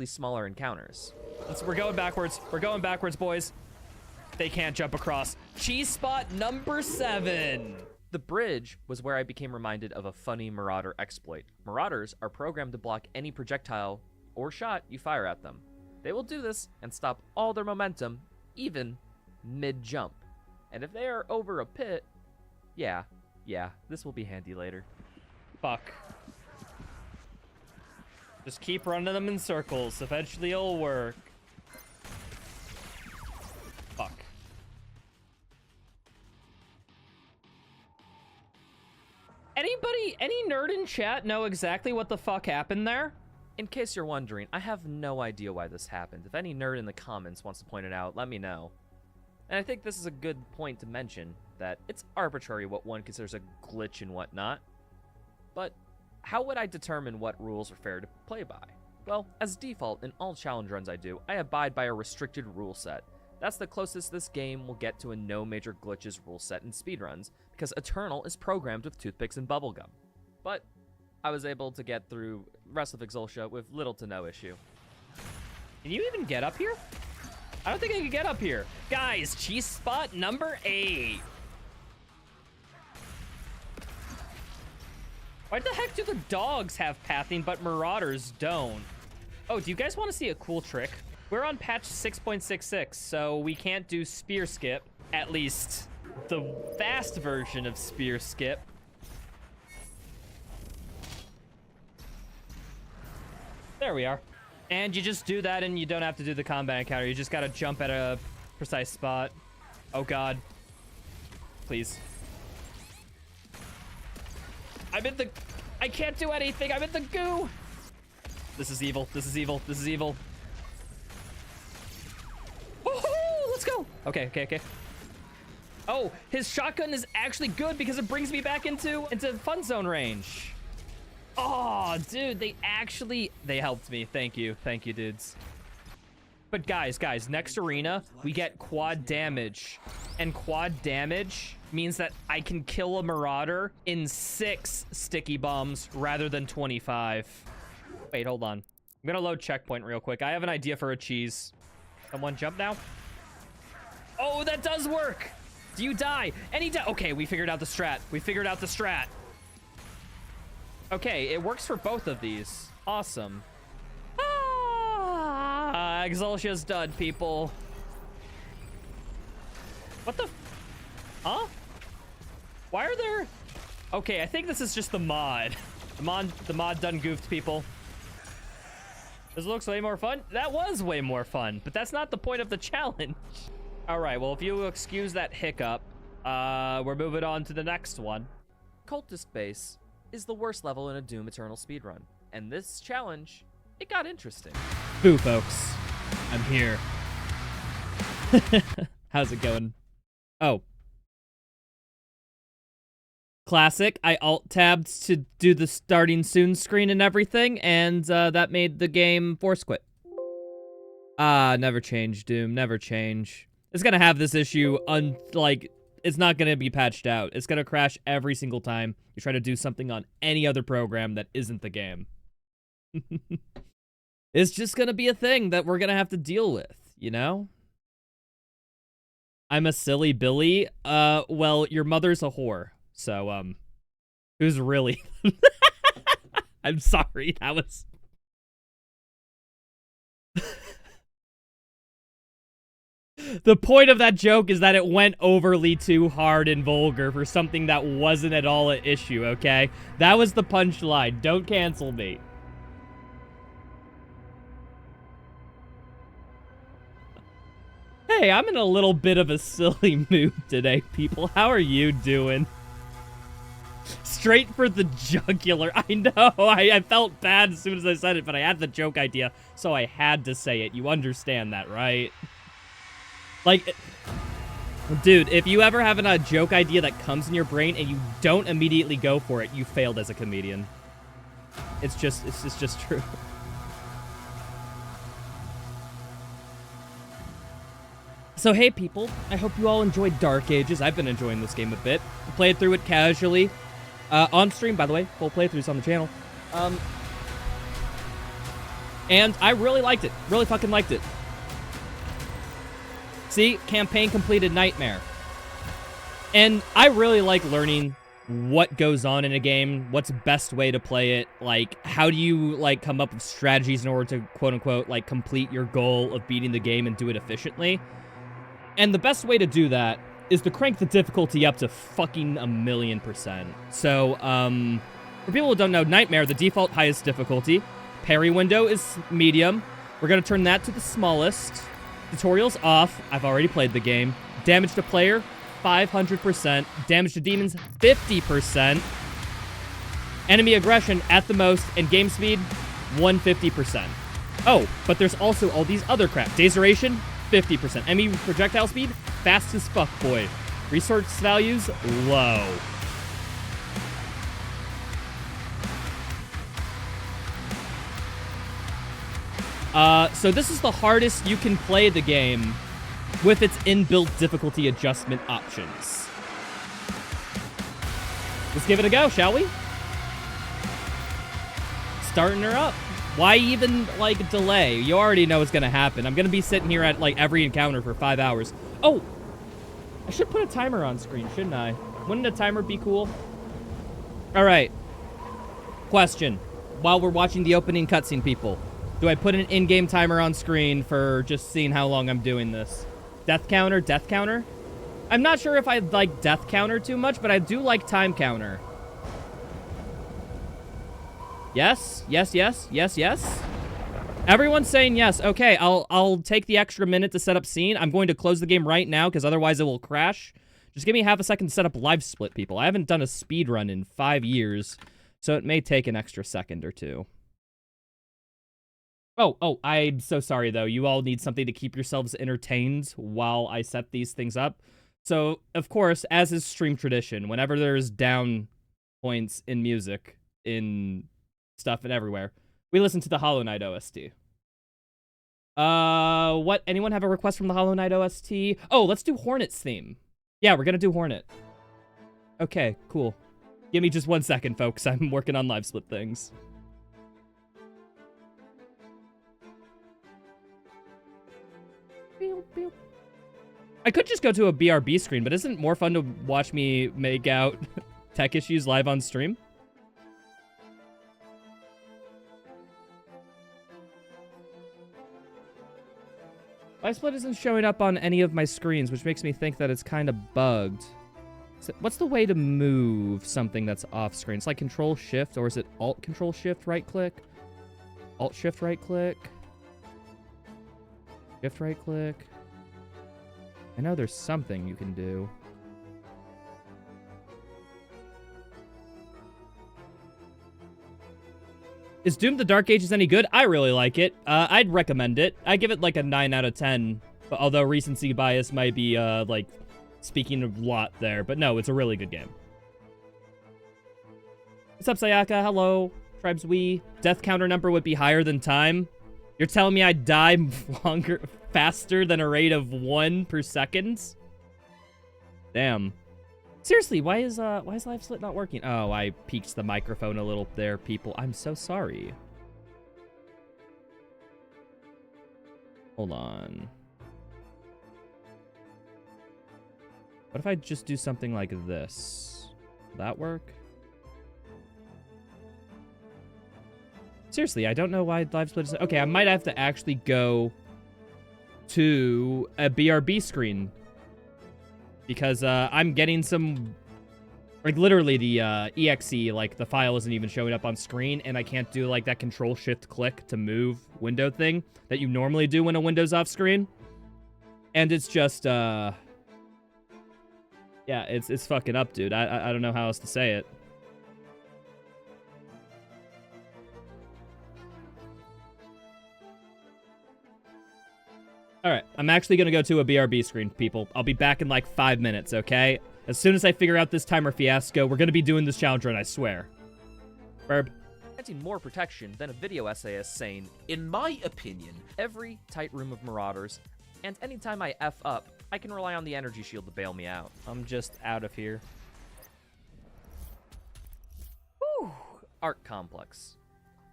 smaller encounters. We're going backwards. We're going backwards, boys. They can't jump across. Cheese spot number 7. The bridge was where I became reminded of a funny Marauder exploit. Marauders are programmed to block any projectile or shot you fire at them. They will do this and stop all their momentum, even mid-jump. And if they are over a pit, yeah, this will be handy later. Fuck. Just keep running them in circles. Eventually it'll work. Fuck. Any nerd in chat know exactly what the fuck happened there? In case you're wondering, I have no idea why this happened. If any nerd in the comments wants to point it out, let me know. And I think this is a good point to mention, that it's arbitrary what one considers a glitch and whatnot. But how would I determine what rules are fair to play by? Well, as default, in all challenge runs I do, I abide by a restricted rule set. That's the closest this game will get to a no major glitches rule set in speedruns, because Eternal is programmed with toothpicks and bubblegum. But I was able to get through rest of Exultia with little to no issue. Can you even get up here? I don't think I can get up here. Guys, cheese spot number 8. Why the heck do the dogs have pathing but Marauders don't? Oh, do you guys want to see a cool trick? We're on patch 6.66, so we can't do spear skip. At least the fast version of spear skip. There we are. And you just do that and you don't have to do the combat encounter. You just gotta jump at a precise spot. Oh god. Please. I can't do anything. I'm in the goo. This is evil. This is evil. This is evil. Oh, let's go. Okay. Oh, his shotgun is actually good because it brings me back into fun zone range. Oh, dude, they helped me. Thank you, dudes. But guys, next arena, we get quad damage. And quad damage means that I can kill a Marauder in 6 sticky bombs rather than 25. Wait, hold on. I'm gonna load checkpoint real quick. I have an idea for a cheese. Someone jump now? Oh, that does work! Do you die? Okay, we figured out the strat. Okay, it works for both of these. Awesome. Exultia's done, people. What the? Huh? Why are there? Okay, I think this is just the mod. The mod done goofed, people. This looks way more fun. That was way more fun, but that's not the point of the challenge. All right, well, if you excuse that hiccup, we're moving on to the next one. Cultist Base is the worst level in a Doom Eternal speedrun, and this challenge, it got interesting. Boo, folks. I'm here. How's it going? Oh. Classic. I alt-tabbed to do the starting soon screen and everything, and that made the game force quit. Never change, Doom. Never change. It's gonna have this issue it's not gonna be patched out. It's gonna crash every single time you try to do something on any other program that isn't the game. It's just gonna be a thing that we're gonna have to deal with, you know? I'm a silly Billy. Well, your mother's a whore. So, who's really? I'm sorry, that was... The point of that joke is that it went overly too hard and vulgar for something that wasn't at all an issue, okay? That was the punchline. Don't cancel me. Hey, I'm in a little bit of a silly mood today, people. How are you doing? Straight for the jugular. I know, I felt bad as soon as I said it, but I had the joke idea, so I had to say it. You understand that, right? Like, dude, if you ever have a joke idea that comes in your brain and you don't immediately go for it, you failed as a comedian. It's just true. So hey people, I hope you all enjoyed Dark Ages. I've been enjoying this game a bit. I played through it casually. On stream, by the way, full playthroughs on the channel. And I really liked it. Really fucking liked it. See? Campaign completed nightmare. And I really like learning what goes on in a game, what's the best way to play it, like, how do you, like, come up with strategies in order to, quote-unquote, like, complete your goal of beating the game and do it efficiently. And the best way to do that is to crank the difficulty up to fucking 1,000,000%. So, for people who don't know, Nightmare, the default highest difficulty. Parry window is medium. We're gonna turn that to the smallest. Tutorials off. I've already played the game. Damage to player, 500%. Damage to demons, 50%. Enemy aggression at the most, and game speed, 150%. Oh, but there's also all these other crap. Days duration, 50%. Enemy projectile speed, fast as fuck, boy. Resource values, low. So this is the hardest you can play the game with its inbuilt difficulty adjustment options. Let's give it a go, shall we? Starting her up. Why even, like, delay? You already know what's gonna happen. I'm gonna be sitting here at, like, every encounter for 5 hours. Oh! I should put a timer on screen, shouldn't I? Wouldn't a timer be cool? Alright. Question. While we're watching the opening cutscene, people, do I put an in-game timer on screen for just seeing how long I'm doing this? Death counter, death counter? I'm not sure if I like death counter too much, but I do like time counter. Yes, yes, yes, yes, yes. Everyone's saying yes. Okay, I'll take the extra minute to set up scene. I'm going to close the game right now because otherwise it will crash. Just give me half a second to set up live split, people. I haven't done a speed run in 5 years, so it may take an extra second or two. Oh, I'm so sorry, though. You all need something to keep yourselves entertained while I set these things up. So, of course, as is stream tradition, whenever there's down points in music, in stuff and everywhere, we listen to the Hollow Knight OST. What? Anyone have a request from the Hollow Knight OST? Oh, let's do Hornet's theme. Yeah, we're gonna do Hornet. Okay, cool. Give me just 1 second, folks. I'm working on live split things. I could just go to a BRB screen, but isn't it more fun to watch me make out tech issues live on stream? Live split isn't showing up on any of my screens, which makes me think that it's kind of bugged. So what's the way to move something that's off screen? It's like Control Shift, or is it Alt Control Shift right click? Alt Shift right click? Shift right click? I know there's something you can do. Is Doom the Dark Ages any good? I really like it. I'd recommend it. I give it like a 9 out of 10. But although recency bias might be, like, speaking a lot there. But no, it's a really good game. What's up, Sayaka? Hello. Tribes we. Death counter number would be higher than time. You're telling me I'd die faster than a rate of 1 per second? Damn. Seriously, why is live split not working? Oh, I peaked the microphone a little there, people. I'm so sorry. Hold on. What if I just do something like this? Will that work? Seriously, I don't know why live split is... Okay, I might have to actually go to a BRB screen. Because I'm getting some... Like, literally, the EXE, like, the file isn't even showing up on screen, and I can't do, like, that Control-Shift-Click to move window thing that you normally do when a window's off screen. And it's just, yeah, it's fucking up, dude. I don't know how else to say it. Alright, I'm actually gonna go to a BRB screen, people. I'll be back in like 5 minutes, okay? As soon as I figure out this timer fiasco, we're gonna be doing this challenge run, I swear. Burb. Granting more protection than a video essayist saying, in my opinion, every tight room of Marauders, and anytime I F up, I can rely on the energy shield to bail me out. I'm just out of here. Whew. Art Complex.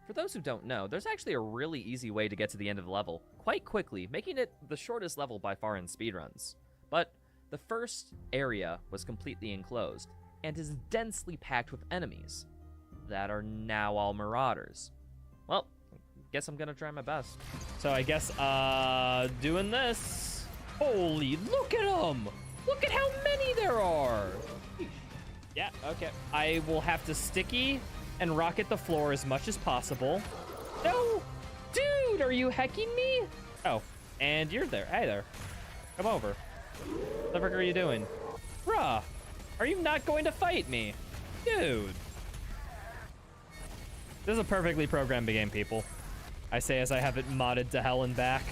For those who don't know, there's actually a really easy way to get to the end of the level, quite quickly, making it the shortest level by far in speedruns. But the first area was completely enclosed, and is densely packed with enemies that are now all marauders. Well, guess I'm gonna try my best. So I guess, doing this. Holy, look at them! Look at how many there are! Yeah, okay. I will have to sticky and rocket the floor as much as possible. No! Dude, are you hecking me? Oh, and you're there. Hey there. Come over. What the frick are you doing? Bruh, are you not going to fight me? Dude. This is a perfectly programmed game, people. I say as I have it modded to hell and back.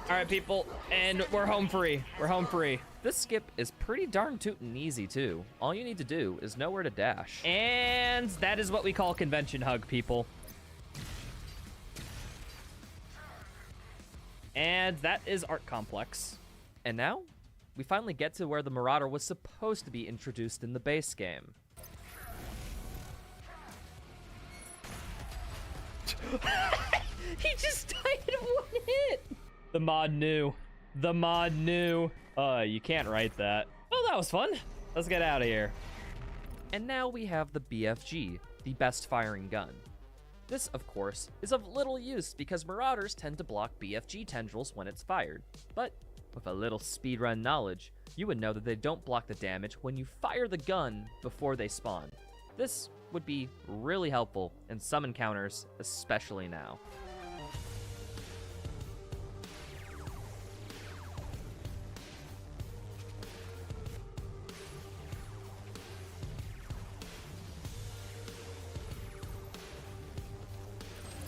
All right, people, and we're home free. We're home free. This skip is pretty darn tootin' easy, too. All you need to do is know where to dash. And that is what we call convention hug, people. And that is Art Complex. And now, we finally get to where the Marauder was supposed to be introduced in the base game. He just died in one hit. The mod knew. The mod knew. You can't write that. Oh, that was fun. Let's get out of here. And now we have the BFG, the best firing gun. This, of course, is of little use because Marauders tend to block BFG tendrils when it's fired. But with a little speedrun knowledge, you would know that they don't block the damage when you fire the gun before they spawn. This would be really helpful in some encounters, especially now.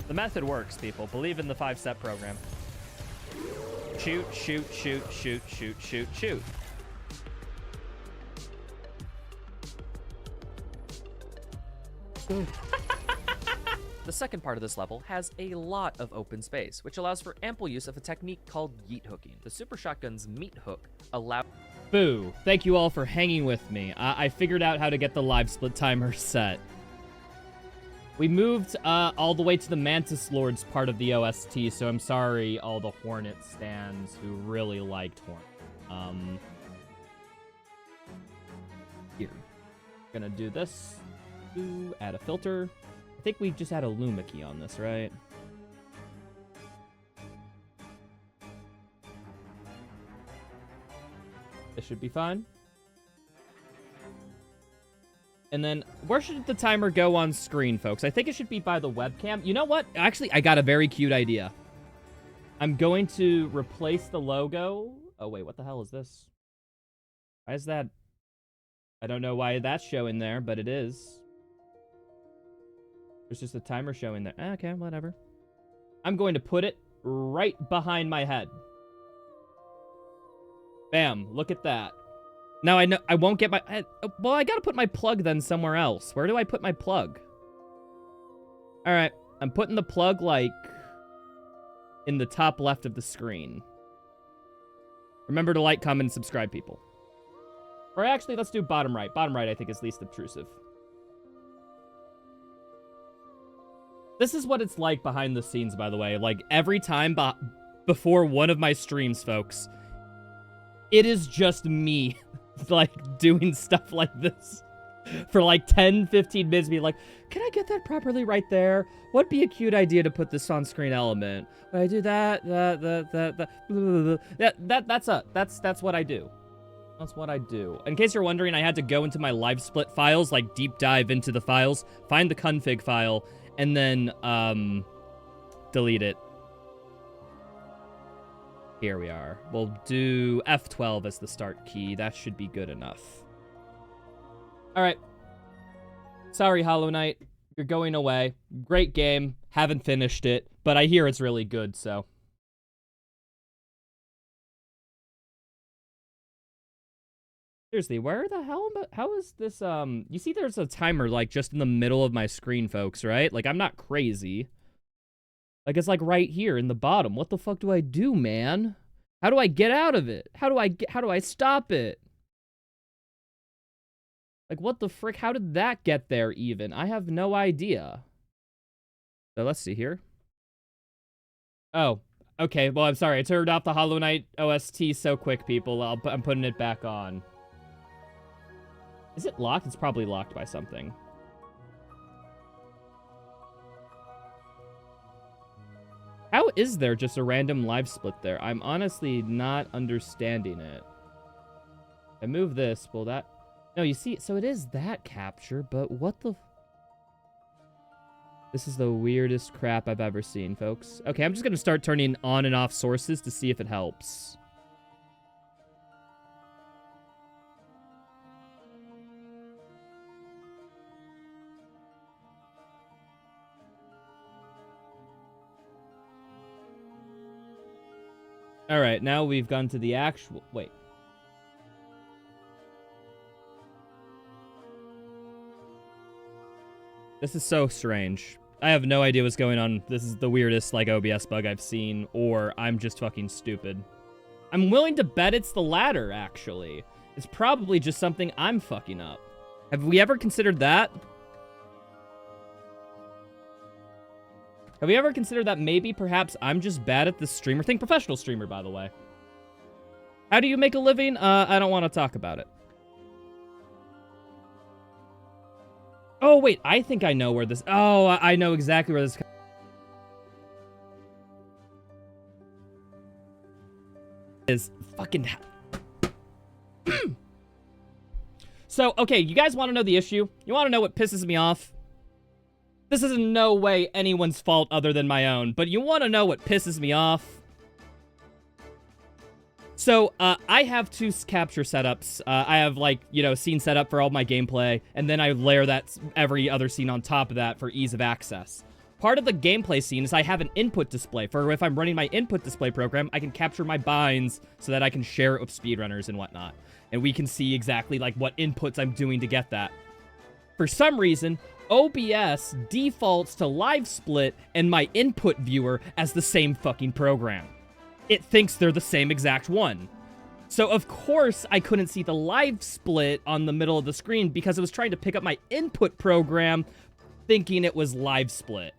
The method works, people. Believe in the 5-step program. Shoot, shoot, shoot, shoot, shoot, shoot, shoot. The second part of this level has a lot of open space, which allows for ample use of a technique called yeet hooking. The Super Shotgun's meat hook allows... Boo. Thank you all for hanging with me. I figured out how to get the live split timer set. We moved all the way to the Mantis Lords part of the OST, so I'm sorry all the Hornet stands who really liked Hornet. Here. Gonna do this. Add a filter. I think we just add a Luma key on this, right? This should be fine. And then, where should the timer go on screen, folks? I think it should be by the webcam. You know what? Actually, I got a very cute idea. I'm going to replace the logo. Oh, wait, what the hell is this? Why is that? I don't know why that's showing there, but it is. There's just a timer showing there. Okay, whatever. I'm going to put it right behind my head. Bam, look at that. Now I know I won't get my... well, I gotta put my plug then somewhere else. Where do I put my plug? Alright, I'm putting the plug, like, in the top left of the screen. Remember to like, comment, and subscribe, people. Or actually, let's do bottom right. Bottom right, I think, is least obtrusive. This is what it's like behind the scenes, by the way. Like, every time before one of my streams, folks, it is just me, like, doing stuff like this for, like, 10, 15 minutes, being like, can I get that properly right there? What'd be a cute idea to put this on-screen element? Would I do that? That's what I do. That's what I do. In case you're wondering, I had to go into my live split files, like, deep dive into the files, find the config file, and then, delete it. Here we are. We'll do F12 as the start key. That should be good enough. All right. Sorry, Hollow Knight. You're going away. Great game. Haven't finished it, but I hear it's really good, so... Seriously, where the hell how is this, you see there's a timer, like, just in the middle of my screen, folks, right? Like, I'm not crazy. Like, it's, like, right here in the bottom. What the fuck do I do, man? How do I get out of it? How do I stop it? Like, what the frick? How did that get there, even? I have no idea. So, let's see here. Oh, okay. Well, I'm sorry. I turned off the Hollow Knight OST so quick, people. I'm putting it back on. Is it locked? It's probably locked by something. How is there just a random live split there? I'm honestly not understanding it. I move this. Will that... No, you see... So it is that capture, but what the... This is the weirdest crap I've ever seen, folks. Okay, I'm just going to start turning on and off sources to see if it helps. All right, now we've gone to the actual... Wait. This is so strange. I have no idea what's going on. This is the weirdest, like, OBS bug I've seen, or I'm just fucking stupid. I'm willing to bet it's the latter, actually. It's probably just something I'm fucking up. Have we ever considered that? Have we ever considered that maybe, perhaps, I'm just bad at this streamer thing? Professional streamer, by the way. How do you make a living? I don't want to talk about it. Oh, wait, I think I know where this... Oh, I know exactly where this... is fucking... So, okay, you guys want to know the issue? You want to know what pisses me off? This is in no way anyone's fault other than my own, but you want to know what pisses me off? So, I have two capture setups. I have, like, you know, scene setup for all my gameplay, and then I layer that every other scene on top of that for ease of access. Part of the gameplay scene is I have an input display. For if I'm running my input display program, I can capture my binds so that I can share it with speedrunners and whatnot. And we can see exactly, like, what inputs I'm doing to get that. For some reason, OBS defaults to live split and my input viewer as the same fucking program. It thinks they're the same exact one. So, of course, I couldn't see the live split on the middle of the screen because it was trying to pick up my input program thinking it was live split.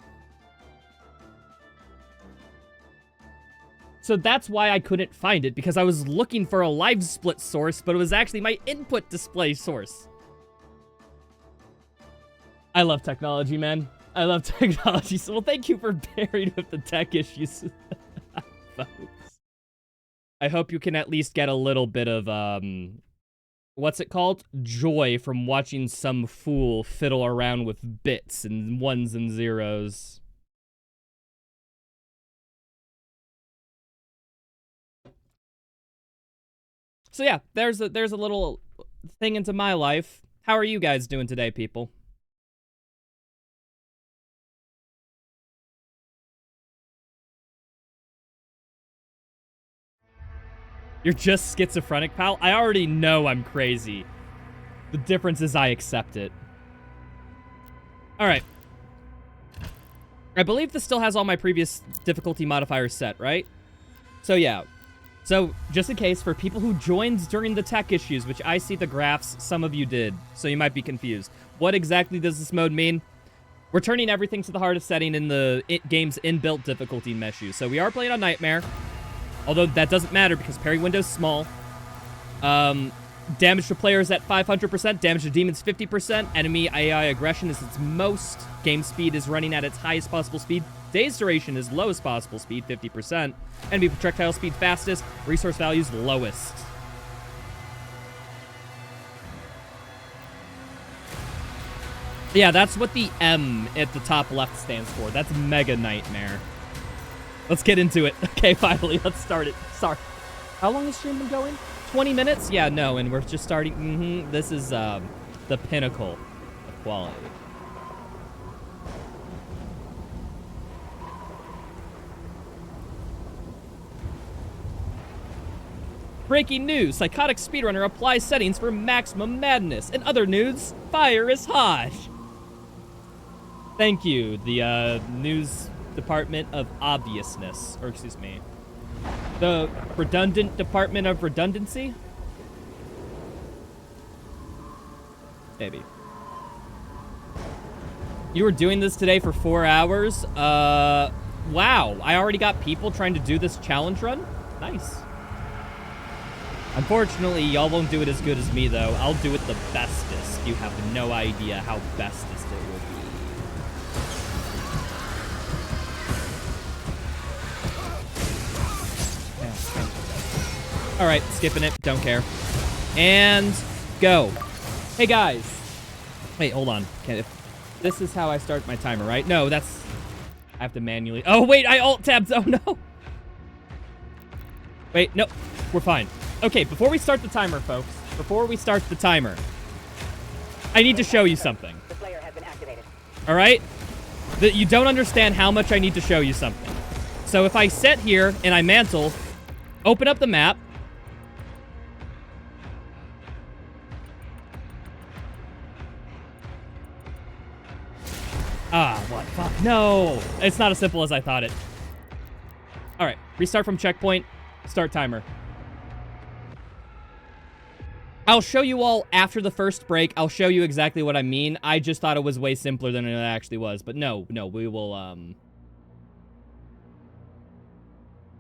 So that's why I couldn't find it, because I was looking for a live split source, but it was actually my input display source. I love technology, man. I love technology. So, well, thank you for bearing with the tech issues, folks. I hope you can at least get a little bit of, what's it called? Joy from watching some fool fiddle around with bits and ones and zeros. So yeah, there's a little thing into my life. How are you guys doing today, people? You're just schizophrenic, pal? I already know I'm crazy. The difference is I accept it. Alright. I believe this still has all my previous difficulty modifiers set, right? So yeah. So, just in case, for people who joined during the tech issues, which I see the graphs, some of you did, so you might be confused. What exactly does this mode mean? We're turning everything to the hardest setting in the game's inbuilt difficulty meshes. So we are playing on Nightmare. Although that doesn't matter because parry window's small. Damage to players at 500%. Damage to demons 50%. Enemy AI aggression is its most. Game speed is running at its highest possible speed. Daze duration is lowest possible speed, 50%. Enemy projectile speed fastest. Resource values lowest. Yeah, that's what the M at the top left stands for. That's Mega Nightmare. Let's get into it. Okay, finally, let's start it. Sorry. How long has stream been going? 20 minutes? Yeah, no, and we're just starting. This is the pinnacle of quality. Breaking news, psychotic speedrunner applies settings for maximum madness. And other news, fire is hot. Thank you, the news department of obviousness, or excuse me, the redundant department of redundancy? Maybe. You were doing this today for 4 hours? Wow. I already got people trying to do this challenge run? Nice. Unfortunately, y'all won't do it as good as me, though. I'll do it the bestest. You have no idea how bestest it will be. Alright, skipping it. Don't care. And go. Hey, guys. Wait, hold on. Okay, this is how I start my timer, right? No, that's... I have to manually... Oh, wait, I alt-tabbed. Oh, no. Wait, no. We're fine. Okay, before we start the timer, folks. Before we start the timer, I need to show you something. The player has been activated. All right? You don't understand how much I need to show you something. So if I sit here and I mantle, open up the map. Ah, what? Fuck. No! It's not as simple as I thought it. All right, restart from checkpoint, start timer. I'll show you all after the first break. I'll show you exactly what I mean. I just thought it was way simpler than it actually was. But no, we will,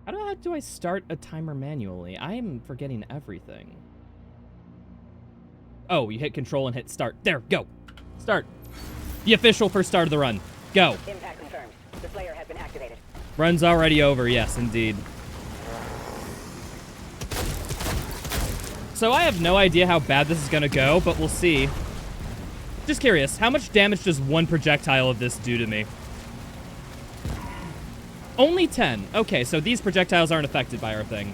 How do I start a timer manually? I am forgetting everything. Oh, you hit control and hit start. There, go. Start. The official first start of the run. Go. Impact confirmed. The player has been activated. Run's already over. Yes, indeed. So I have no idea how bad this is going to go, but we'll see. Just curious, how much damage does one projectile of this do to me? Only 10. Okay, so these projectiles aren't affected by our thing.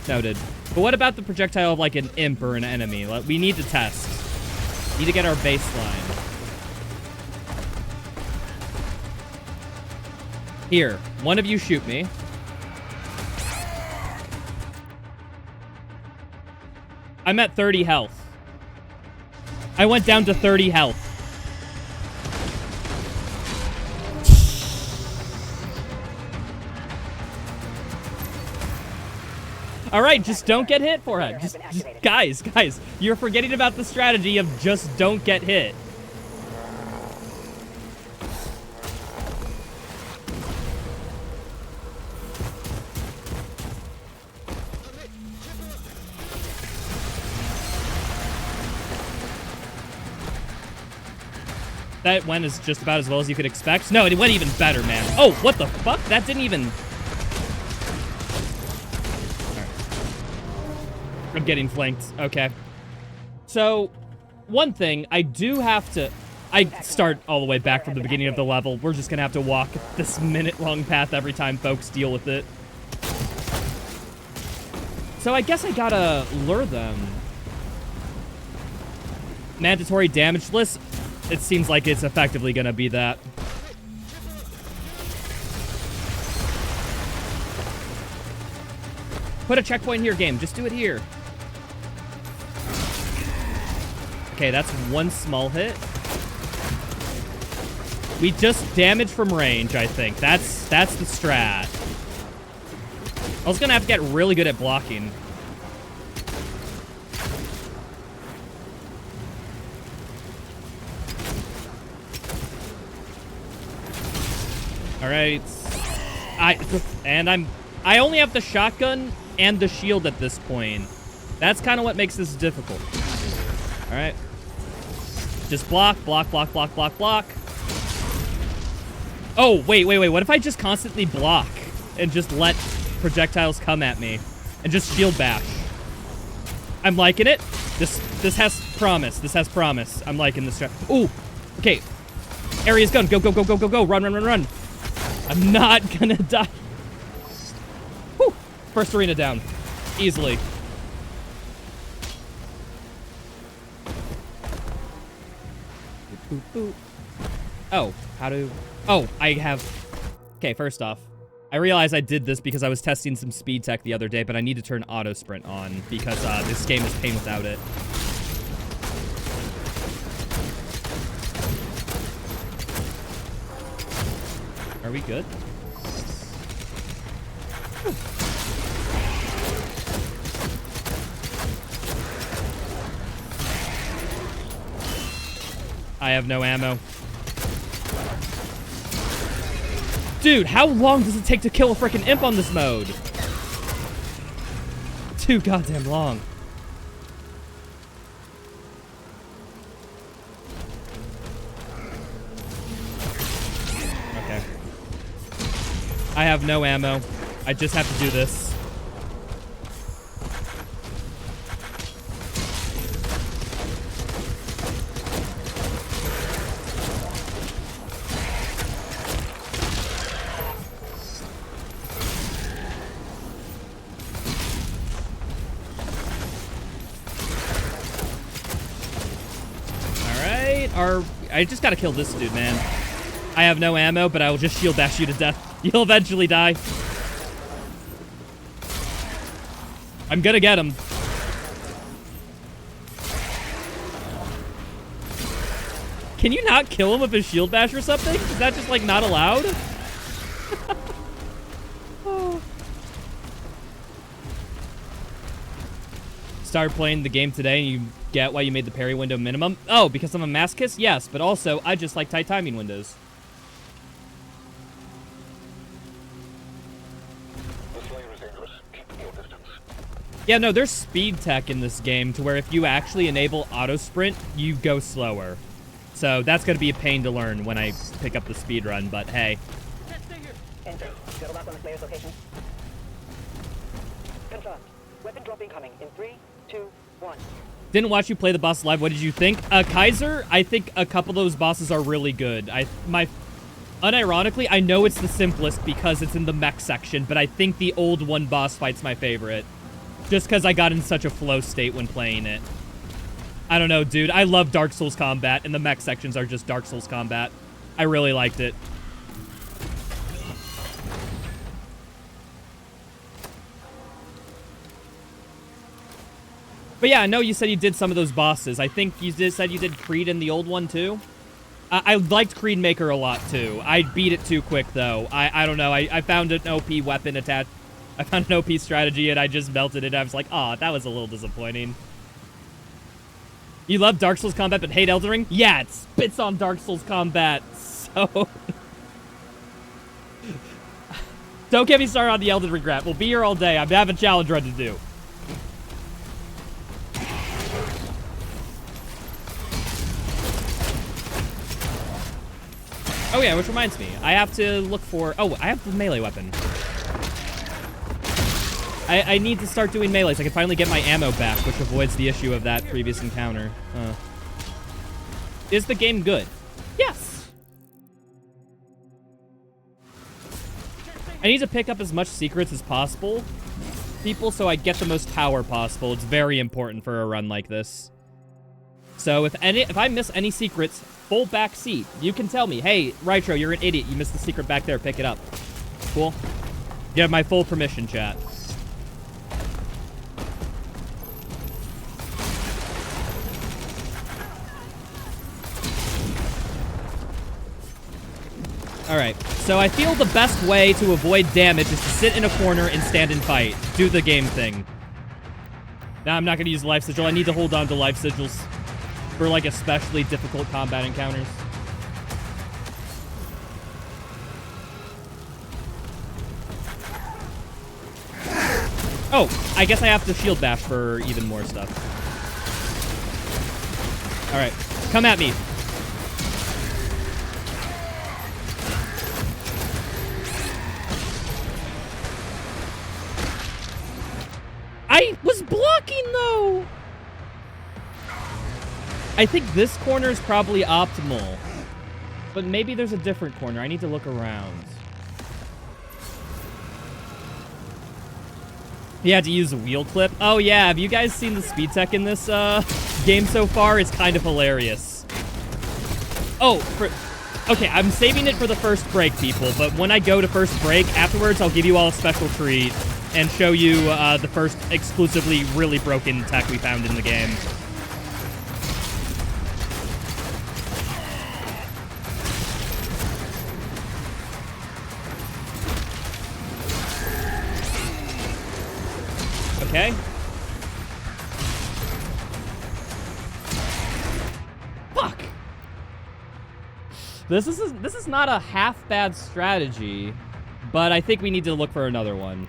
Noted. But what about the projectile of like an imp or an enemy? We need to test. Need to get our baseline. Here, one of you shoot me. I'm at 30 health. I went down to 30 health. All right, just don't get hit for it. Just guys, you're forgetting about the strategy of just don't get hit. That went as just about as well as you could expect. No, it went even better, man. Oh, what the fuck? That didn't even... All right. I'm getting flanked. Okay. So, one thing, I do have to... I start all the way back from the beginning of the level. We're just gonna have to walk this minute-long path every time folks deal with it. So I guess I gotta lure them. Mandatory damage list. It seems like it's effectively gonna be that. Put a checkpoint here, game. Just do it here. Okay, that's one small hit. We just damage from range, I think. That's the strat. I was gonna have to get really good at blocking. All right. I only have the shotgun and the shield at this point. That's kind of what makes this difficult. All right. Just block. Oh, wait. What if I just constantly block and just let projectiles come at me and just shield bash? I'm liking it. This has promise. I'm liking this strat. Ooh. Okay. Area's gun. Go. Run. I'm not gonna die. Whew. First arena down. Easily. Oh, how do... Oh, I have... Okay, first off. I realized I did this because I was testing some speed tech the other day, but I need to turn auto sprint on because this game is pain without it. Are we good? I have no ammo. Dude, how long does it take to kill a freaking imp on this mode? Too goddamn long. Okay. I have no ammo. I just have to do this. I just gotta kill this dude, man. I have no ammo, but I will just shield bash you to death. You'll eventually die. I'm gonna get him. Can you not kill him with a shield bash or something? Is that just, like, not allowed? Oh. Started playing the game today and you get why you made the parry window minimum? Oh, because I'm a masochist? Yes, but also, I just like tight timing windows. Yeah, no, there's speed tech in this game to where if you actually enable auto sprint, you go slower. So that's going to be a pain to learn when I pick up the speed run, but hey. Enter. Shuttle back on the Slayer's location. Confirmed. Weapon drop incoming in 3, 2, 1. Didn't watch you play the boss live. What did you think? Kaiser, I think a couple of those bosses are really good. Unironically, I know it's the simplest because it's in the mech section, but I think the old one boss fight's my favorite. Just because I got in such a flow state when playing it. I don't know, dude. I love Dark Souls combat, and the mech sections are just Dark Souls combat. I really liked it. But yeah, I know you said you did some of those bosses. I think you said you did Creed in the old one, too. I liked Creed Maker a lot, too. I beat it too quick, though. I don't know. I found an OP weapon attached. I found an OP strategy, and I just melted it. I was like, aw, that was a little disappointing. You love Dark Souls combat, but hate Elden Ring? Yeah, it spits on Dark Souls combat. So... Don't get me started on the Elden Ring rap. We'll be here all day. I have a challenge run to do. Oh yeah, which reminds me. I have to look for... Oh, I have the melee weapon. I need to start doing melee so I can finally get my ammo back, which avoids the issue of that previous encounter. Is the game good? Yes! I need to pick up as much secrets as possible, people, so I get the most power possible. It's very important for a run like this. So if I miss any secrets, full back seat. You can tell me, hey, Rytro, you're an idiot. You missed the secret back there. Pick it up. Cool. You have my full permission, chat. Alright, so I feel the best way to avoid damage is to sit in a corner and stand and fight. Do the game thing. Now, I'm not going to use Life Sigil. I need to hold on to Life Sigils for, like, especially difficult combat encounters. Oh, I guess I have to shield bash for even more stuff. Alright, come at me. I was blocking, though! I think this corner is probably optimal. But maybe there's a different corner. I need to look around. You had to use a wheel clip. Oh, yeah. Have you guys seen the speed tech in this game so far? It's kind of hilarious. Oh, Okay, I'm saving it for the first break, people, but when I go to first break, afterwards I'll give you all a special treat and show you the first exclusively really broken tech we found in the game. Okay. Fuck! This is not a half bad strategy, but I think we need to look for another one.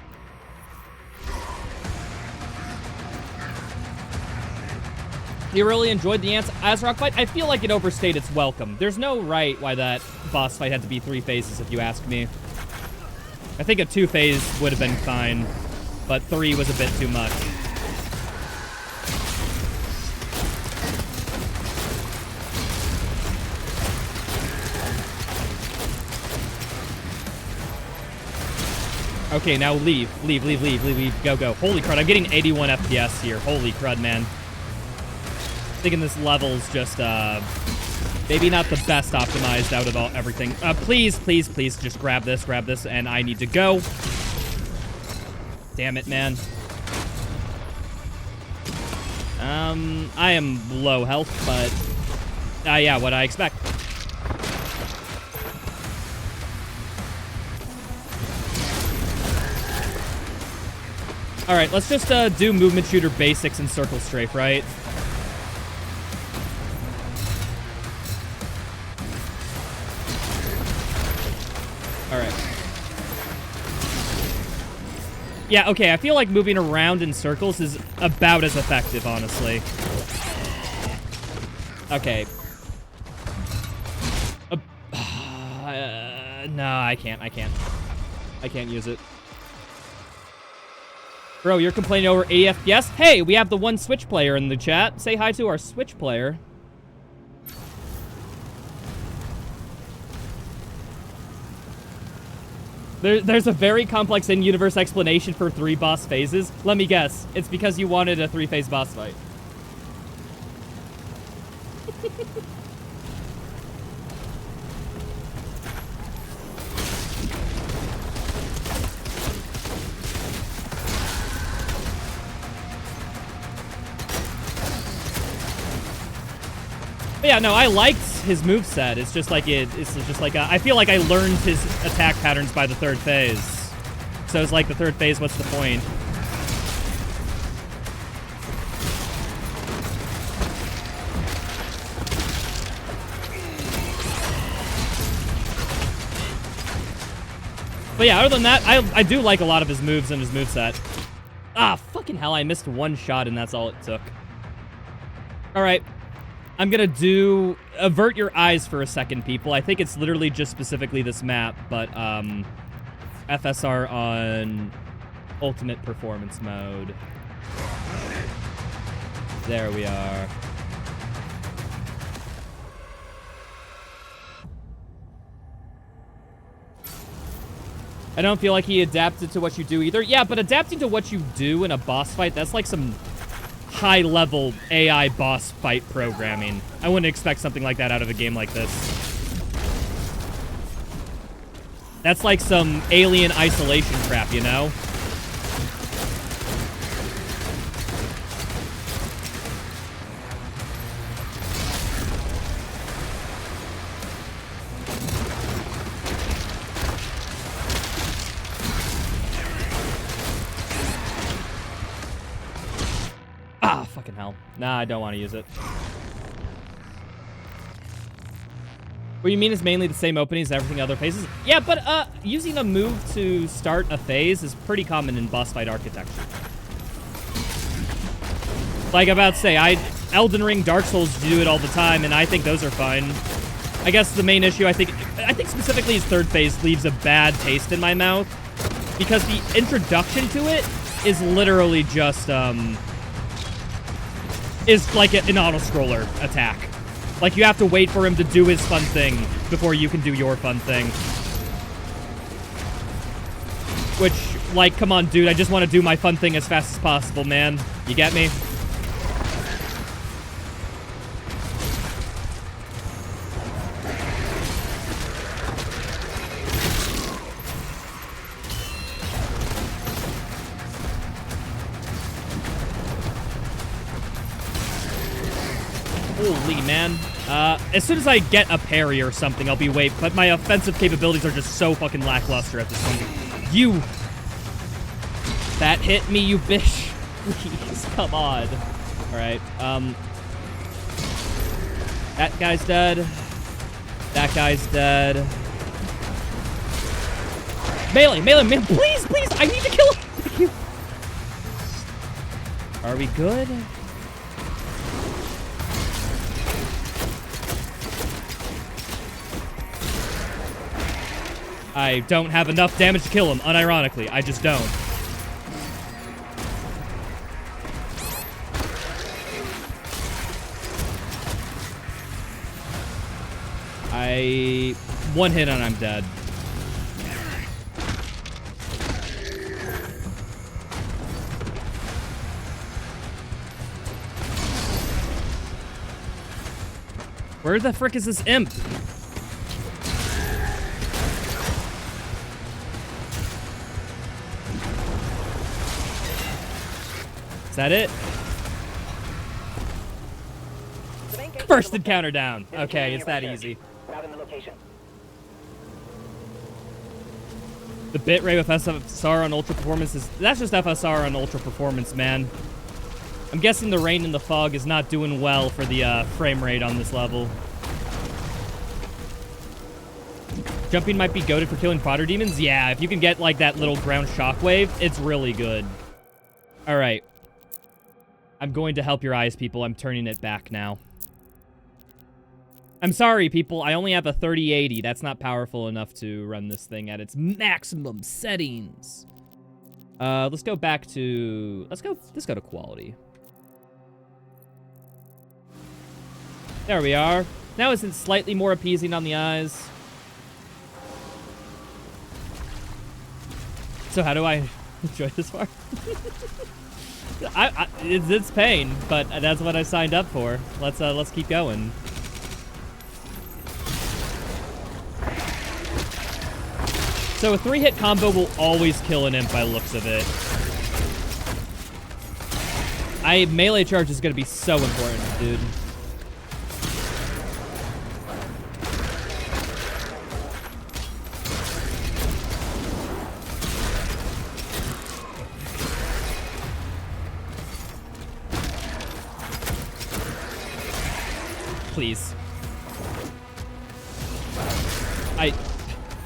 You really enjoyed the Azrock fight? I feel like it overstayed its welcome. There's no right why that boss fight had to be 3 phases, if you ask me. I think a 2-phase would have been fine, but 3 was a bit too much. Okay, now leave. Leave. Go. Holy crud, I'm getting 81 FPS here. Holy crud, man. Thinking this level's just, maybe not the best optimized out of everything. Please, just grab this, and I need to go. Damn it, man. I am low health, but, yeah, what I expect. All right, let's just do movement shooter basics and circle strafe, right? All right. Yeah, okay, I feel like moving around in circles is about as effective, honestly. Okay. No, I can't use it. Bro, you're complaining over 80 FPS? Hey, we have the one Switch player in the chat. Say hi to our Switch player. There's a very complex in-universe explanation for 3 boss phases. Let me guess. It's because you wanted a 3-phase boss fight. But yeah, no, I liked his moveset. It's just like I feel like I learned his attack patterns by the 3rd phase. So it's like the 3rd phase, what's the point? But yeah, other than that, I do like a lot of his moves and his moveset. Ah, fucking hell, I missed 1 shot and that's all it took. All right. I'm gonna do avert your eyes for a second, people. I think it's literally just specifically this map, but FSR on ultimate performance mode. There we are. I don't feel like he adapted to what you do either. Yeah, but adapting to what you do in a boss fight, that's like some high-level AI boss fight programming. I wouldn't expect something like that out of a game like this. That's like some alien isolation crap, you know? Ah, fucking hell. Nah, I don't want to use it. What you mean is mainly the same openings as everything other phases? Yeah, but using a move to start a phase is pretty common in boss fight architecture. Like I'm about to say, Elden Ring, Dark Souls do it all the time, and I think those are fine. I guess the main issue, I think specifically his 3rd phase leaves a bad taste in my mouth, because the introduction to it is literally just, is like an auto-scroller attack. Like, you have to wait for him to do his fun thing before you can do your fun thing. Which, like, come on, dude, I just want to do my fun thing as fast as possible, man. You get me? Holy man. As soon as I get a parry or something, I'll be wait. But my offensive capabilities are just so fucking lackluster at this point. You. That hit me, you bitch. Please, come on. All right. That guy's dead. That guy's dead. Melee, melee, man, please, please, I need to kill him. Thank you. Are we good? I don't have enough damage to kill him, unironically. I just don't. One hit and I'm dead. Where the frick is this imp? Is that it? First encounter down. Okay, it's that easy. The bitrate with FSR on Ultra Performance is... That's just FSR on Ultra Performance, man. I'm guessing the rain and the fog is not doing well for the frame rate on this level. Jumping might be goated for killing fodder demons. Yeah, if you can get, like, that little ground shockwave, it's really good. All right. I'm going to help your eyes, people. I'm turning it back now. I'm sorry, people. I only have a 3080. That's not powerful enough to run this thing at its maximum settings. Let's go back to... Let's go to quality. There we are. Now isn't slightly more appeasing on the eyes. So how do I enjoy this part? It's pain, but that's what I signed up for. Let's keep going. So a 3-hit combo will always kill an imp by the looks of it. Melee charge is gonna be so important, dude. Please.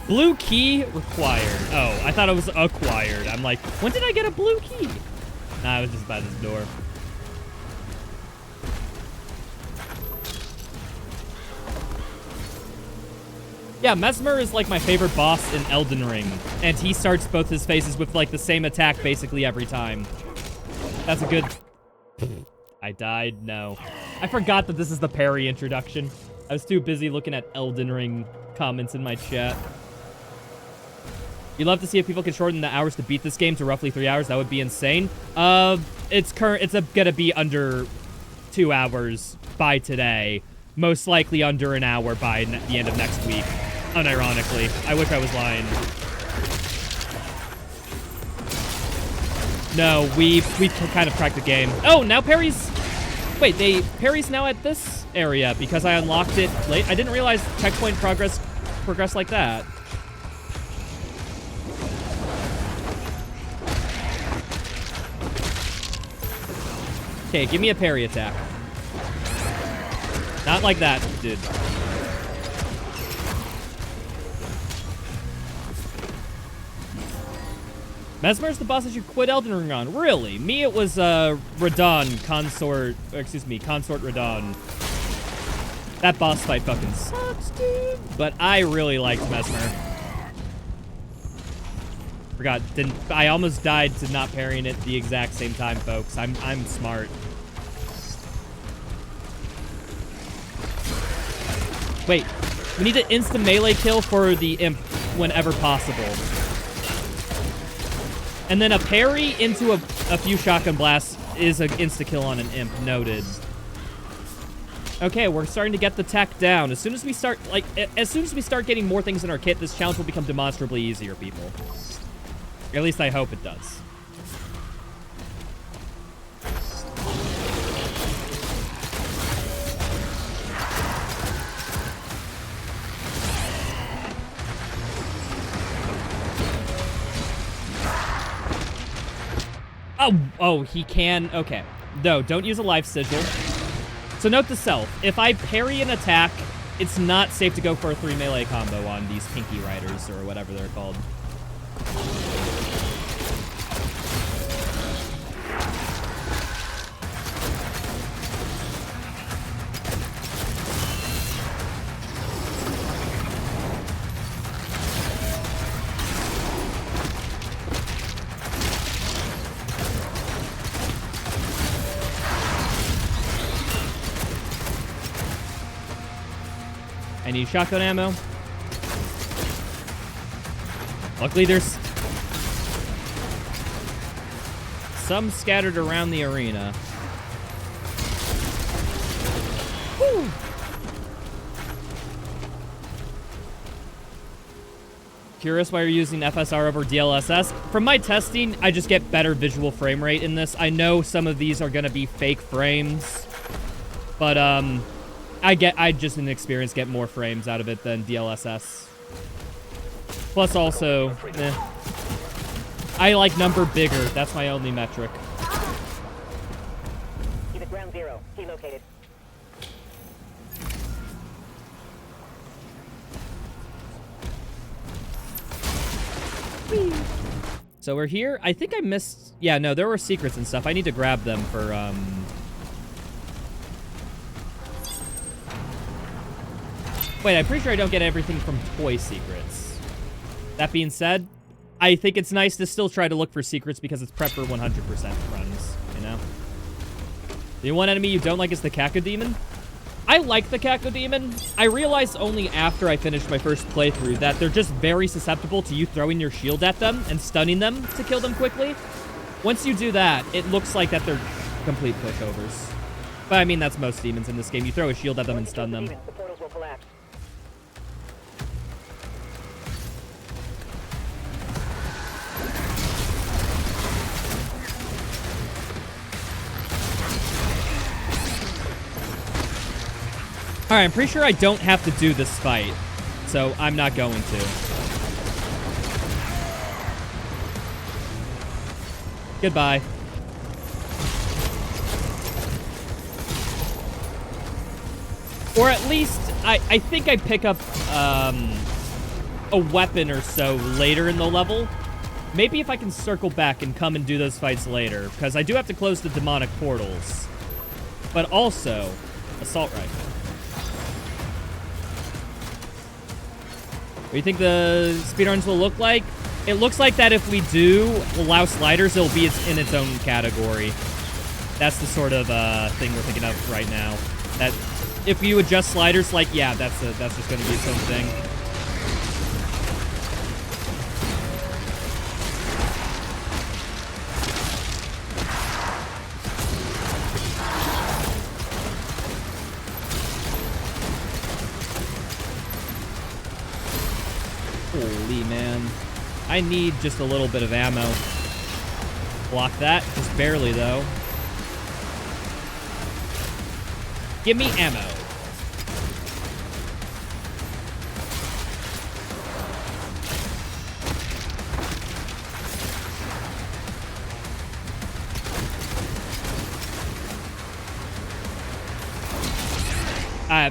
Blue key required. Oh, I thought it was acquired. I'm like, when did I get a blue key? Nah, I was just by this door. Yeah, Mesmer is like my favorite boss in Elden Ring. And he starts both his phases with like the same attack basically every time. That's a good... I died? No. I forgot that this is the parry introduction. I was too busy looking at Elden Ring comments in my chat. You'd love to see if people can shorten the hours to beat this game to roughly 3 hours. That would be insane. It's gonna be under 2 hours by today. Most likely under an hour by the end of next week. Unironically. I wish I was lying. No, we kind of cracked the game. Oh, now parry's... Wait, parry's now at this area because I unlocked it late. I didn't realize checkpoint progress like that. Okay, give me a parry attack. Not like that, dude. Mesmer's the boss that you quit Elden Ring on. Really? Me, it was Radon, Consort Radon. That boss fight fucking sucks, dude. But I really liked Mesmer. Forgot, I almost died to not parrying it the exact same time, folks. I'm smart. Wait, we need to insta melee kill for the imp whenever possible. And then a parry into a few shotgun blasts is an insta kill on an imp. Noted. Okay, we're starting to get the tech down. As soon as we start getting more things in our kit, this challenge will become demonstrably easier, people. At least I hope it does. Oh, he can. Okay. No, don't use a life sigil. So note to self, if I parry an attack, it's not safe to go for a 3 melee combo on these Pinky Riders or whatever they're called. I need shotgun ammo. Luckily, there's some scattered around the arena. Whew. Curious why you're using FSR over DLSS. From my testing, I just get better visual frame rate in this. I know some of these are going to be fake frames, but I just in experience get more frames out of it than DLSS. Plus also, I like number bigger. That's my only metric. Keep it ground zero. Key located. So we're here. I think I missed... Yeah, no, there were secrets and stuff. I need to grab them for, Wait, I'm pretty sure I don't get everything from toy secrets. That being said, I think it's nice to still try to look for secrets because it's prep for 100% runs, you know? The one enemy you don't like is the Cacodemon. I like the Cacodemon. I realized only after I finished my first playthrough that they're just very susceptible to you throwing your shield at them and stunning them to kill them quickly. Once you do that, it looks like that they're complete pushovers. But I mean, that's most demons in this game. You throw a shield at them and stun them. The portals will collapse. All right, I'm pretty sure I don't have to do this fight, so I'm not going to. Goodbye. Or at least, I think I pick up a weapon or so later in the level. Maybe if I can circle back and come and do those fights later, because I do have to close the demonic portals. But also, assault rifle. What do you think the speedruns will look like? It looks like that if we do allow sliders, it'll be in its own category. That's the sort of thing we're thinking of right now. That if you adjust sliders, like, yeah, that's just going to be its own thing. Holy man. I need just a little bit of ammo. Block that. Just barely, though. Give me ammo.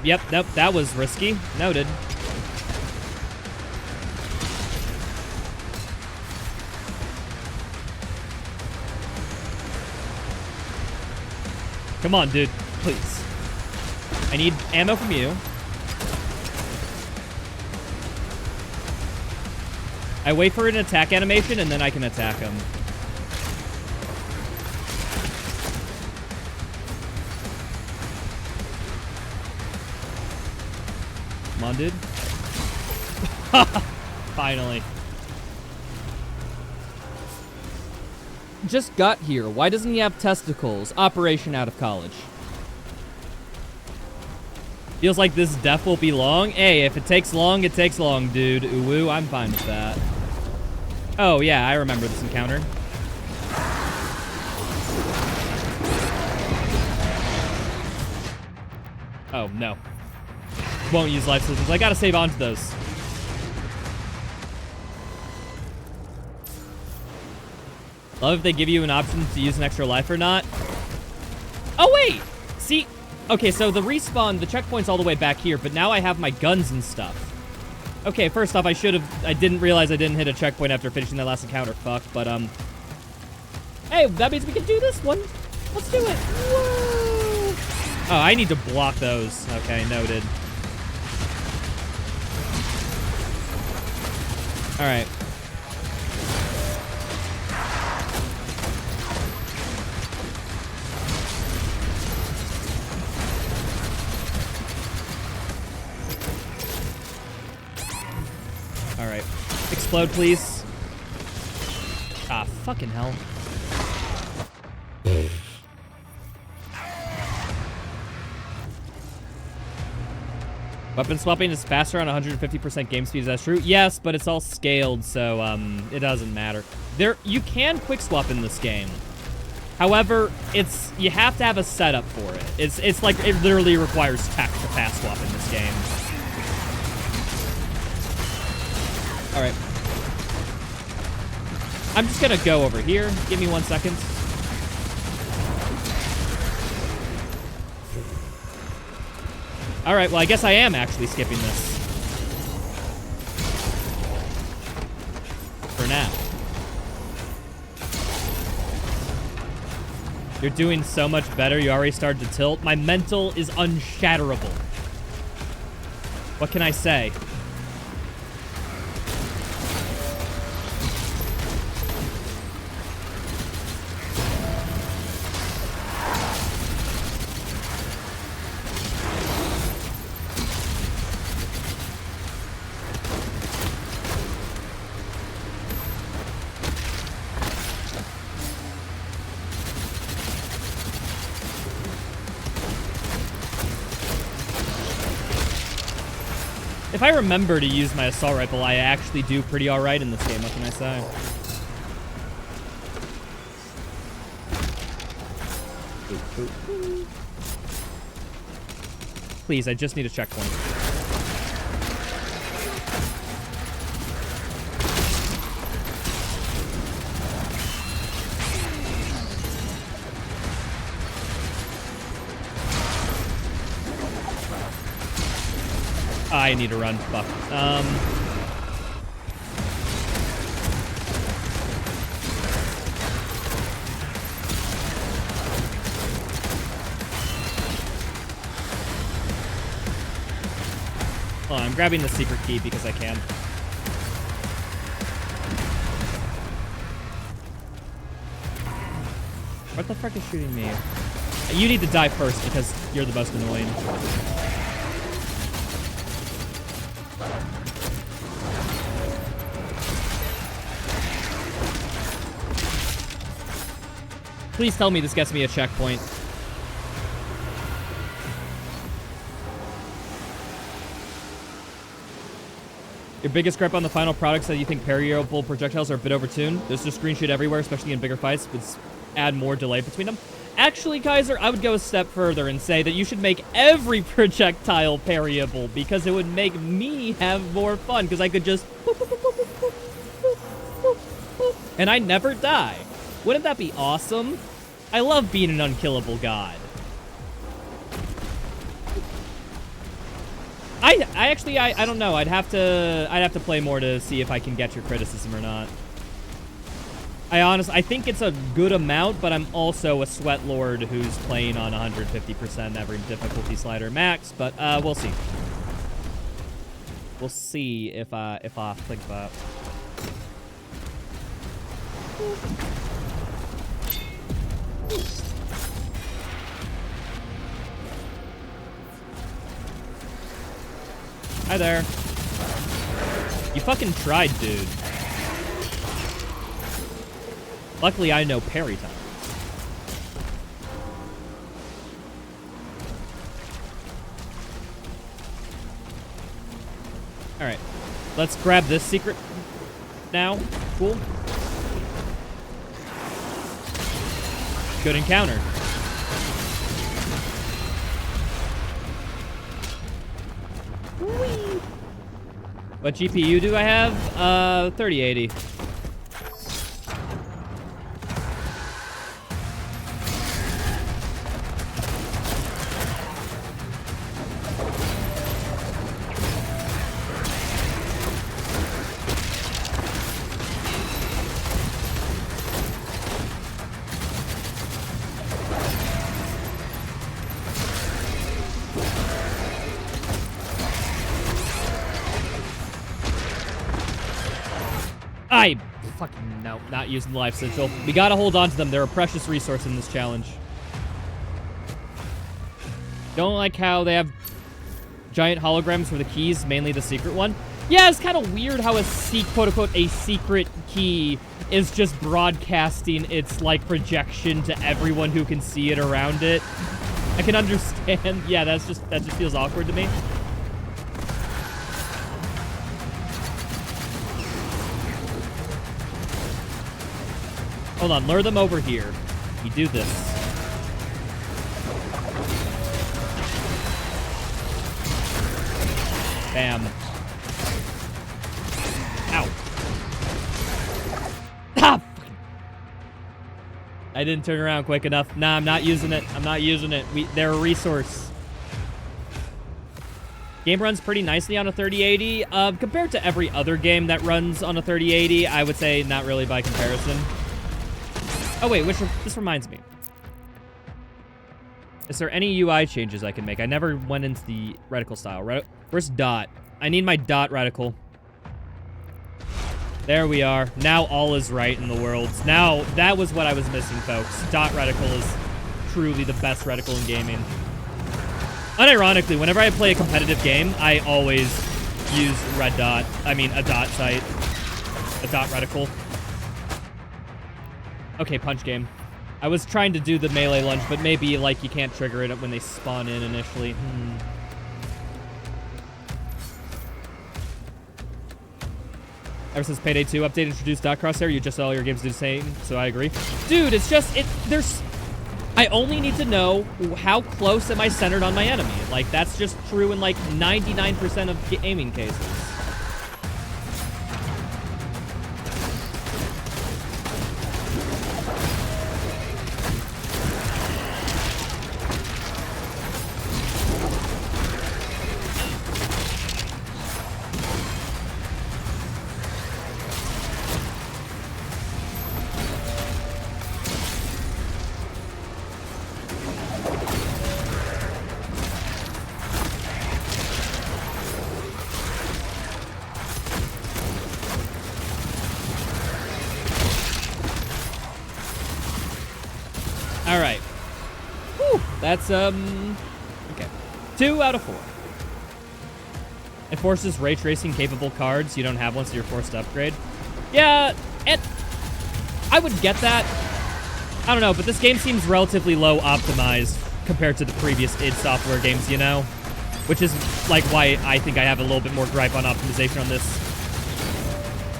Yep, that was risky. Noted. Come on, dude. Please. I need ammo from you. I wait for an attack animation, and then I can attack him. Come on, dude. Finally. Just got here. Why doesn't he have testicles? Operation out of college. Feels like this death will be long. Hey, if it takes long, it takes long, dude. Ooh, I'm fine with that. Oh, yeah, I remember this encounter. Oh, no. Won't use life systems. I gotta save onto those. Love if they give you an option to use an extra life or not. Oh, wait! See? Okay, so the respawn, the checkpoint's all the way back here, but now I have my guns and stuff. Okay, first off, I didn't realize I didn't hit a checkpoint after finishing that last encounter. Fuck, but, hey, that means we can do this one. Let's do it. Whoa! Oh, I need to block those. Okay, noted. All right. All right. Explode, please. Ah, fucking hell. Weapon swapping is faster on 150% game speed. Is that true? Yes, but it's all scaled, so it doesn't matter. You can quick swap in this game. However, you have to have a setup for it. It's like it literally requires tech to fast swap in this game. All right. I'm just gonna go over here. Give me 1 second. All right, well, I guess I am actually skipping this. For now. You're doing so much better. You already started to tilt. My mental is unshatterable. What can I say? If I remember to use my assault rifle, I actually do pretty alright in this game, what can I say? Please, I just need a checkpoint. I need to run. Fuck. Oh, I'm grabbing the secret key because I can. What the fuck is shooting me? You need to die first because you're the most annoying. Please tell me this gets me a checkpoint. Your biggest gripe on the final product is that you think parryable projectiles are a bit overtuned. There's just screen shoot everywhere, especially in bigger fights, but add more delay between them. Actually, Kaiser, I would go a step further and say that you should make every projectile parryable because it would make me have more fun because I could just and I never die. Wouldn't that be awesome? I love being an unkillable god. I don't know. I'd have to play more to see if I can get your criticism or not. I think it's a good amount, but I'm also a sweat lord who's playing on 150% every difficulty slider max, but we'll see. We'll see if I think that. Hi there. You fucking tried, dude. Luckily, I know parry time. All right. Let's grab this secret now. Cool. Good encounter. What GPU do I have? 3080. I fucking no, not using the life sigil. We gotta hold on to them. They're a precious resource in this challenge. Don't like how they have giant holograms for the keys, mainly the secret one. Yeah, it's kind of weird how quote-unquote, a secret key is just broadcasting its, like, projection to everyone who can see it around it. I can understand. Yeah, that just feels awkward to me. Hold on, lure them over here. We do this. Bam. Ow. Ah! I didn't turn around quick enough. Nah, I'm not using it. I'm not using it. They're a resource. Game runs pretty nicely on a 3080. Compared to every other game that runs on a 3080, I would say not really by comparison. Oh, wait, this reminds me. Is there any UI changes I can make? I never went into the reticle style. Where's dot? I need my dot reticle. There we are. Now all is right in the world. Now, that was what I was missing, folks. Dot reticle is truly the best reticle in gaming. Unironically, whenever I play a competitive game, I always use a dot sight. A dot reticle. Okay, punch game. I was trying to do the melee lunge, but maybe, like, you can't trigger it when they spawn in initially. Ever since Payday 2 update introduced dot crosshair, you just all your games do the same, so I agree. Dude, it's just, I only need to know how close am I centered on my enemy. Like, that's just true in, like, 99% of gaming cases. All right. Whew, that's, okay. 2 out of 4. It forces ray tracing capable cards. You don't have one, so you're forced to upgrade. Yeah, I would get that. I don't know, but this game seems relatively low optimized compared to the previous id Software games, you know? Which is, like, why I think I have a little bit more gripe on optimization on this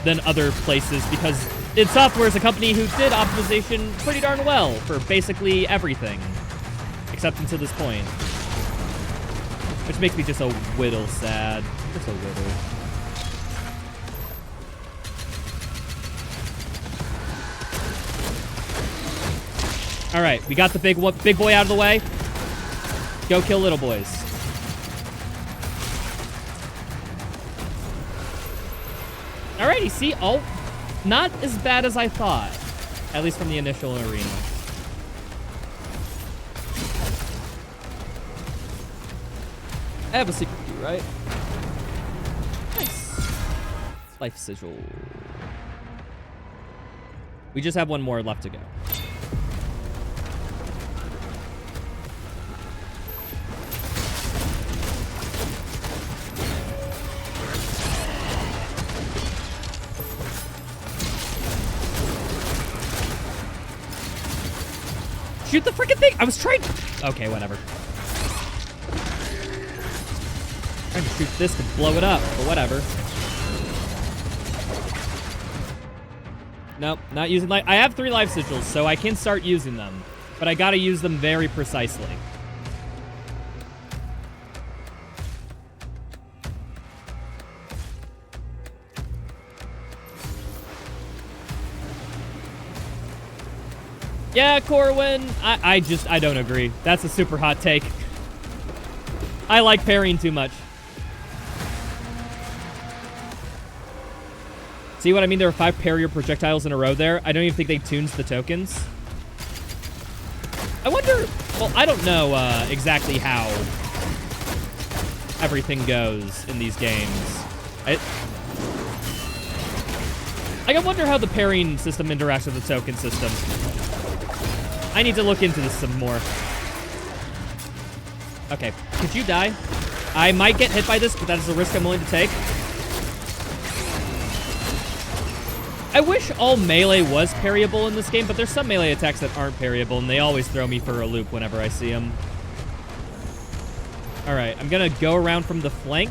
than other places, because id Software is a company who did optimization pretty darn well for basically everything, except until this point. Which makes me just a whittle sad. Just a whittle. All right, we got the big boy out of the way. Go kill little boys. Alrighty, see, not as bad as I thought, at least from the initial arena. I have a secret key, right? Nice. Life sigil. We just have one more left to go. Shoot the freaking thing! I was trying to... Okay, whatever. Trying to shoot this to blow it up, but whatever. Nope, not using life. I have 3 life sigils, so I can start using them. But I gotta use them very precisely. Yeah, Corwin, I don't agree. That's a super hot take. I like parrying too much. See what I mean? There are 5 parrier projectiles in a row there. I don't even think they tuned the tokens. I wonder... Well, I don't know exactly how everything goes in these games. I wonder how the parrying system interacts with the token system. I need to look into this some more. Okay, could you die? I might get hit by this, but that is a risk I'm willing to take. I wish all melee was parryable in this game, but there's some melee attacks that aren't parryable, and they always throw me for a loop whenever I see them. All right, I'm gonna go around from the flank.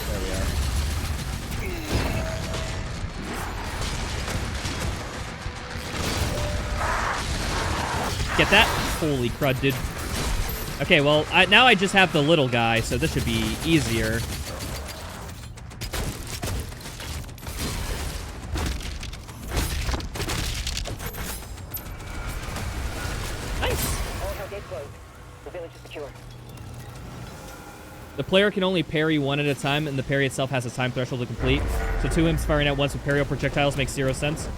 There we are. Get that? Holy crud, dude. Okay, well, now I just have the little guy, so this should be easier. Nice. The village is secure. The player can only parry one at a time, and the parry itself has a time threshold to complete. So two imps firing at once with parry projectiles makes 0 sense.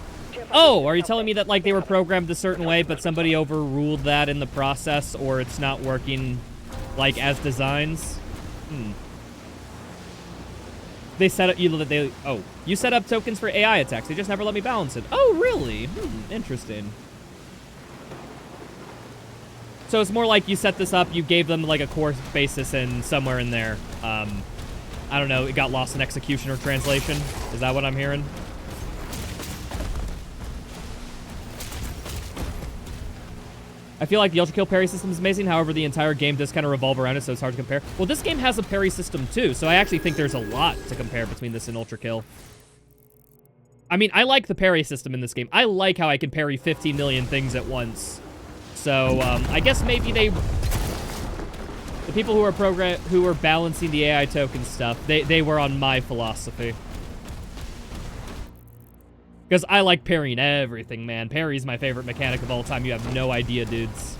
Oh, are you telling me that, like, they were programmed a certain way, but somebody overruled that in the process, or it's not working, like, as designs? They set up, you set up tokens for AI attacks. They just never let me balance it. Oh, really? Interesting. So it's more like you set this up, you gave them, like, a core basis, and somewhere in there, I don't know, it got lost in execution or translation. Is that what I'm hearing? I feel like the ultra kill parry system is amazing. However, the entire game does kind of revolve around it, so it's hard to compare. Well, this game has a parry system too, so I actually think there's a lot to compare between this and ultra kill. I mean, I like the parry system in this game. I like how I can parry 15 million things at once. So I guess maybe the people who were balancing the AI token stuff, they were on my philosophy. Because I like parrying everything, man. Parry's my favorite mechanic of all time. You have no idea, dudes.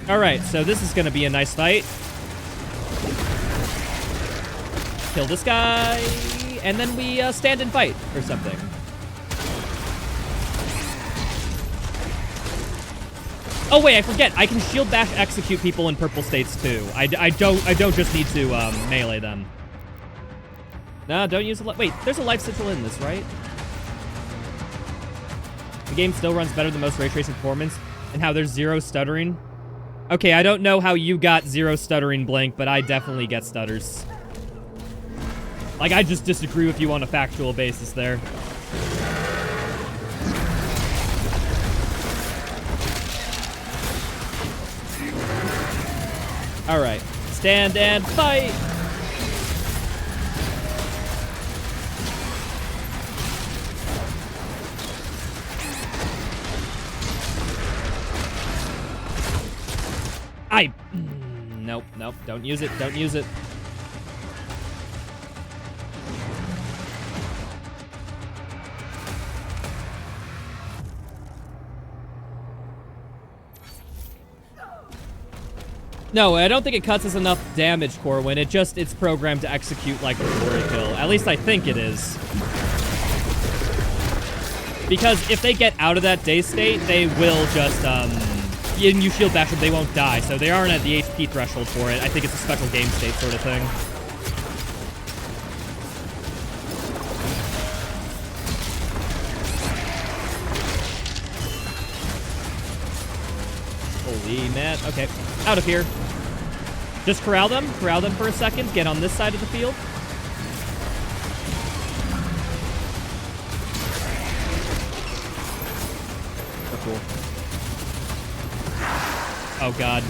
Alright, so this is going to be a nice fight. Kill this guy, and then we stand and fight or something. Oh wait, I forget. I can shield bash execute people in purple states too. I don't just need to melee them. No, don't use a wait. There's a life sigil in this, right? The game still runs better than most ray tracing performance, and how there's 0 stuttering. Okay, I don't know how you got 0 stuttering, Blink, but I definitely get stutters. Like, I just disagree with you on a factual basis there. All right, stand and fight. Nope, don't use it, don't use it. No, I don't think it cuts us enough damage, Corwin. It's programmed to execute like a glory kill. At least I think it is. Because if they get out of that day state, they will just, you shield bash them, they won't die. So they aren't at the HP threshold for it. I think it's a special game state sort of thing. Holy man. Okay, out of here. Just corral them for a second. Get on this side of the field. Oh, cool. Oh, God.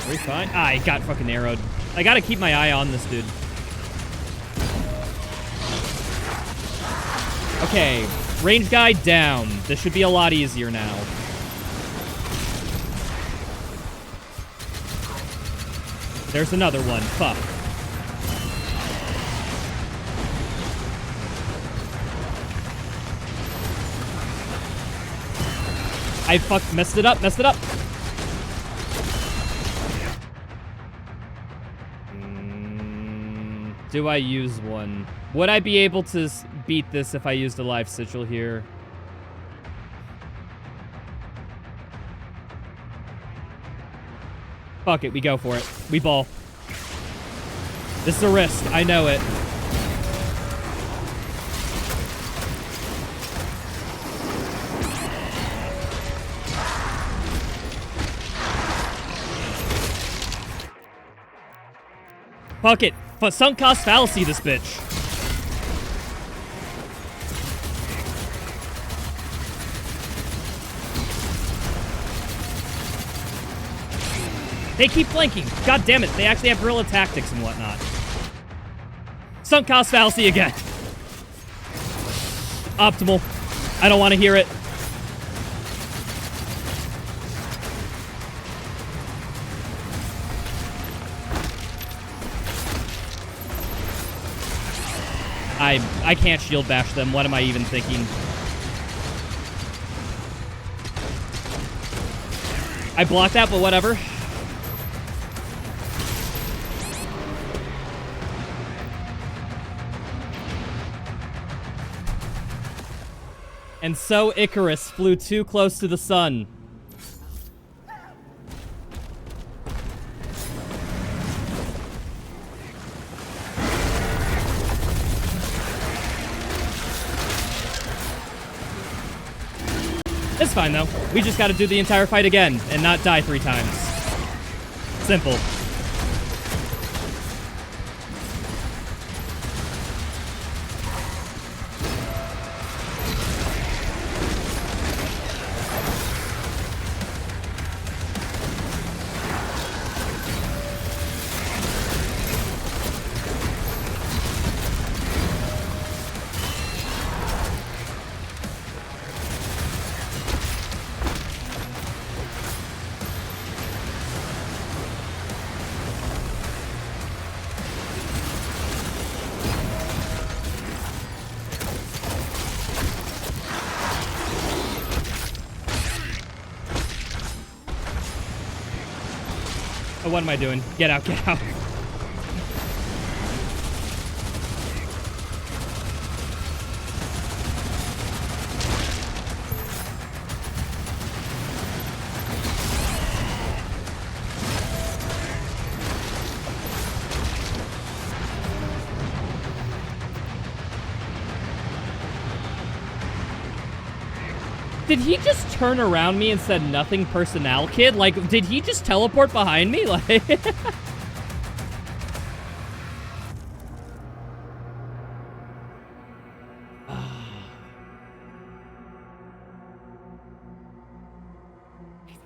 Are we fine? Ah, I got fucking arrowed. I gotta keep my eye on this dude. Okay, range guy down. This should be a lot easier now. There's another one. Fuck. I messed it up. Do I use one? Would I be able to beat this if I used a live sigil here? Fuck it, we go for it. We ball. This is a risk. I know it. Fuck it. Sunk cost fallacy this bitch. They keep flanking. God damn it. They actually have guerrilla tactics and whatnot. Sunk cost fallacy again. Optimal. I don't want to hear it. I can't shield bash them. What am I even thinking? I blocked that, but whatever. And so Icarus flew too close to the sun. It's fine, though. We just gotta do the entire fight again and not die 3 times. Simple. Oh, what am I doing? Get out, get out. Did he just turn around me and said nothing personnel, kid? Like, did he just teleport behind me? Like...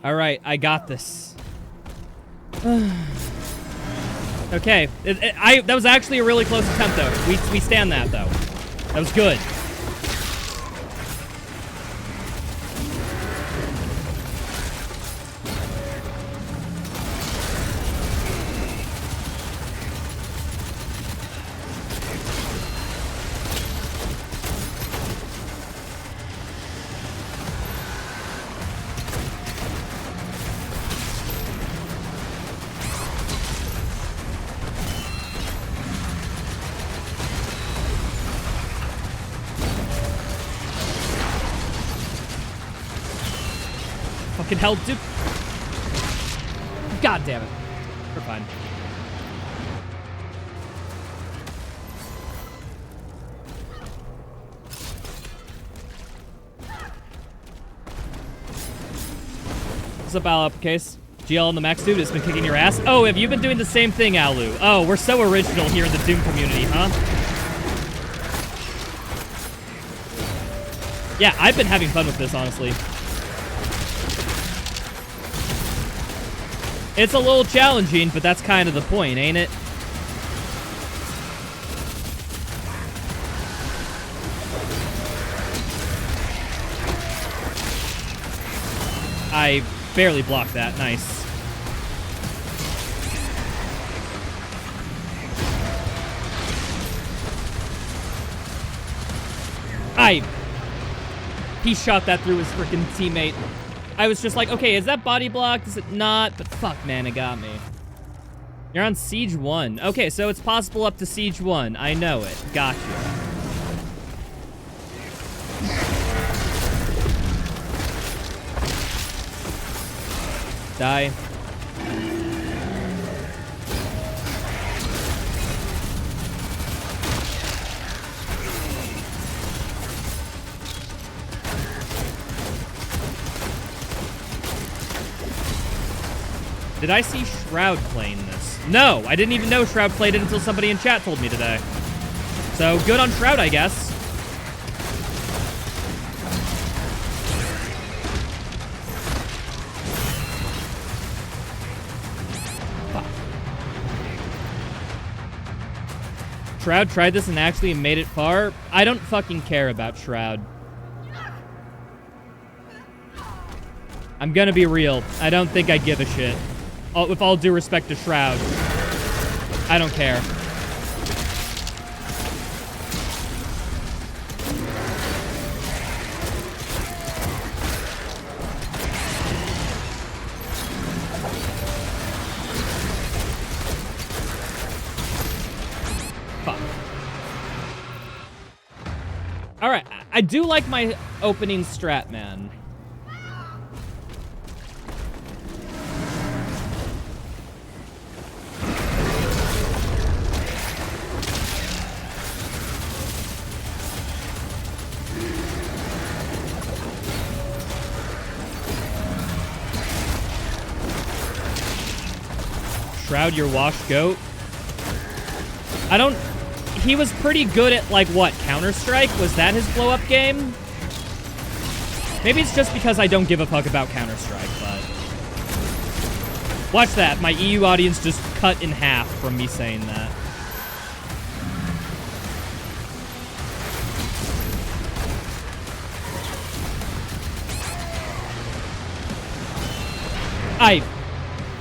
All right, I got this. Okay, that was actually a really close attempt, though. We stand that, though. That was good. Fucking hell, dude. God damn it. We're fine. What's up, Al Uppercase? GL and the Max Dude has been kicking your ass. Oh, have you been doing the same thing, Alu? Oh, we're so original here in the Doom community, huh? Yeah, I've been having fun with this, honestly. It's a little challenging, but that's kind of the point, ain't it? I barely blocked that. Nice. He shot that through his freaking teammate. I was just like, okay, is that body blocked? Is it not? But fuck, man, it got me. You're on Siege 1. Okay, so it's possible up to Siege 1. I know it. Gotcha. Die. Did I see Shroud playing this? No, I didn't even know Shroud played it until somebody in chat told me today. So, good on Shroud, I guess. Fuck. Shroud tried this and actually made it far? I don't fucking care about Shroud. I'm gonna be real. I don't think I give a shit. With all due respect to Shroud, I don't care. Fuck. All right, I do like my opening strat, man. Shroud, your wash goat. I don't... He was pretty good at, like, what? Counter-Strike? Was that his blow-up game? Maybe it's just because I don't give a fuck about Counter-Strike, but... Watch that. My EU audience just cut in half from me saying that.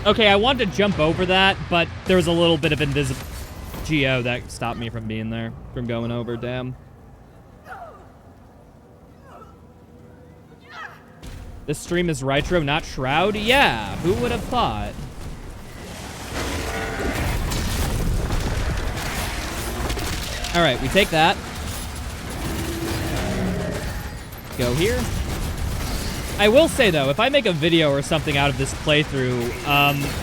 Okay, I wanted to jump over that, but there was a little bit of invisible Geo that stopped me from being there, from going over, damn. This stream is Rytro, not Shroud? Yeah, who would have thought? Alright, we take that. Go here. I will say, though, if I make a video or something out of this playthrough,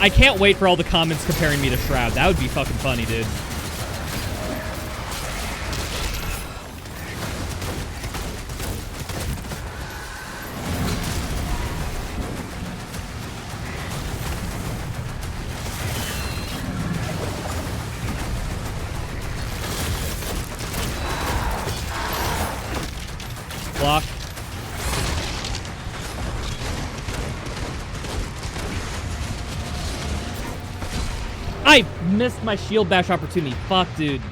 I can't wait for all the comments comparing me to Shroud. That would be fucking funny, dude. Block. I missed my shield bash opportunity. Fuck, dude.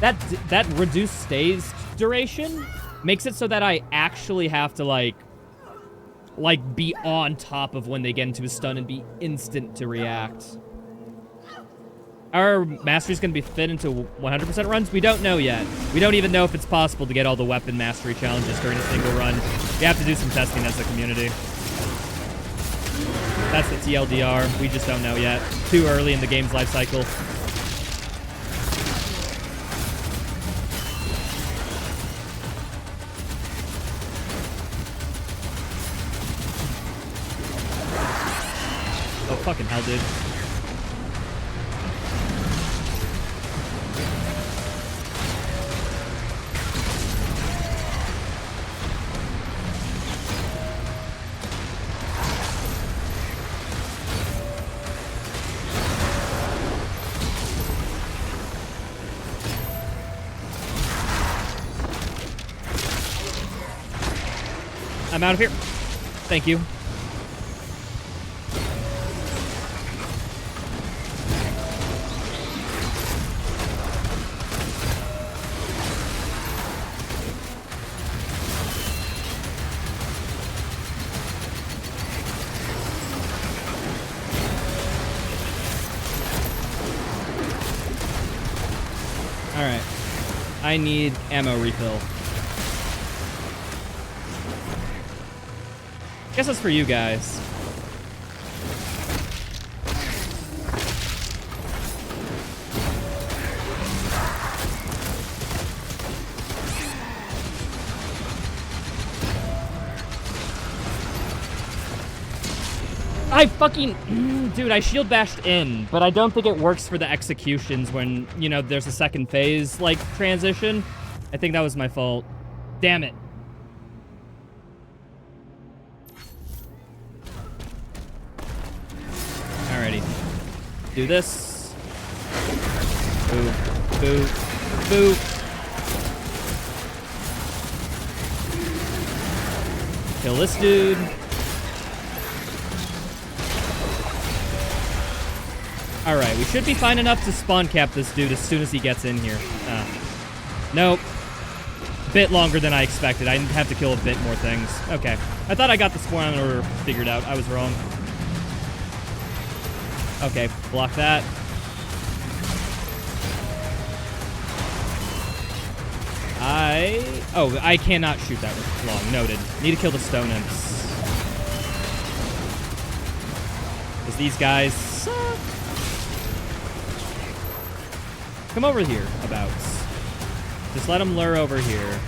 That reduced stays duration makes it so that I actually have to, like be on top of when they get into a stun and be instant to react. Our mastery's gonna be fit into 100% runs? We don't know yet. We don't even know if it's possible to get all the weapon mastery challenges during a single run. We have to do some testing as a community. That's the TLDR. We just don't know yet. Too early in the game's life cycle. Oh, fucking hell, dude. I'm out of here. Thank you. All right. I need ammo refill. Guess that's for you guys. I fucking... Dude, I shield bashed in, but I don't think it works for the executions when, you know, there's a second phase, like, transition. I think that was my fault. Damn it. Alrighty. Do this. Boop. Boop. Boop. Kill this dude. Alright, we should be fine enough to spawn cap this dude as soon as he gets in here. Nope. Bit longer than I expected. I have to kill a bit more things. Okay. I thought I got the spawn order figured out. I was wrong. Okay, block that. Oh, I cannot shoot that long. Noted. Need to kill the stone imps. Because these guys suck. Come over here, abouts. Just let them lure over here.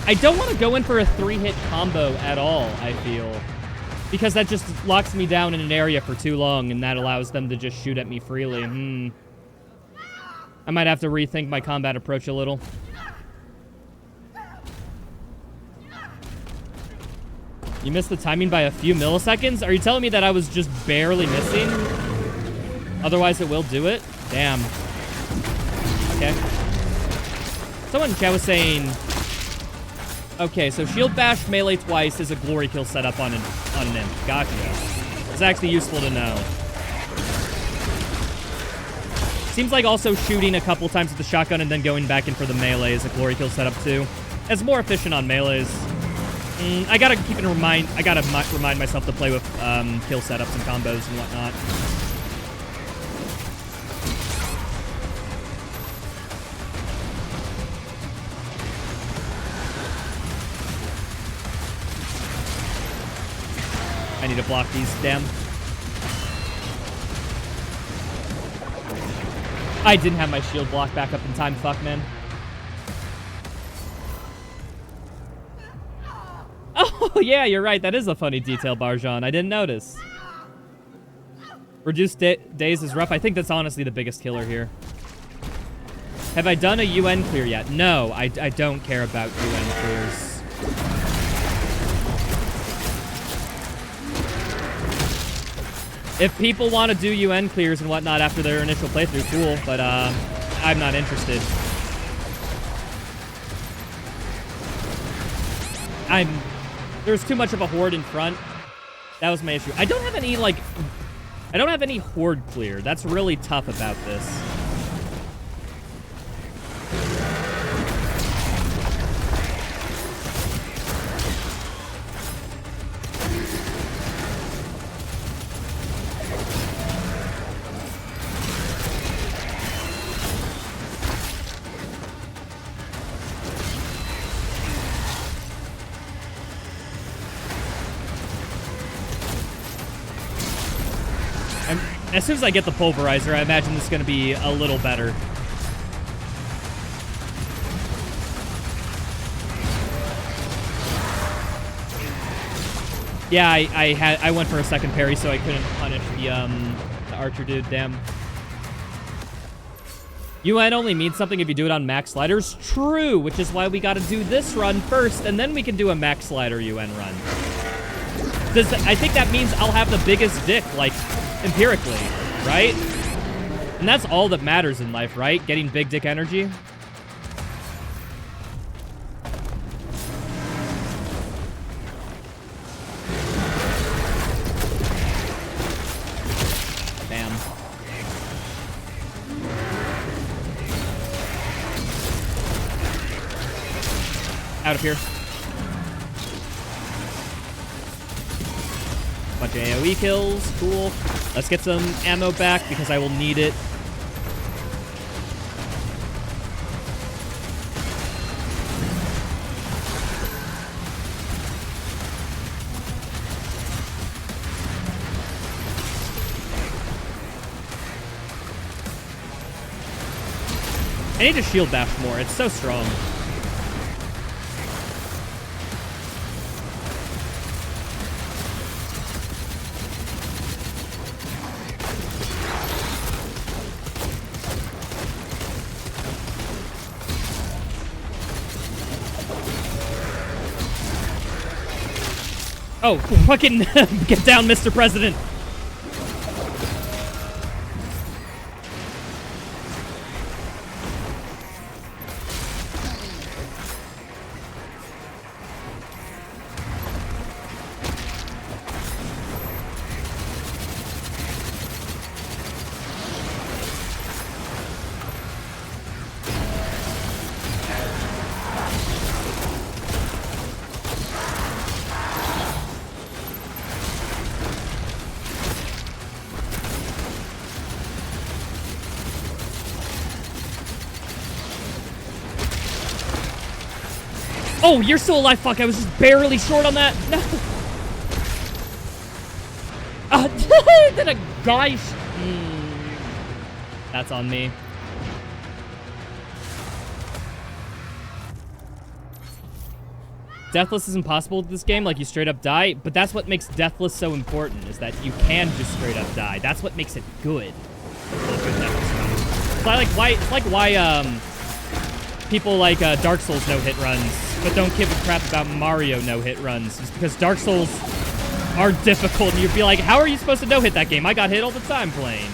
I don't want to go in for a 3-hit combo at all, I feel. Because that just locks me down in an area for too long, and that allows them to just shoot at me freely. I might have to rethink my combat approach a little. You missed the timing by a few milliseconds? Are you telling me that I was just barely missing? Otherwise, it will do it? Damn. Okay. Someone in chat was saying... Okay, so shield bash melee twice is a glory kill setup on an imp. Gotcha. It's actually useful to know. Seems like also shooting a couple times with the shotgun and then going back in for the melee is a glory kill setup too. It's more efficient on melees. I gotta keep in mind. I gotta remind myself to play with kill setups and combos and whatnot. I need to block these, damn. I didn't have my shield block back up in time, fuck, man. Oh, yeah, you're right. That is a funny detail, Barjan. I didn't notice. Reduced days is rough. I think that's honestly the biggest killer here. Have I done a UN clear yet? No, I don't care about UN clears. If people want to do UN clears and whatnot after their initial playthrough, cool, but I'm not interested. There's too much of a horde in front. That was my issue. I don't have any, like... I don't have any horde clear. That's really tough about this. As soon as I get the pulverizer, I imagine this is going to be a little better. Yeah, I went for a second parry, so I couldn't punish the archer dude. Damn. UN only means something if you do it on max sliders. True, which is why we got to do this run first, and then we can do a max slider UN run. I think that means I'll have the biggest dick, like, empirically, right? And that's all that matters in life, right? Getting big dick energy. Bam. Out of here. Bunch of AoE kills. Cool. Let's get some ammo back because I will need it. I need to shield bash more. It's so strong. Oh, fucking get down, Mr. President. Oh, you're still alive. Fuck, I was just barely short on that. No. Then a guy... That's on me. Deathless is impossible with this game, like you straight up die, but that's what makes Deathless so important, is that you can just straight up die. That's what makes it good. It's like why people like Dark Souls no-hit runs, but don't give a crap about Mario no-hit runs. It's because Dark Souls are difficult, and you'd be like, how are you supposed to no-hit that game? I got hit all the time playing.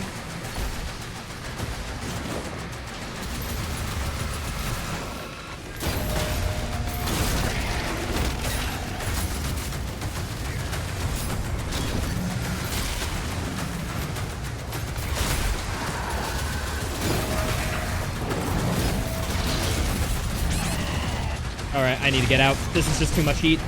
Alright, I need to get out. This is just too much heat.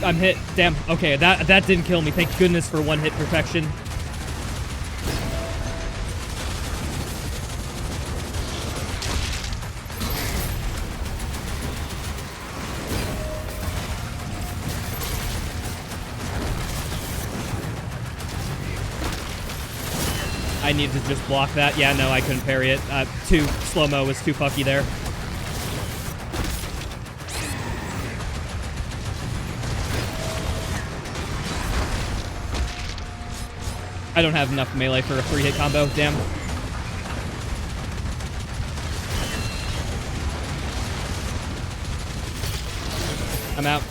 I'm hit. Damn. Okay, that didn't kill me. Thank goodness for one hit protection. I need to just block that. Yeah, no, I couldn't parry it. Slow-mo was too fucky there. I don't have enough melee for a 3-hit combo. Damn. I'm out.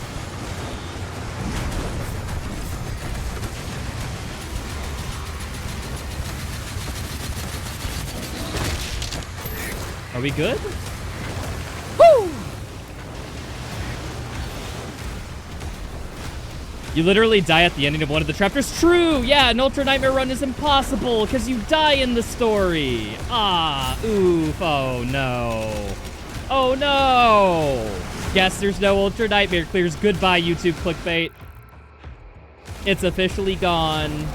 Are we good? Woo! You literally die at the ending of one of the chapters. True! Yeah, an Ultra Nightmare run is impossible because you die in the story. Ah, oof. Oh, no. Oh, no! Yes, there's no Ultra Nightmare clears. Goodbye, YouTube clickbait. It's officially gone.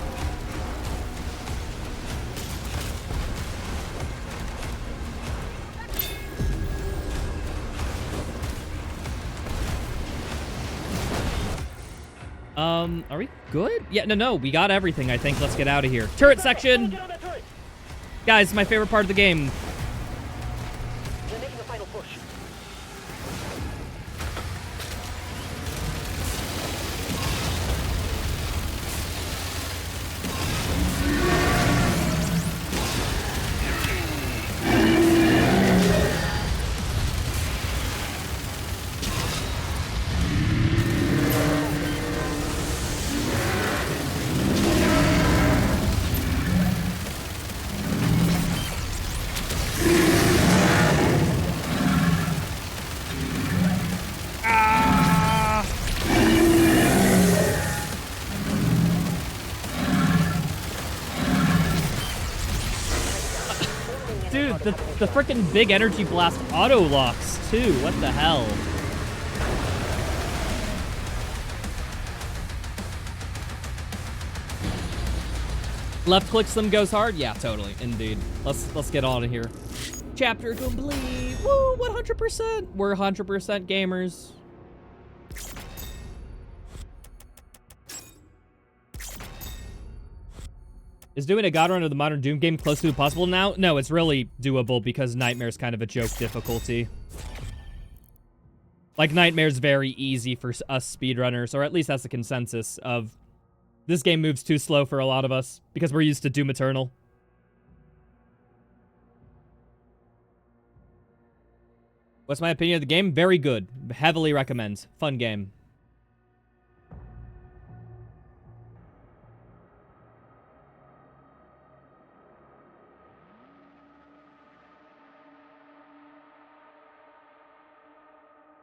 Are we good? Yeah, no, we got everything, I think. Let's get out of here. Turret section! Guys, my favorite part of the game. They're making a final push. the freaking big energy blast auto locks too. What the hell? Left click slim goes hard? Yeah, totally. Indeed. Let's get on here. Chapter complete. Woo, 100%. We're 100% gamers. Is doing a God run of the modern Doom game close to impossible now? No, it's really doable because Nightmare's kind of a joke difficulty. Like, Nightmare's very easy for us speedrunners, or at least that's the consensus of this game moves too slow for a lot of us because we're used to Doom Eternal. What's my opinion of the game? Very good. Heavily recommend. Fun game.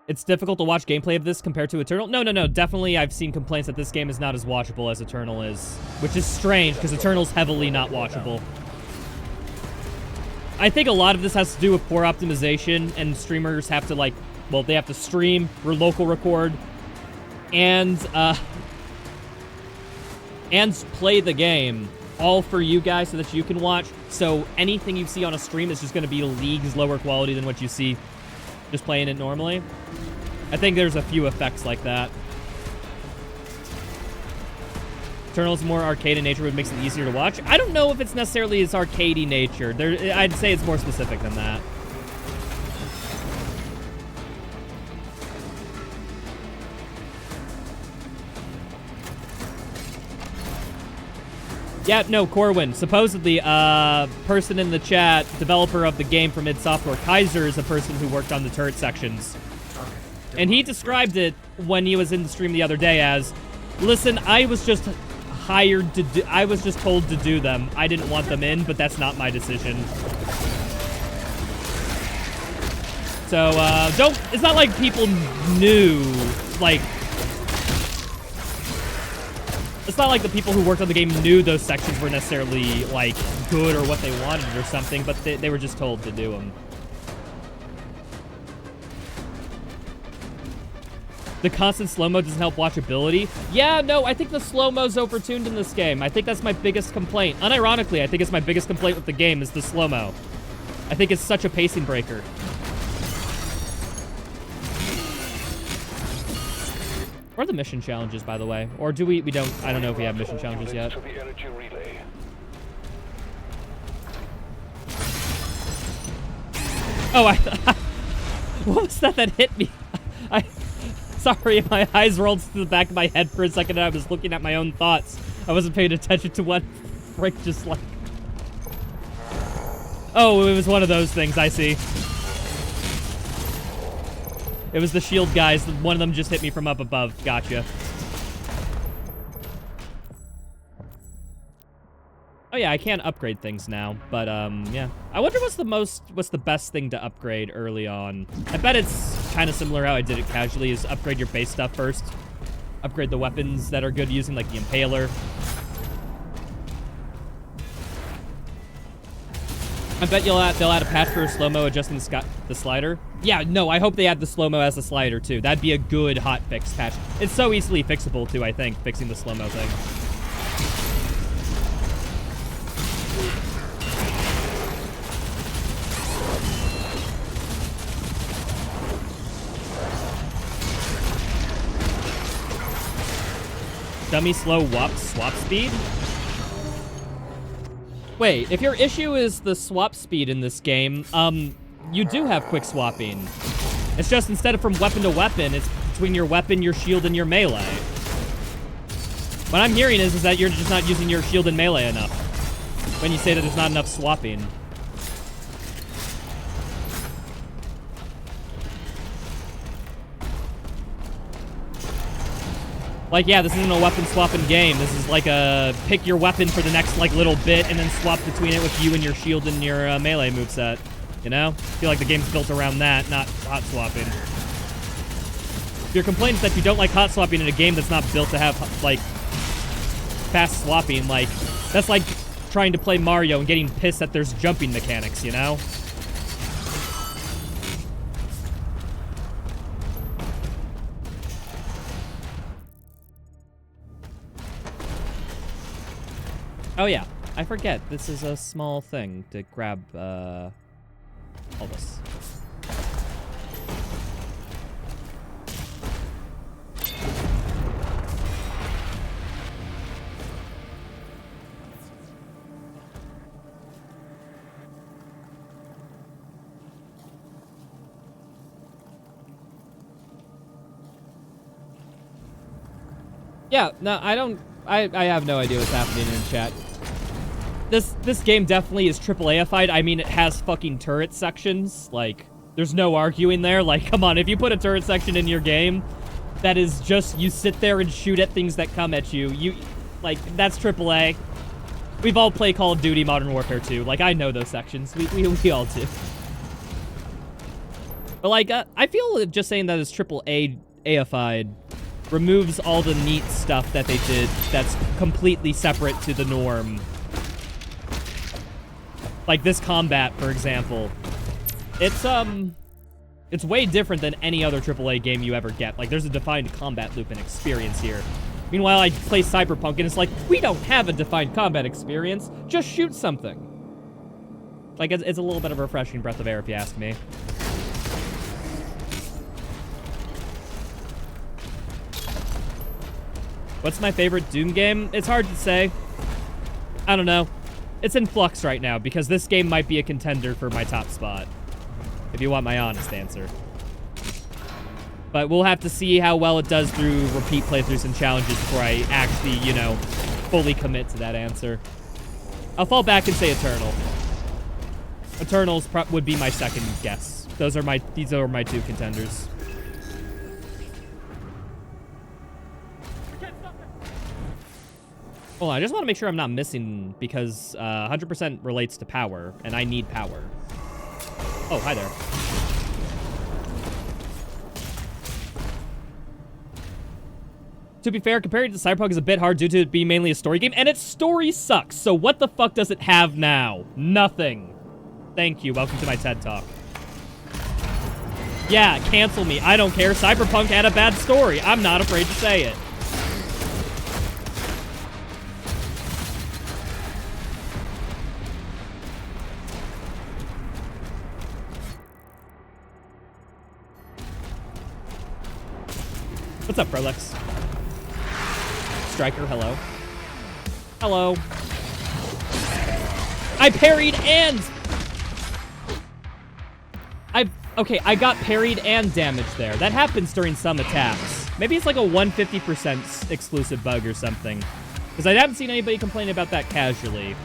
It's difficult to watch gameplay of this compared to Eternal. No. Definitely, I've seen complaints that this game is not as watchable as Eternal is. Which is strange, because Eternal's heavily not watchable. I think a lot of this has to do with poor optimization, and streamers have to, like... Well, they have to stream, or local record, and play the game, all for you guys so that you can watch. So anything you see on a stream is just going to be leagues lower quality than what you see just playing it normally. I think there's a few effects like that. Eternal's more arcade in nature, which makes it easier to watch. I don't know if it's necessarily its arcadey nature. I'd say it's more specific than that. Yeah, no, Corwin. Supposedly, person in the chat, developer of the game from id Software, Kaiser, is a person who worked on the turret sections. And he described it when he was in the stream the other day as, listen, I was just hired to do, I was just told to do them. I didn't want them in, but that's not my decision. So, it's not like people knew, like, it's not like the people who worked on the game knew those sections were necessarily, like, good or what they wanted or something, but they were just told to do them. The constant slow-mo doesn't help watchability. Yeah, no, I think the slow-mo's overtuned in this game. I think that's my biggest complaint. Unironically, I think it's my biggest complaint with the game is the slow-mo. I think it's such a pacing breaker. Or the mission challenges, by the way. Or do we don't, I don't know if we have mission challenges yet. Oh, what was that hit me? Sorry, my eyes rolled to the back of my head for a second and I was looking at my own thoughts. I wasn't paying attention to what Frick just like... Oh, it was one of those things, I see. It was the shield guys. One of them just hit me from up above. Gotcha. Oh yeah, I can upgrade things now, but yeah. I wonder what's the best thing to upgrade early on. I bet it's kind of similar how I did it casually, is upgrade your base stuff first. Upgrade the weapons that are good using, like the Impaler. I bet they'll add a patch for slow-mo adjusting the slider. Yeah, no, I hope they add the slow-mo as a slider too. That'd be a good hot fix patch. It's so easily fixable too, I think, fixing the slow-mo thing. Dummy slow swap speed? Wait, if your issue is the swap speed in this game, you do have quick swapping. It's just instead of from weapon to weapon, it's between your weapon, your shield, and your melee. What I'm hearing is that you're just not using your shield and melee enough when you say that there's not enough swapping. Like, yeah, this isn't a weapon swapping game. This is like a pick your weapon for the next, like, little bit and then swap between it with you and your shield and your melee moveset. You know? I feel like the game's built around that, not hot swapping. If your complaint is that you don't like hot swapping in a game that's not built to have, like, fast swapping, like, that's like trying to play Mario and getting pissed that there's jumping mechanics, you know? Oh yeah, I forget. This is a small thing to grab all this. Yeah, no, I have no idea what's happening in chat. This game definitely is AAA-ified. I mean, it has fucking turret sections. Like, there's no arguing there. Like, come on, if you put a turret section in your game, that is just, you sit there and shoot at things that come at you. Like, that's AAA. We've all played Call of Duty Modern Warfare 2. Like, I know those sections. We all do. But, like, I feel just saying that it's AAA-ified removes all the neat stuff that they did that's completely separate to the norm. Like this combat, for example. It's way different than any other AAA game you ever get. Like, there's a defined combat loop and experience here. Meanwhile, I play Cyberpunk, and it's like, we don't have a defined combat experience. Just shoot something. Like, it's a little bit of a refreshing breath of air, if you ask me. What's my favorite Doom game? It's hard to say. I don't know. It's in flux right now, because this game might be a contender for my top spot. If you want my honest answer. But we'll have to see how well it does through repeat playthroughs and challenges before I actually, you know, fully commit to that answer. I'll fall back and say Eternal. Eternals would be my second guess. These are my two contenders. Hold on, I just want to make sure I'm not missing, because 100% relates to power, and I need power. Oh, hi there. To be fair, compared to Cyberpunk is a bit hard due to it being mainly a story game, and its story sucks, so what the fuck does it have now? Nothing. Thank you, welcome to my TED Talk. Yeah, cancel me, I don't care. Cyberpunk had a bad story. I'm not afraid to say it. What's up, Prolex? Striker, hello. Hello. I parried and... Okay, I got parried and damaged there. That happens during some attacks. Maybe it's like a 150% exclusive bug or something. Because I haven't seen anybody complaining about that casually.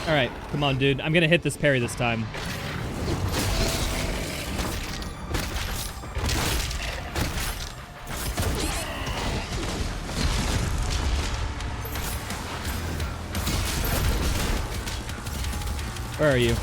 Alright, come on, dude. I'm gonna hit this parry this time. Where are you?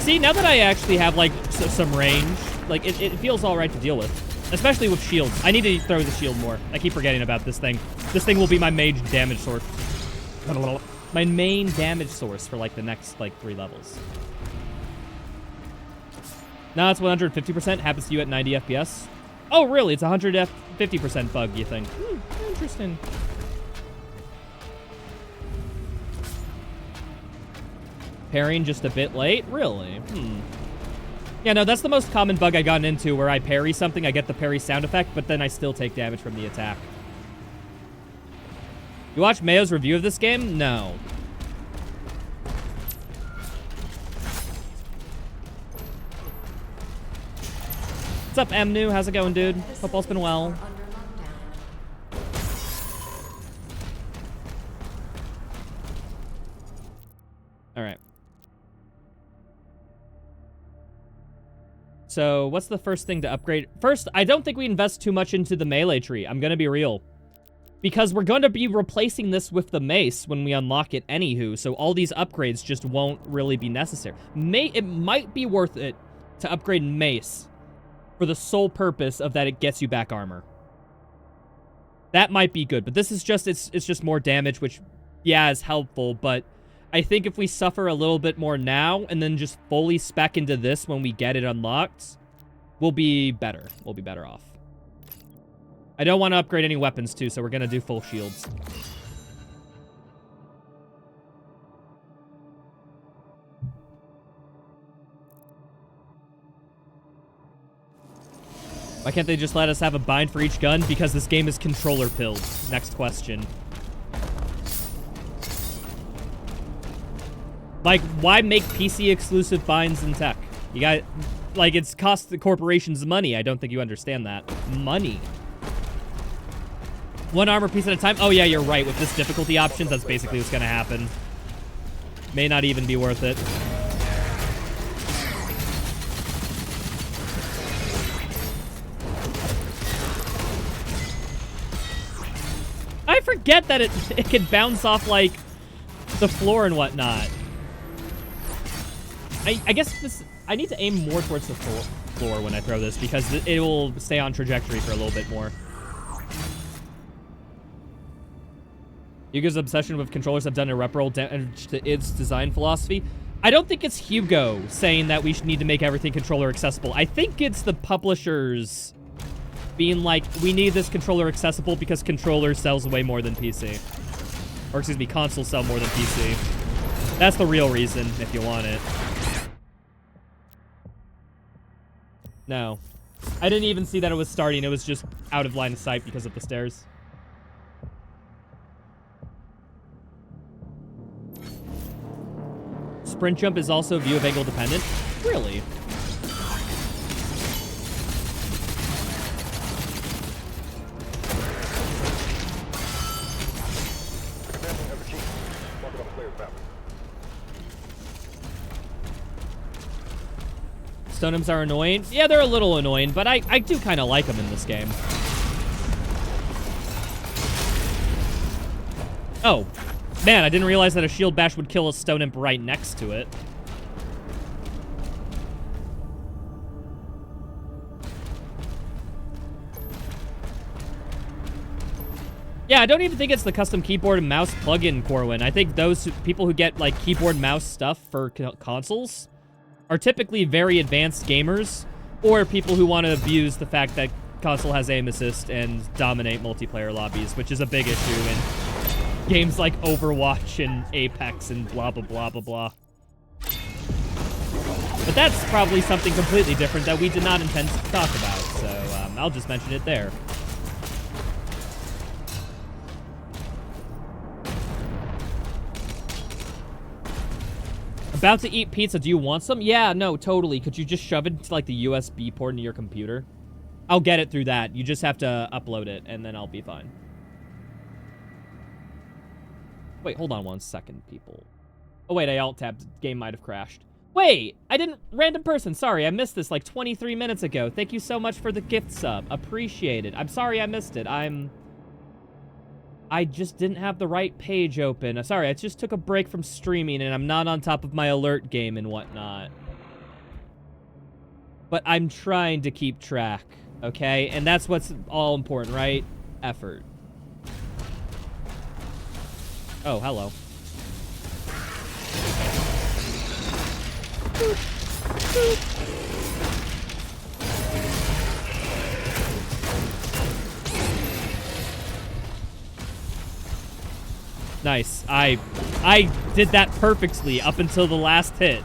See, now that I actually have, like, some range, like, it feels alright to deal with. Especially with shields. I need to throw the shield more. I keep forgetting about this thing. This thing will be my main damage source. My main damage source for, like, the next, like, 3 levels. Now it's 150%. Happens to you at 90 FPS. Oh, really? It's a 150% bug, you think? Interesting. Parrying just a bit late? Really? Yeah, no, that's the most common bug I gotten into, where I parry something, I get the parry sound effect, but then I still take damage from the attack. You watched Mayo's review of this game? No. What's up, Mnu? How's it going, dude? Hope all's been well. Alright. So what's the first thing to upgrade? First, I don't think we invest too much into the melee tree. I'm going to be real. Because we're going to be replacing this with the mace when we unlock it anywho. So all these upgrades just won't really be necessary. It might be worth it to upgrade mace for the sole purpose of that it gets you back armor. That might be good. But this is just, it's just more damage, which, yeah, is helpful. But I think if we suffer a little bit more now and then just fully spec into this when we get it unlocked, we'll be better. We'll be better off. I don't want to upgrade any weapons, too, so we're going to do full shields. Why can't they just let us have a bind for each gun? Because this game is controller pilled. Next question. Like, why make PC exclusive binds in tech? You got, like, it's cost the corporations money. I don't think you understand that. Money. One armor piece at a time? Oh, yeah, you're right. With this difficulty options, that's basically what's going to happen. May not even be worth it. I forget that it can bounce off, like, the floor and whatnot. I guess this... I need to aim more towards the floor when I throw this, because it will stay on trajectory for a little bit more. Hugo's obsession with controllers have done irreparable damage to its design philosophy. I don't think it's Hugo saying that we need to make everything controller accessible. I think it's the publishers being like, we need this controller accessible because controller sells way more than PC. Or, excuse me, consoles sell more than PC. That's the real reason, if you want it. No. I didn't even see that it was starting. It was just out of line of sight because of the stairs. Sprint jump is also view of angle dependent? Really? Stonums are annoying. Yeah, they're a little annoying, but I do kind of like them in this game. Oh. Man, I didn't realize that a shield bash would kill a stone imp right next to it. Yeah, I don't even think it's the custom keyboard and mouse plugin, Corwin. I think those people who get, like, keyboard mouse stuff for consoles are typically very advanced gamers, or people who want to abuse the fact that console has aim assist and dominate multiplayer lobbies, which is a big issue in games like Overwatch and Apex and blah, blah, blah, blah, blah. But that's probably something completely different that we did not intend to talk about, so I'll just mention it there. About to eat pizza. Do you want some? Yeah, no, totally. Could you just shove it into, like, the USB port into your computer? I'll get it through that. You just have to upload it, and then I'll be fine. Wait, hold on 1 second, people. Oh, wait, I alt-tabbed. The game might have crashed. Wait, I didn't... Random person, sorry, I missed this like 23 minutes ago. Thank you so much for the gift sub. Appreciate it. I'm sorry I missed it. I just didn't have the right page open. Sorry, I just took a break from streaming, and I'm not on top of my alert game and whatnot. But I'm trying to keep track, okay? And that's what's all important, right? Effort. Oh, hello. Nice. I did that perfectly up until the last hit.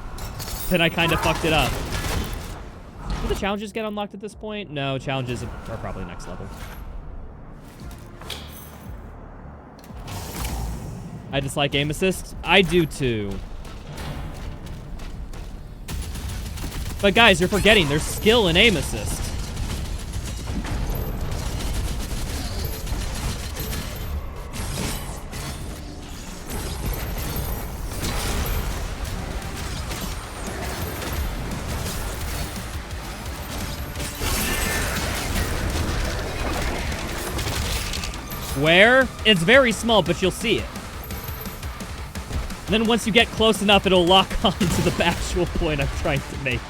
Then I kind of fucked it up. Do the challenges get unlocked at this point? No, challenges are probably next level. I dislike aim assist. I do too. But guys, you're forgetting there's skill in aim assist. Where? It's very small, but you'll see it. And then once you get close enough, it'll lock on to the actual point I'm trying to make.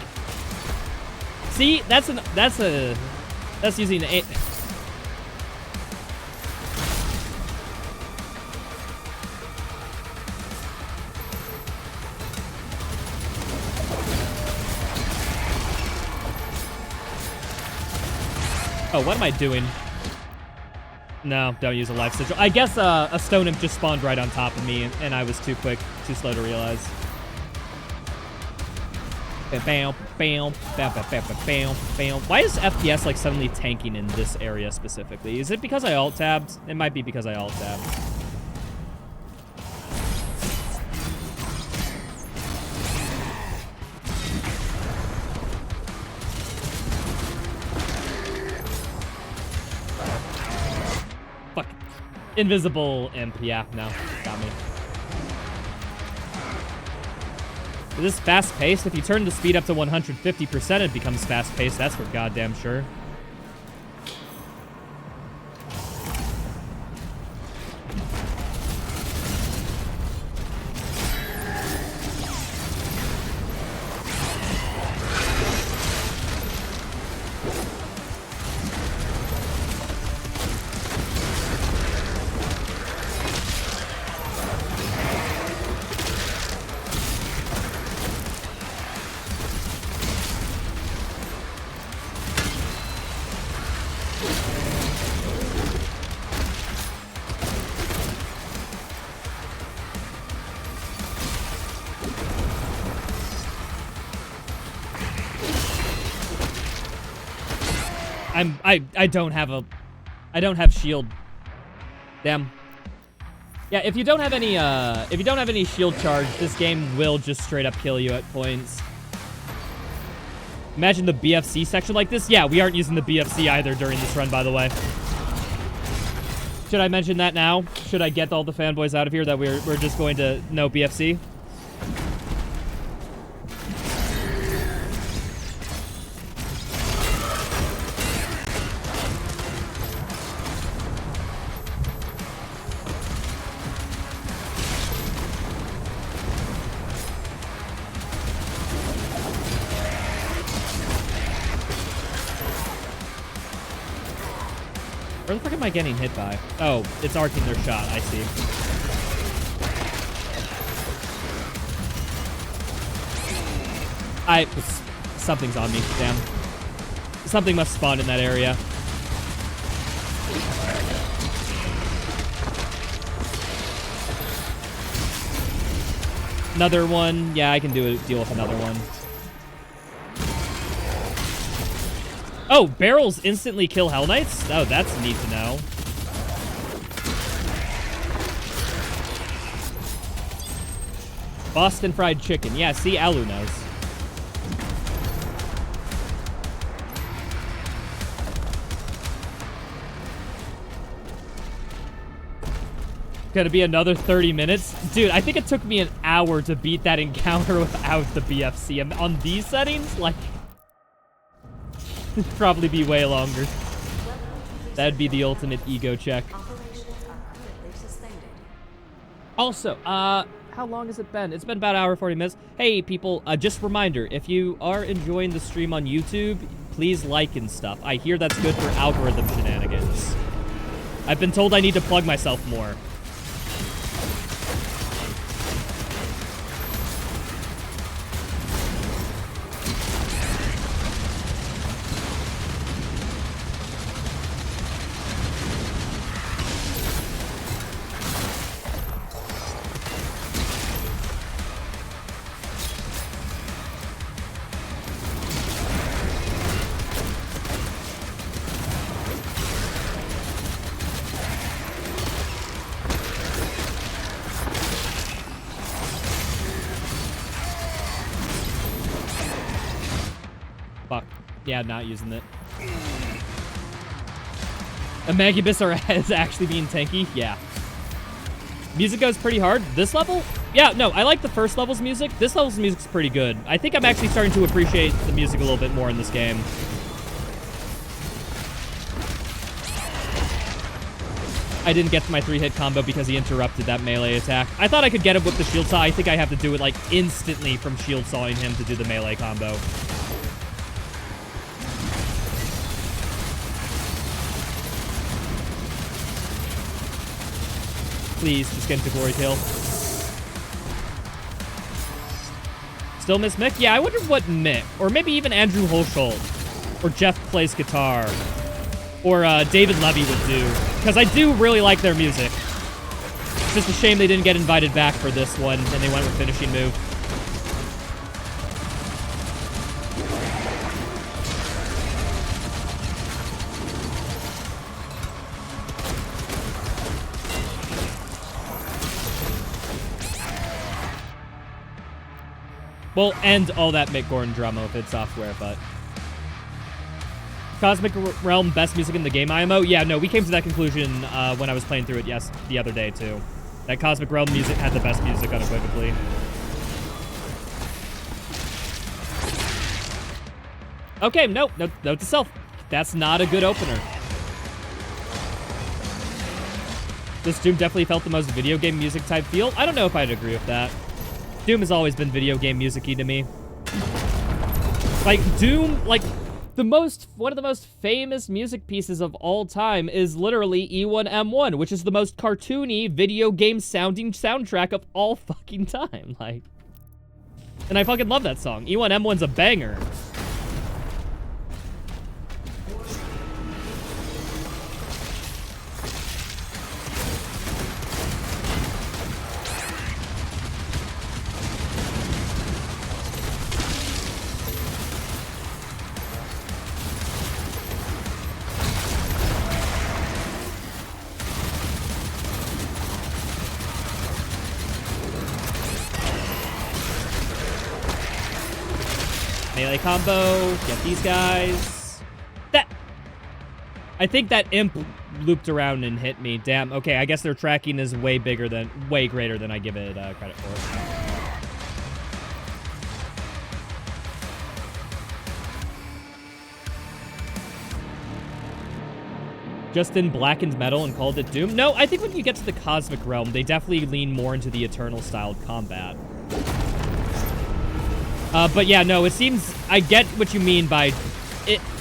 See, that's using a. Oh, what am I doing? No, don't use a life sigil. I guess a stone imp just spawned right on top of me, and I was too slow to realize. Bam, bam, bam, bam, bam, bam, bam. Why is FPS like suddenly tanking in this area specifically? Is it because I alt tabbed? It might be because I alt tabbed. Fuck. Invisible imp. Yeah, no, got me. This is fast-paced. If you turn the speed up to 150%, it becomes fast-paced. That's for goddamn sure. I don't have shield. Damn. Yeah, if you don't have any shield charge, this game will just straight up kill you at points. Imagine the BFC section like this. Yeah, we aren't using the BFC either during this run, by the way. Should I mention that now? Should I get all the fanboys out of here that we're just going to no BFC? Where the fuck am I getting hit by? Oh, it's arcing their shot. I see. Something's on me. Damn. Something must spawn in that area. Another one. Yeah, I can deal with another one. Oh, barrels instantly kill Hell Knights? Oh, that's neat to know. Boston Fried Chicken. Yeah, see, Alu knows. Gonna be another 30 minutes? Dude, I think it took me an hour to beat that encounter without the BFC. And on these settings, like... it'd probably be way longer. That'd be the ultimate ego check. Also, how long has it been? It's been about an hour 40 minutes. Hey, people, just a reminder, if you are enjoying the stream on YouTube, please like and stuff. I hear that's good for algorithm shenanigans. I've been told I need to plug myself more. Fuck. Yeah, not using it. A Magibus is actually being tanky? Yeah. Music goes pretty hard. This level? Yeah, no, I like the first level's music. This level's music's pretty good. I think I'm actually starting to appreciate the music a little bit more in this game. I didn't get to my 3-hit combo because he interrupted that melee attack. I thought I could get him with the shield saw. I think I have to do it, like, instantly from shield sawing him to do the melee combo. Please, just get into glory kill. Still miss Mick? Yeah, I wonder what Mick, or maybe even Andrew Holsholt, or Jeff Plays Guitar, or David Levy would do. Because I do really like their music. It's just a shame they didn't get invited back for this one, and they went with finishing move. We'll end all that Mick Gordon drama with id Software, but... Cosmic Realm, best music in the game, IMO? Yeah, no, we came to that conclusion when I was playing through it, the other day, too. That Cosmic Realm music had the best music, unequivocally. Okay, nope, note to self. That's not a good opener. This Doom definitely felt the most video game music type feel. I don't know if I'd agree with that. Doom has always been video game music-y to me. Like, Doom, like, one of the most famous music pieces of all time is literally E1M1, which is the most cartoony video game sounding soundtrack of all fucking time. Like, and I fucking love that song. E1M1's a banger. Melee combo, get these guys. I think that imp looped around and hit me. Damn, okay, I guess their tracking is way greater than I give it credit for. Justin blackened metal and called it Doom? No, I think when you get to the Cosmic Realm, they definitely lean more into the Eternal-styled combat. But yeah, no, it seems... I get what you mean by...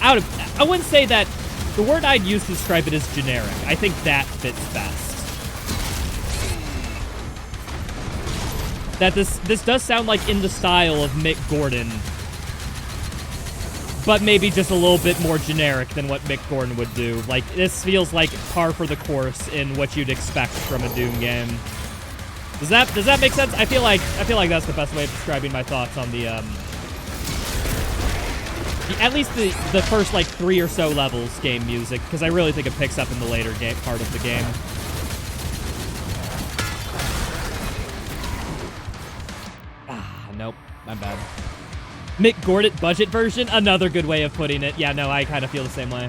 I wouldn't say that... The word I'd use to describe it is generic. I think that fits best. That this does sound like in the style of Mick Gordon, but maybe just a little bit more generic than what Mick Gordon would do. Like, this feels like par for the course in what you'd expect from a Doom game. Does that make sense? I feel like that's the best way of describing my thoughts on the at least the first like 3 or so levels game music, because I really think it picks up in the later part of the game. Nope, my bad. Mick Gordon budget version, another good way of putting it. Yeah, no, I kind of feel the same way.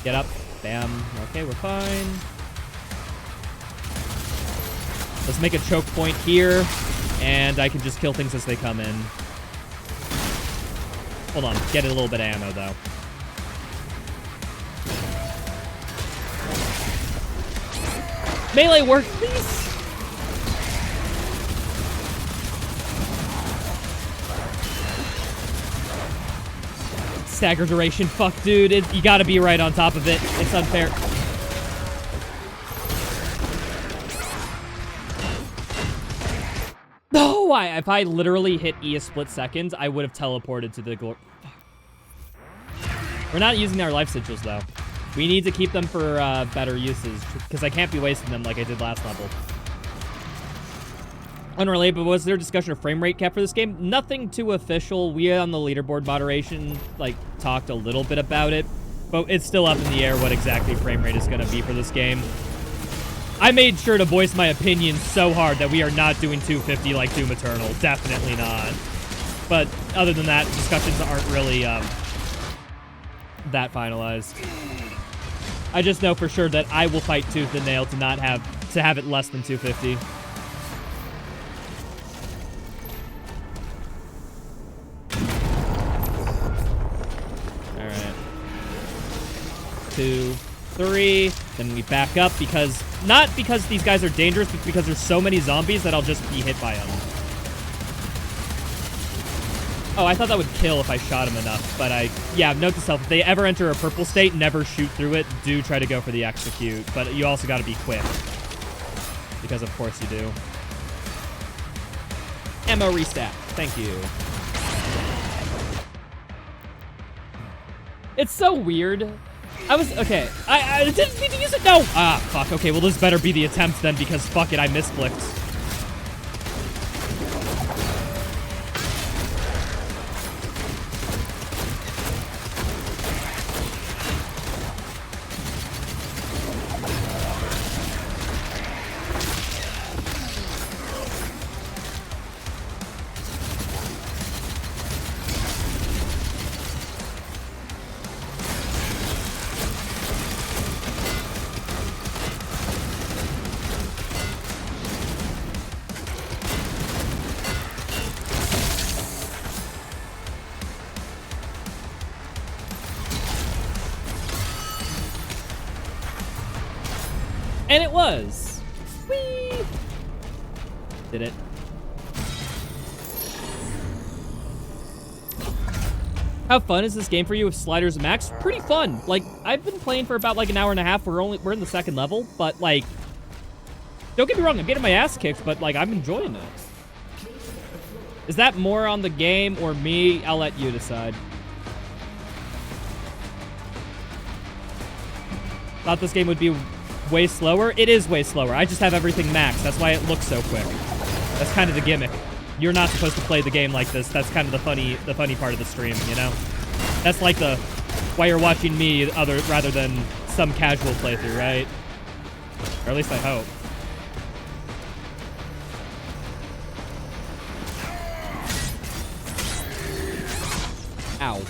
Get up. Bam. Okay, we're fine. Let's make a choke point here, and I can just kill things as they come in. Hold on. Get a little bit of ammo, though. Melee work, please! Stagger duration. Fuck, dude. You gotta be right on top of it. It's unfair. No! If I literally hit E a split second, I would have teleported to the glory. We're not using our life sigils, though. We need to keep them for better uses, because I can't be wasting them like I did last level. Unrelated, but was there discussion of frame rate cap for this game? Nothing too official. We on the leaderboard moderation, like, talked a little bit about it, but it's still up in the air what exactly frame rate is going to be for this game. I made sure to voice my opinion so hard that we are not doing 250 like Doom Eternal. Definitely not. But other than that, discussions aren't really that finalized. I just know for sure that I will fight tooth and nail to not have it less than 250. All right. 2, 3. Then we back up because not because these guys are dangerous, but because there's so many zombies that I'll just be hit by them. Oh, I thought that would kill if I shot him enough, but yeah, note to self, if they ever enter a purple state, never shoot through it. Do try to go for the execute, but you also got to be quick. Because of course you do. Ammo restack. Thank you. It's so weird. Okay. I didn't need to use it. No. Ah, fuck. Okay, well, this better be the attempt then, because fuck it, I misclicked. And it was. Whee! Did it. How fun is this game for you with sliders and max? Pretty fun. Like, I've been playing for about like an hour and a half. We're in the second level, but like, don't get me wrong, I'm getting my ass kicked, but like, I'm enjoying it. Is that more on the game or me? I'll let you decide. Thought this game would be way slower. It is way slower. I just have everything maxed. That's why it looks so quick. That's kind of the gimmick. You're not supposed to play the game like this. That's kind of the funny part of the stream, you know? That's like why you're watching me rather than some casual playthrough, right? Or at least I hope. Ow.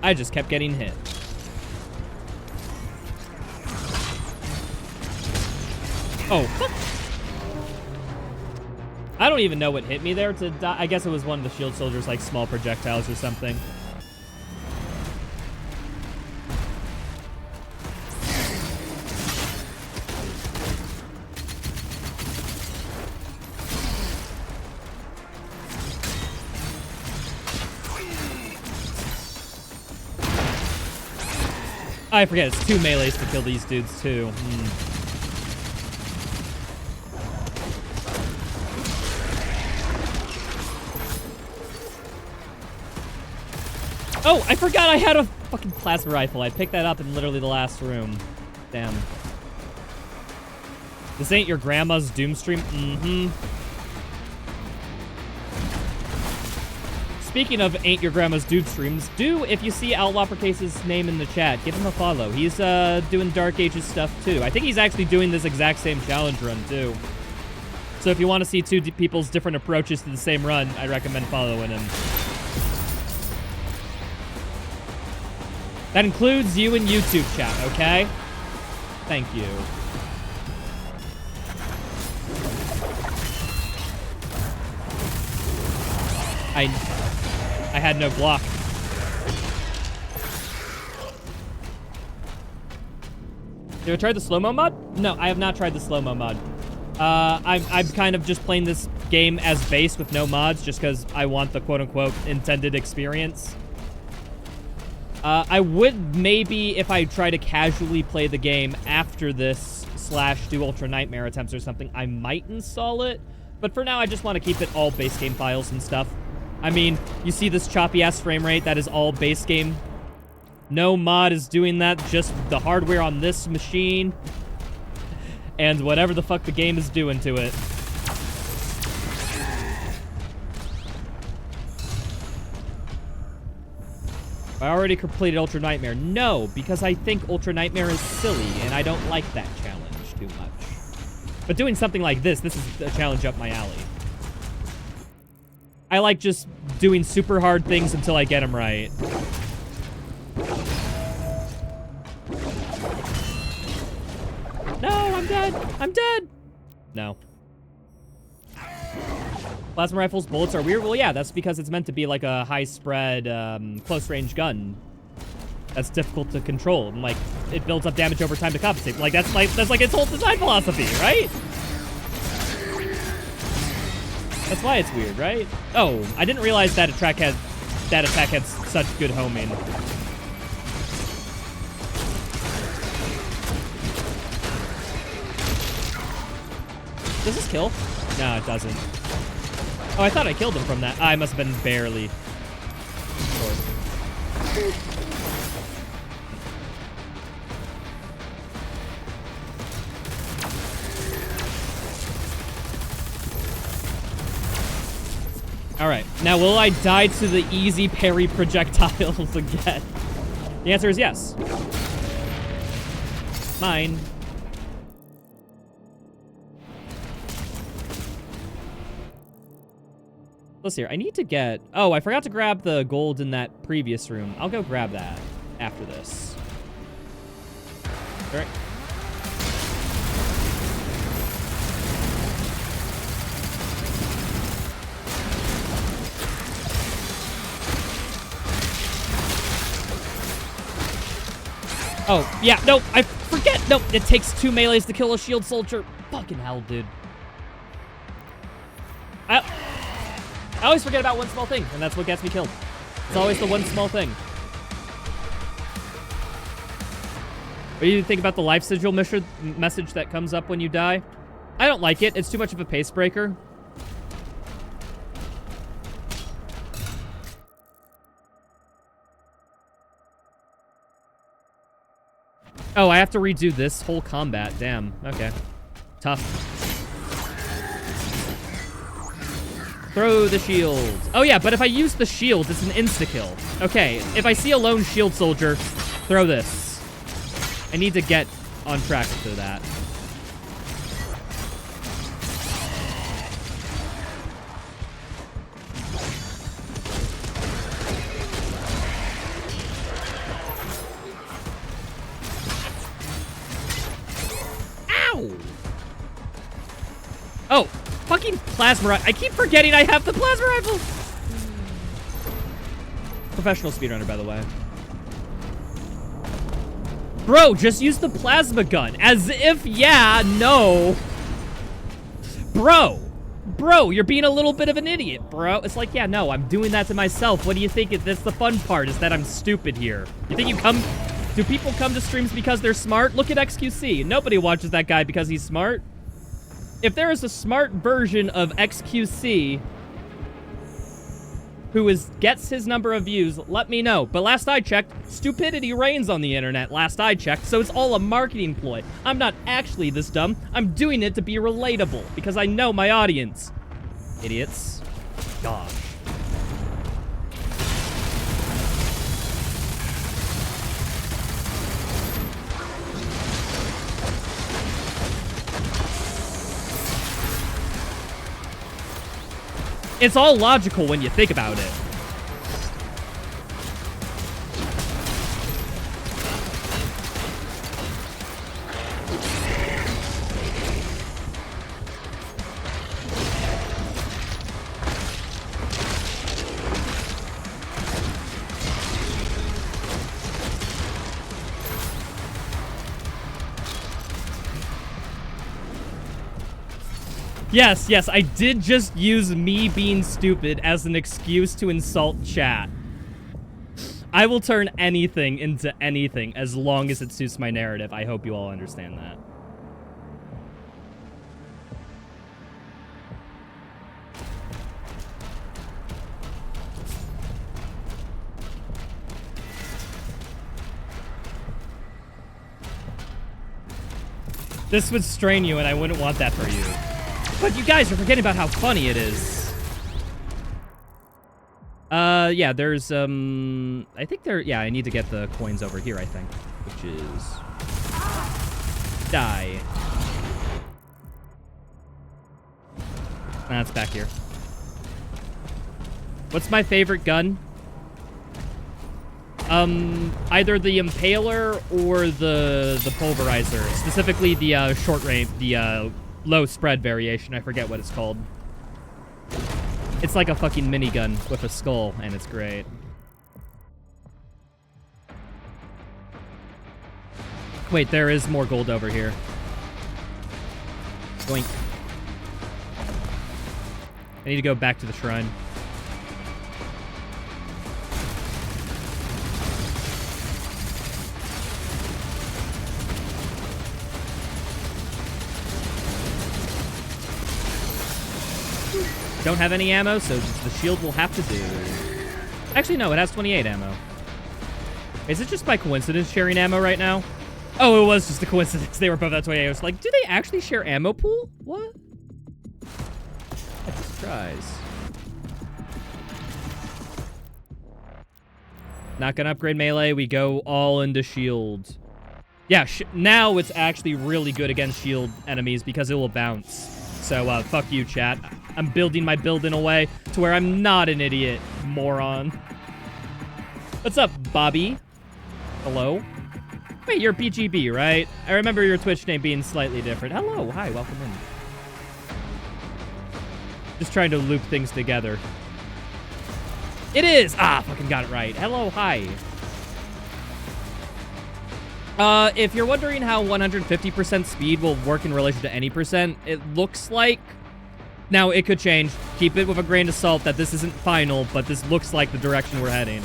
I just kept getting hit. Oh, fuck. I don't even know what hit me there to die. I guess it was one of the shield soldiers, like small projectiles or something. I forget, it's 2 melees to kill these dudes, too. Oh, I forgot I had a fucking plasma rifle. I picked that up in literally the last room. Damn. This ain't your grandma's Doom stream? Mm-hmm. Speaking of ain't your grandma's Doom streams, if you see Outlaw Uppercase's name in the chat, give him a follow. He's doing Dark Ages stuff, too. I think he's actually doing this exact same challenge run, too. So if you want to see two people's different approaches to the same run, I recommend following him. That includes you in YouTube chat, okay? Thank you. I had no block. Have you tried the slow-mo mod? No, I have not tried the slow-mo mod. I'm kind of just playing this game as base with no mods just because I want the quote-unquote intended experience. I would maybe, if I try to casually play the game after this / do Ultra Nightmare attempts or something, I might install it. But for now, I just want to keep it all base game files and stuff. I mean, you see this choppy-ass frame rate? That is all base game. No mod is doing that, just the hardware on this machine. And whatever the fuck the game is doing to it. I already completed Ultra Nightmare. No, because I think Ultra Nightmare is silly, and I don't like that challenge too much. But doing something like this is a challenge up my alley. I like just doing super hard things until I get them right. No, I'm dead. I'm dead. No. Plasma rifles, bullets are weird. Well, yeah, that's because it's meant to be like a high spread, close range gun. That's difficult to control. And, like, it builds up damage over time to compensate. Like, that's like its whole design philosophy, right? That's why it's weird, right? Oh, I didn't realize that attack had such good homing. Does this kill? No, it doesn't. Oh, I thought I killed him from that. I must have been barely. All right, now will I die to the easy parry projectiles again? The answer is yes. Mine. Let's see here. I need to get... Oh, I forgot to grab the gold in that previous room. I'll go grab that after this. All right. Oh, yeah, no, I forget. No, it takes 2 melees to kill a shield soldier. Fucking hell, dude. I always forget about one small thing, and that's what gets me killed. It's always the one small thing. What do you think about the life sigil message that comes up when you die? I don't like it. It's too much of a pace breaker. Oh, I have to redo this whole combat. Damn. Okay. Tough. Throw the shield. Oh, yeah, but if I use the shield, it's an insta-kill. Okay, if I see a lone shield soldier, throw this. I need to get on track to that. Oh, fucking plasma rifle. I keep forgetting I have the plasma rifle. Professional speedrunner, by the way. Bro, just use the plasma gun. As if, yeah, no. Bro, you're being a little bit of an idiot, bro. It's like, yeah, no, I'm doing that to myself. What do you think? That's the fun part, is that I'm stupid here. You think do people come to streams because they're smart? Look at XQC. Nobody watches that guy because he's smart. If there is a smart version of XQC who gets his number of views, let me know. But last I checked, stupidity reigns on the internet, last I checked, so it's all a marketing ploy. I'm not actually this dumb. I'm doing it to be relatable, because I know my audience. Idiots. Gosh. It's all logical when you think about it. Yes, I did just use me being stupid as an excuse to insult chat. I will turn anything into anything as long as it suits my narrative. I hope you all understand that. This would strain you, and I wouldn't want that for you. But you guys are forgetting about how funny it is. Yeah, there's, I think yeah, I need to get the coins over here, I think. Which is... Die. Nah, it's back here. What's my favorite gun? Either the Impaler or the Pulverizer. Specifically the short range, the low spread variation. I forget what it's called. It's like a fucking minigun with a skull, and it's great. Wait, there is more gold over here. Boink. I need to go back to the shrine. Don't have any ammo, so the shield will have to do. Actually, no, it has 28 ammo. Is it just by coincidence sharing ammo right now? Oh, it was just a coincidence. They were both at 28. I was like, do they actually share ammo pool? What? Let's tries. Not gonna upgrade melee. We go all into shield. Yeah, now it's actually really good against shield enemies because it will bounce. So, fuck you, chat. I'm building my build in a way to where I'm not an idiot moron. What's up, Bobby? Hello? Wait, you're BGB, right? I remember your Twitch name being slightly different. Hello, hi, welcome in. Just trying to loop things together. It is! Ah, fucking got it right. Hello, hi. If you're wondering how 150% speed will work in relation to any percent, it looks like... Now, it could change. Keep it with a grain of salt that this isn't final, but this looks like the direction we're heading.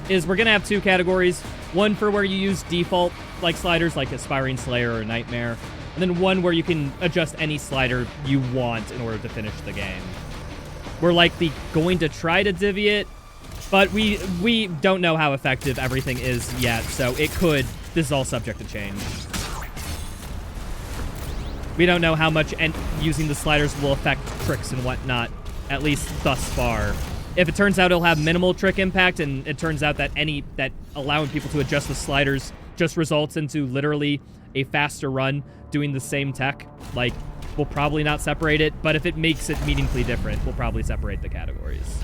Is we're gonna have two categories. One for where you use default like sliders, like Aspiring Slayer or Nightmare. And then one where you can adjust any slider you want in order to finish the game. We're likely going to try to divvy it, but we don't know how effective everything is yet, so it could... This is all subject to change. We don't know how much using the sliders will affect tricks and whatnot, at least thus far. If it turns out it'll have minimal trick impact, and it turns out that allowing people to adjust the sliders just results into literally a faster run doing the same tech, like, we'll probably not separate it, but if it makes it meaningfully different, we'll probably separate the categories.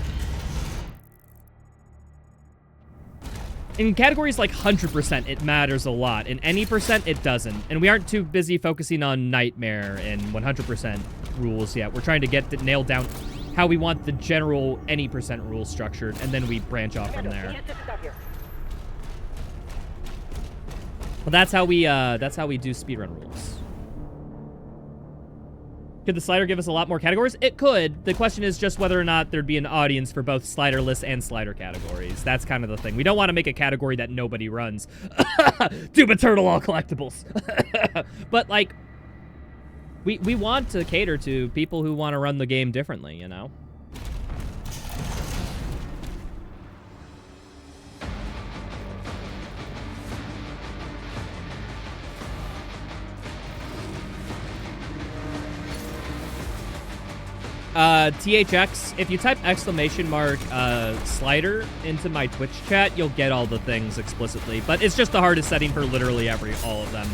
In categories like 100%, it matters a lot. In any percent, it doesn't. And we aren't too busy focusing on Nightmare and 100% rules yet. We're trying to get nailed down how we want the general any percent rules structured, and then we branch off from there. Well, that's how we do speedrun rules. Could the slider give us a lot more categories? It could. The question is just whether or not there'd be an audience for both sliderless and slider categories. That's kind of the thing. We don't want to make a category that nobody runs. Doom Eternal all collectibles. But, like, we want to cater to people who want to run the game differently, you know? THX, if you type !/ slider into my Twitch chat, you'll get all the things explicitly. But it's just the hardest setting for literally all of them.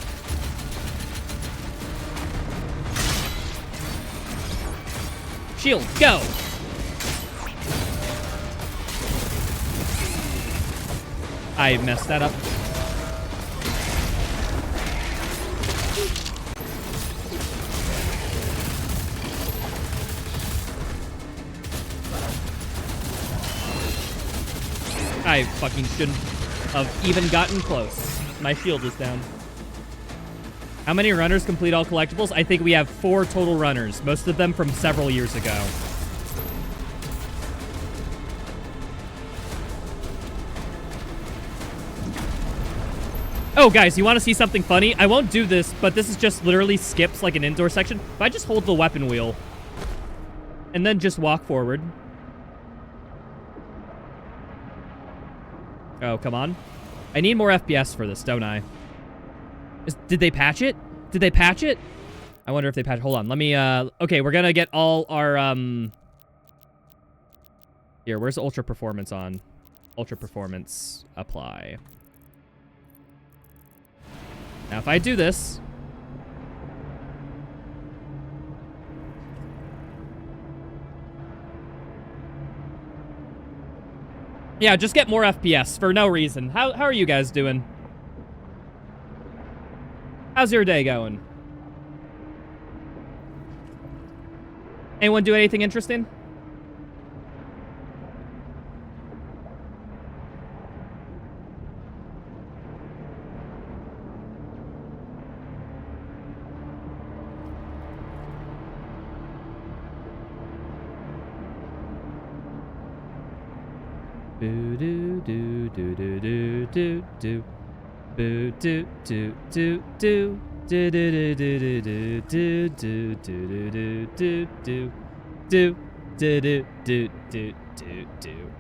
Shield, go! I messed that up. I fucking shouldn't have even gotten close. My shield is down. How many runners complete all collectibles? I think we have 4 total runners, most of them from several years ago. Oh, guys, you want to see something funny? I won't do this, but this is just literally skips like an indoor section. If I just hold the weapon wheel and then just walk forward. Oh, come on. I need more FPS for this, don't I? Did they patch it? Did they patch it? I wonder if they patch... Hold on, let me, okay, we're gonna get all our, Here, where's Ultra Performance on? Ultra Performance, apply. Now, if I do this... Yeah, just get more FPS for no reason. How are you guys doing? How's your day going? Anyone do anything interesting? Boo doo doo doo doo doo doo doo. Boo doo doo doo doo. Do do do do do do do do do do do do do do do do do do.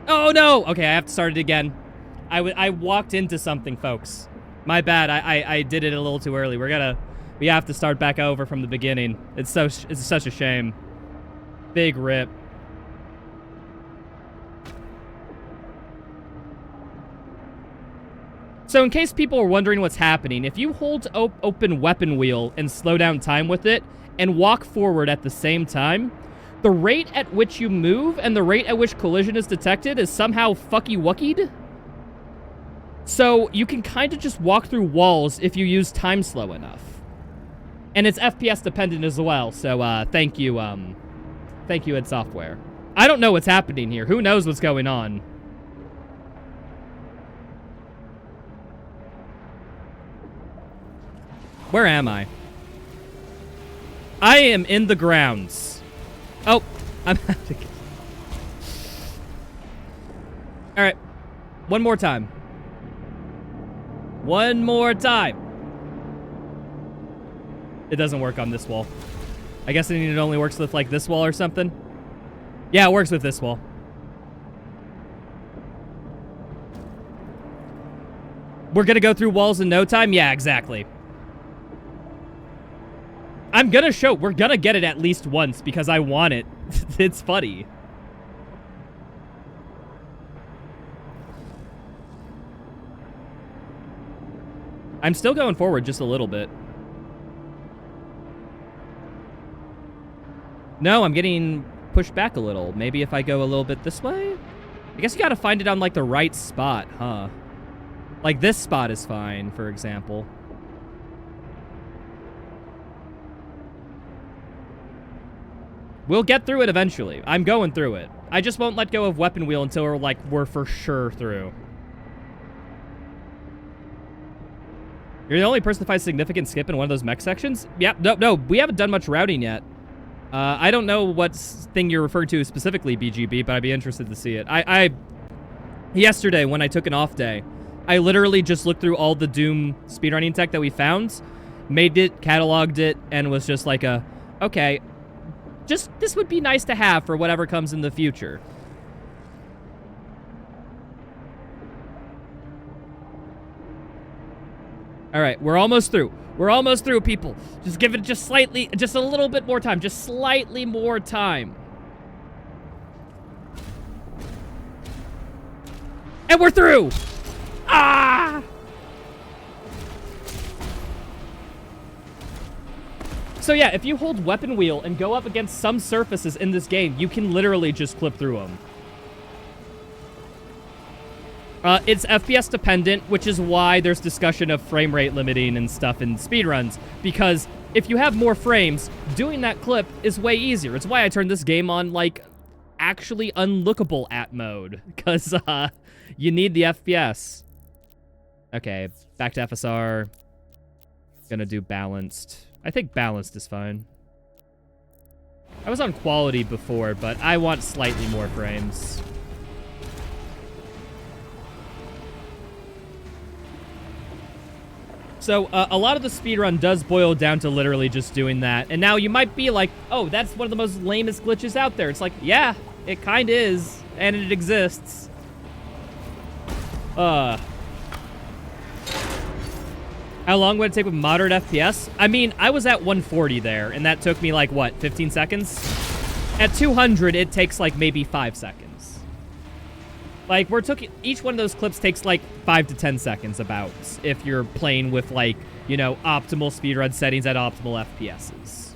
Oh no! Okay, I have to start it again. I walked into something, folks. My bad. I did it a little too early. We have to start back over from the beginning. It's such a shame. Big rip. So in case people are wondering what's happening, if you hold open weapon wheel and slow down time with it and walk forward at the same time, the rate at which you move and the rate at which collision is detected is somehow fucky-wuckied. So you can kind of just walk through walls if you use time slow enough. And it's FPS dependent as well, so thank you id Software. I don't know what's happening here. Who knows what's going on? Where am I? I am in the grounds. Oh, I'm out of it. All right. One more time. One more time. It doesn't work on this wall. I guess it only works with, like, this wall or something. Yeah, it works with this wall. We're gonna go through walls in no time? Yeah, exactly. We're gonna get it at least once because I want it. It's funny. I'm still going forward just a little bit. No, I'm getting pushed back a little. Maybe if I go a little bit this way? I guess you gotta find it on, like, the right spot, huh? Like, this spot is fine, for example. We'll get through it eventually. I'm going through it. I just won't let go of weapon wheel until we're for sure through. You're the only person to find significant skip in one of those mech sections? Yeah, no, we haven't done much routing yet. I don't know what thing you're referring to specifically, BGB, but I'd be interested to see it. Yesterday, when I took an off day, I literally just looked through all the Doom speedrunning tech that we found, made it, cataloged it, and was just like okay, this would be nice to have for whatever comes in the future. All right, we're almost through. We're almost through, people. Just give it just a little bit more time. Just slightly more time. And we're through! Ah! So yeah, if you hold weapon wheel and go up against some surfaces in this game, you can literally just clip through them. It's FPS dependent, which is why there's discussion of frame rate limiting and stuff in speedruns, because if you have more frames, doing that clip is way easier. It's why I turned this game on, like, actually unlookable at mode, because you need the FPS. Okay, back to FSR. Gonna do balanced. I think balanced is fine. I was on quality before, but I want slightly more frames. So, a lot of the speedrun does boil down to literally just doing that. And now you might be like, oh, that's one of the most lamest glitches out there. It's like, yeah, it kind of is. And it exists. How long would it take with moderate FPS? I mean, I was at 140 there, and that took me like, what, 15 seconds? At 200, it takes like maybe 5 seconds. Like, each one of those clips takes like 5 to 10 seconds about, if you're playing with like, you know, optimal speedrun settings at optimal FPSs.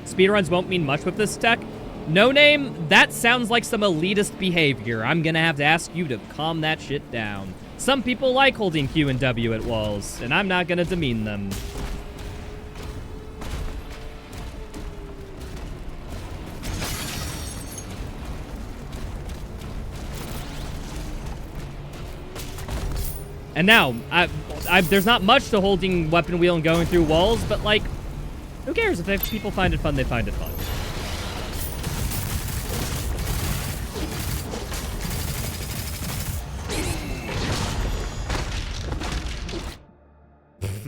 Speedruns won't mean much with this tech. No name, that sounds like some elitist behavior. I'm gonna have to ask you to calm that shit down. Some people like holding Q and W at walls, and I'm not gonna demean them. And now, there's not much to holding weapon wheel and going through walls, but like, who cares? If people find it fun, they find it fun.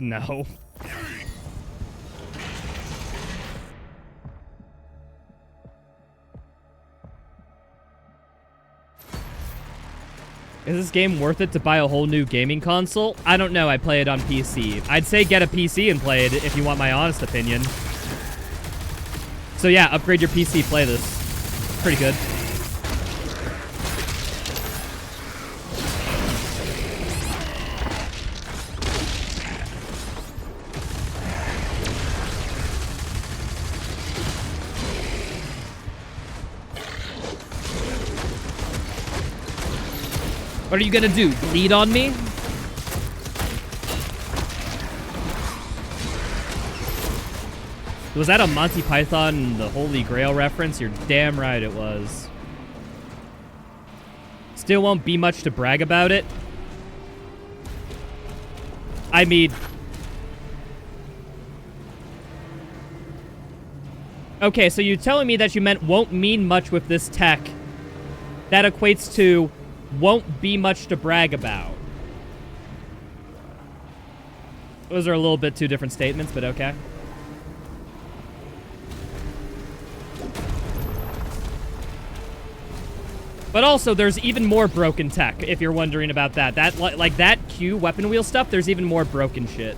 No. Is this game worth it to buy a whole new gaming console? I don't know. I play it on PC. I'd say get a PC and play it if you want my honest opinion. So yeah, upgrade your PC, play this. Pretty good. What are you gonna do? Bleed on me? Was that a Monty Python, the Holy Grail reference? You're damn right it was. Still won't be much to brag about it. I mean... Okay, so you're telling me that you meant won't mean much with this tech. That equates to won't be much to brag about. Those are a little bit two different statements, but okay. But also, there's even more broken tech, if you're wondering about that. Like that Q weapon wheel stuff, there's even more broken shit.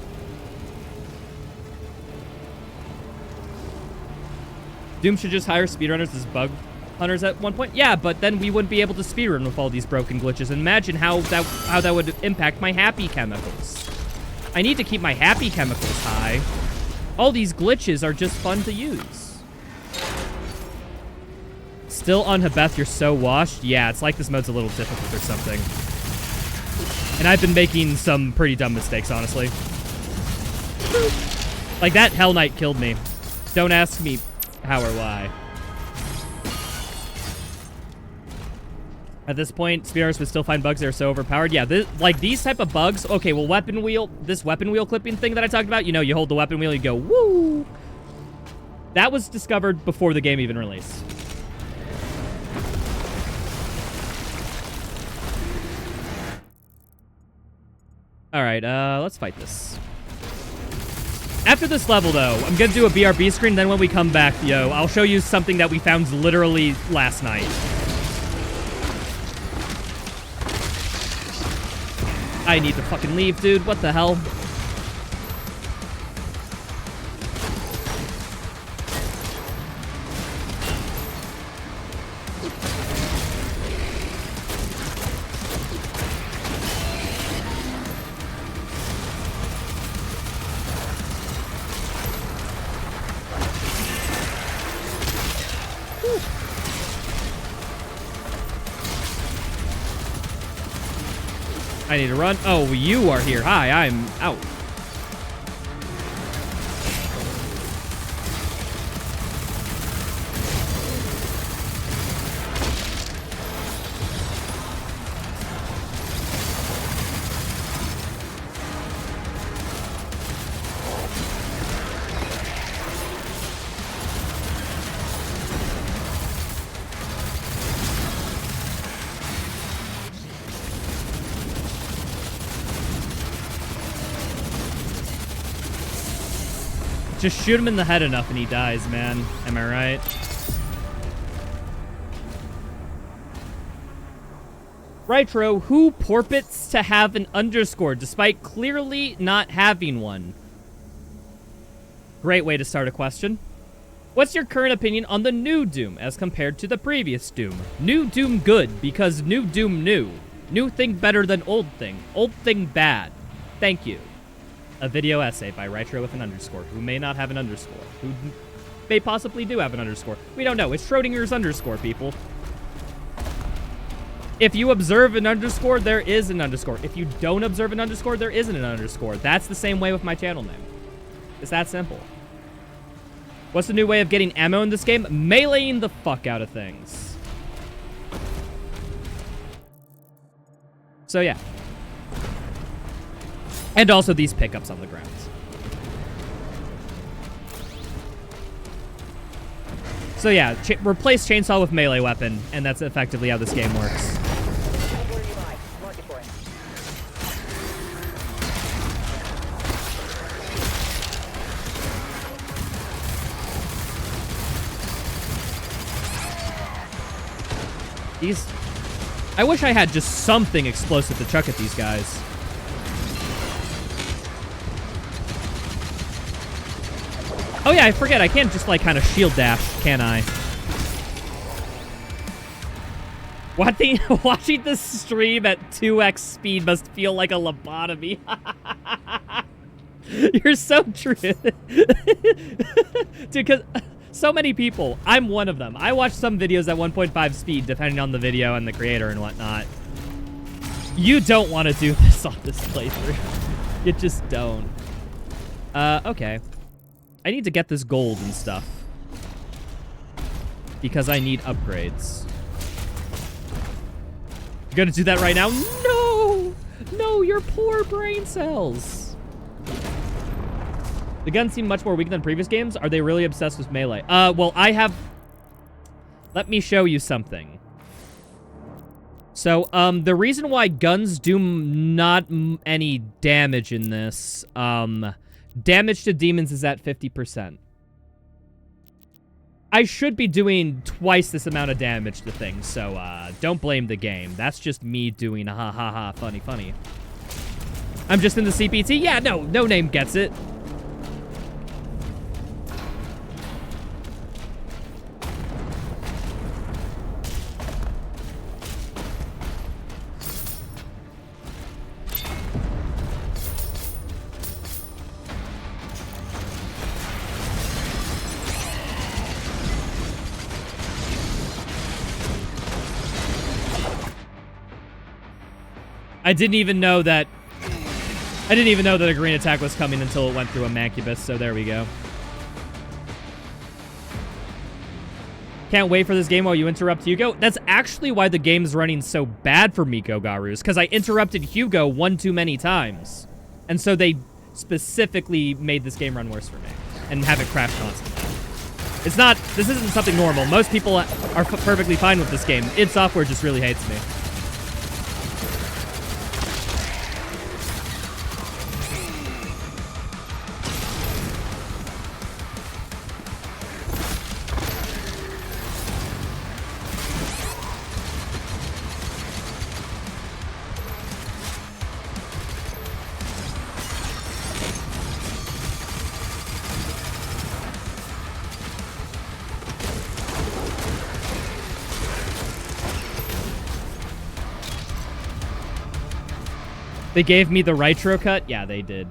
Doom should just hire speedrunners as bug hunters at one point. Yeah, but then we wouldn't be able to speedrun with all these broken glitches. And imagine how that would impact my happy chemicals. I need to keep my happy chemicals high. All these glitches are just fun to use. Still on Hebeth, you're so washed. Yeah, it's like this mode's a little difficult or something. And I've been making some pretty dumb mistakes, honestly. Like, that Hell Knight killed me. Don't ask me how or why. At this point, speedrunners would still find bugs that are so overpowered. Yeah, like these type of bugs. Okay, well, this weapon wheel clipping thing that I talked about, you know, you hold the weapon wheel, you go, woo! That was discovered before the game even released. All right, let's fight this. After this level, though, I'm gonna do a BRB screen, then when we come back, yo, I'll show you something that we found literally last night. I need to fucking leave, dude. What the hell? I need to run. Oh, you are here. Hi, I'm out. Just shoot him in the head enough and he dies, man. Am I right? Rytro, who porpits to have an underscore despite clearly not having one? Great way to start a question. What's your current opinion on the new Doom as compared to the previous Doom? New Doom good because new Doom new. New thing better than old thing. Old thing bad. Thank you. A video essay by Rytro with an underscore, who may not have an underscore, who may possibly do have an underscore. We don't know. It's Schrodinger's underscore, people. If you observe an underscore, there is an underscore. If you don't observe an underscore, there isn't an underscore. That's the same way with my channel name. It's that simple. What's the new way of getting ammo in this game? Meleeing the fuck out of things. So yeah. And also these pickups on the ground. So yeah, replace chainsaw with melee weapon, and that's effectively how this game works. These... I wish I had just something explosive to chuck at these guys. Oh yeah, I forget. I can't just, like, kind of shield dash, can I? Watching this stream at 2x speed must feel like a lobotomy. You're so true. Dude, because so many people, I'm one of them. I watch some videos at 1.5 speed, depending on the video and the creator and whatnot. You don't want to do this on this playthrough. You just don't. Okay. I need to get this gold and stuff. Because I need upgrades. You gonna do that right now? No! No, your poor brain cells. The guns seem much more weak than previous games. Are they really obsessed with melee? Well, I have... Let me show you something. So, the reason why guns do not any damage in this, damage to demons is at 50%. I should be doing twice this amount of damage to things, so, don't blame the game. That's just me doing a ha ha ha funny funny. I'm just in the CPT? Yeah, no name gets it. I didn't even know that a green attack was coming until it went through a Mancubus, so there we go. Can't wait for this game while you interrupt Hugo. That's actually why the game's running so bad for Miko Garus, because I interrupted Hugo one too many times. And so they specifically made this game run worse for me and have it crash constantly. This isn't something normal. Most people are perfectly fine with this game. id Software just really hates me. They gave me the Rytro cut? Yeah, they did.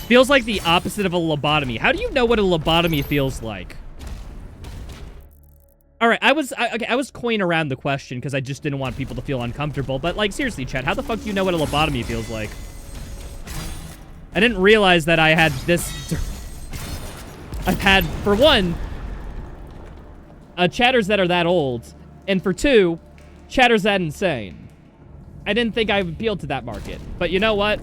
Feels like the opposite of a lobotomy. How do you know what a lobotomy feels like? All right, I was coying around the question because I just didn't want people to feel uncomfortable. But, like, seriously, Chet, how the fuck do you know what a lobotomy feels like? I didn't realize that I had this... I've had, for one, chatters that are that old. And for two... Chatter's that insane. I didn't think I appealed to that market. But you know what?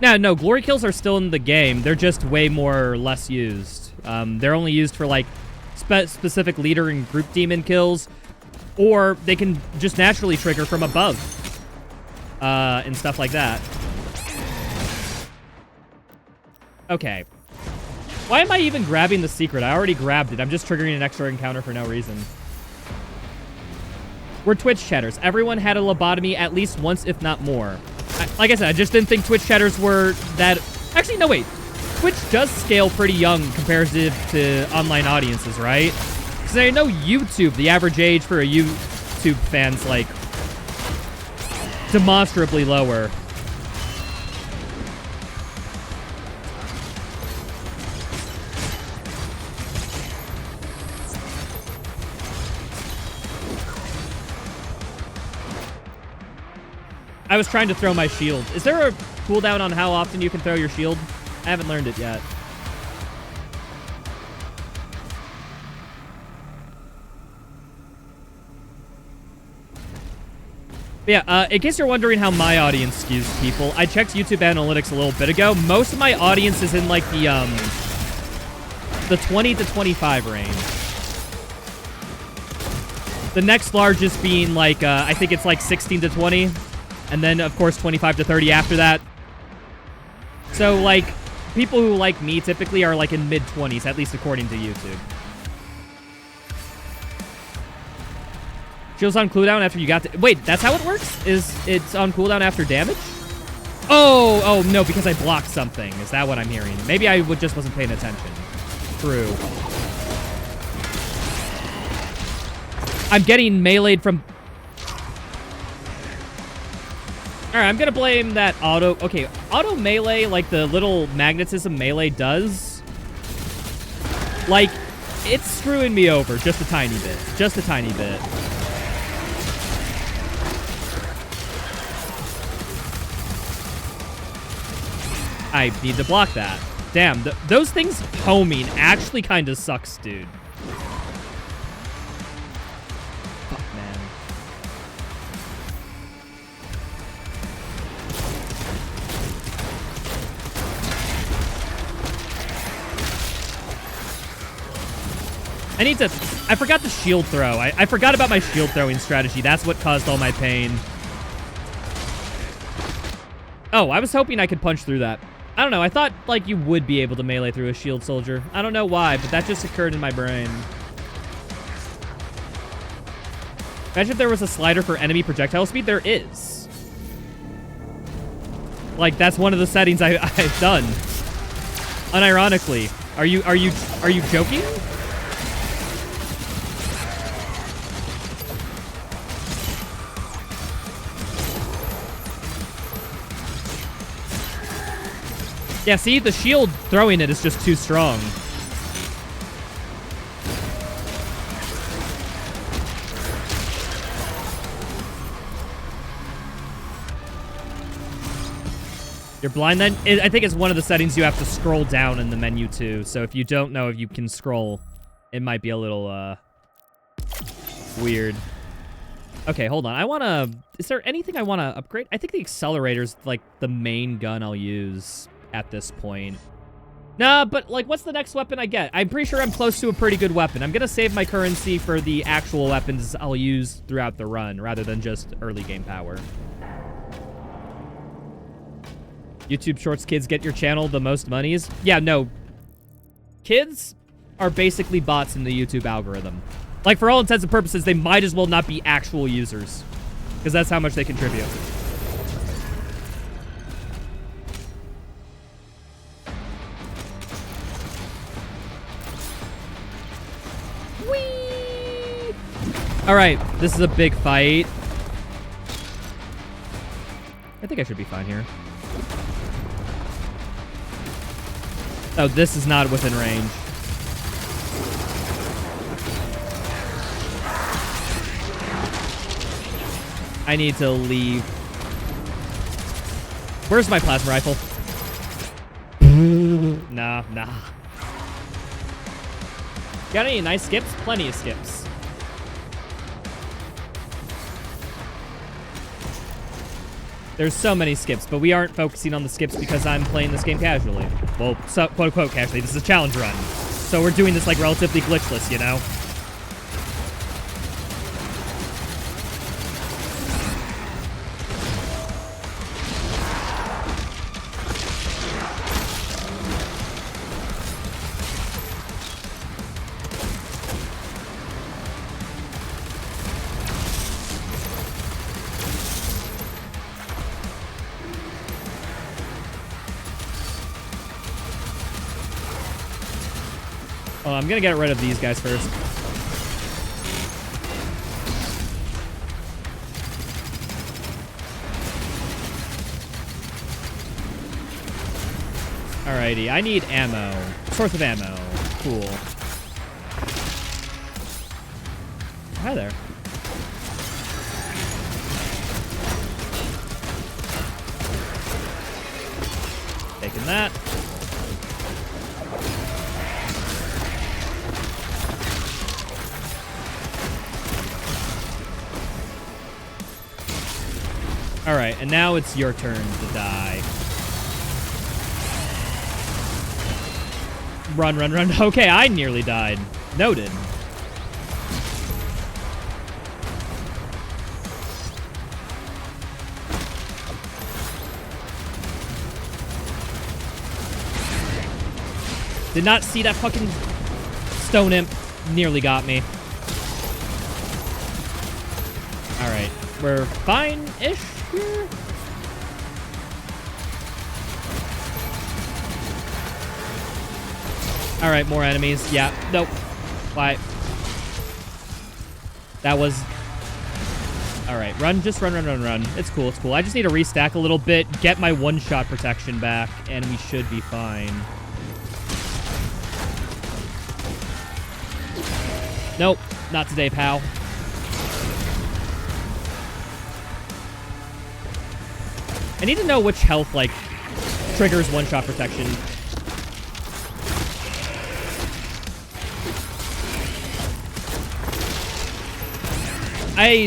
No, glory kills are still in the game. They're just way more or less used. They're only used for, like, specific leader and group demon kills. Or they can just naturally trigger from above. And stuff like that. Okay. Why am I even grabbing the secret? I already grabbed it. I'm just triggering an extra encounter for no reason. We're Twitch chatters. Everyone had a lobotomy at least once, if not more. Like I said, I just didn't think Twitch chatters were that... Actually, no, wait. Twitch does scale pretty young comparative to online audiences, right? Because I know YouTube, the average age for a YouTube fan's, like, demonstrably lower. I was trying to throw my shield. Is there a cooldown on how often you can throw your shield? I haven't learned it yet. But yeah, in case you're wondering how my audience skews people, I checked YouTube analytics a little bit ago. Most of my audience is in like the 20 to 25 range. The next largest being like, I think it's like 16 to 20. And then, of course, 25 to 30 after that. So, like, people who like me typically are, like, in mid-20s, at least according to YouTube. Shield's on cooldown after you got to... Wait, that's how it works? It's on cooldown after damage? Oh, no, because I blocked something. Is that what I'm hearing? Maybe I just wasn't paying attention. True. I'm getting meleeed from... Alright, I'm gonna blame that auto... Okay, auto melee, like the little magnetism melee does, like, it's screwing me over just a tiny bit. Just a tiny bit. I need to block that. Damn, those things homing actually kind of sucks, dude. Fuck, man. I forgot the shield throw. I forgot about my shield throwing strategy. That's what caused all my pain. Oh, I was hoping I could punch through that. I don't know. I thought, like, you would be able to melee through a shield soldier. I don't know why, but that just occurred in my brain. Imagine if there was a slider for enemy projectile speed. There is. Like, that's one of the settings I've done. Unironically. Are you joking? Yeah, see, the shield throwing it is just too strong. You're blind then? I think it's one of the settings you have to scroll down in the menu too. So if you don't know if you can scroll, it might be a little weird. Okay, hold on. Is there anything I want to upgrade? I think the accelerator's like the main gun I'll use at this point. Nah, but like, what's the next weapon I get? I'm pretty sure I'm close to a pretty good weapon. I'm gonna save my currency for the actual weapons I'll use throughout the run, rather than just early game power. YouTube Shorts kids get your channel the most monies? Yeah, no. Kids are basically bots in the YouTube algorithm. Like, for all intents and purposes, they might as well not be actual users, because that's how much they contribute. All right, this is a big fight. I think I should be fine here. Oh, this is not within range. I need to leave. Where's my plasma rifle? Nah. Got any nice skips? Plenty of skips. There's so many skips, but we aren't focusing on the skips because I'm playing this game casually. Well, so, quote-unquote casually. This is a challenge run. So we're doing this, like, relatively glitchless, you know? Oh, I'm gonna get rid of these guys first. Alrighty, I need ammo. Source of ammo. Cool. Hi there. Taking that. Alright, and now it's your turn to die. Run, run, run. Okay, I nearly died. Noted. Did not see that fucking stone imp. Nearly got me. Alright, we're fine-ish here. Alright, more enemies. Yeah, nope. Why? That was... Alright, run. Just run, run, run, run. It's cool, it's cool. I just need to restack a little bit, get my one-shot protection back, and we should be fine. Nope, not today, pal. I need to know which health, like, triggers one-shot protection.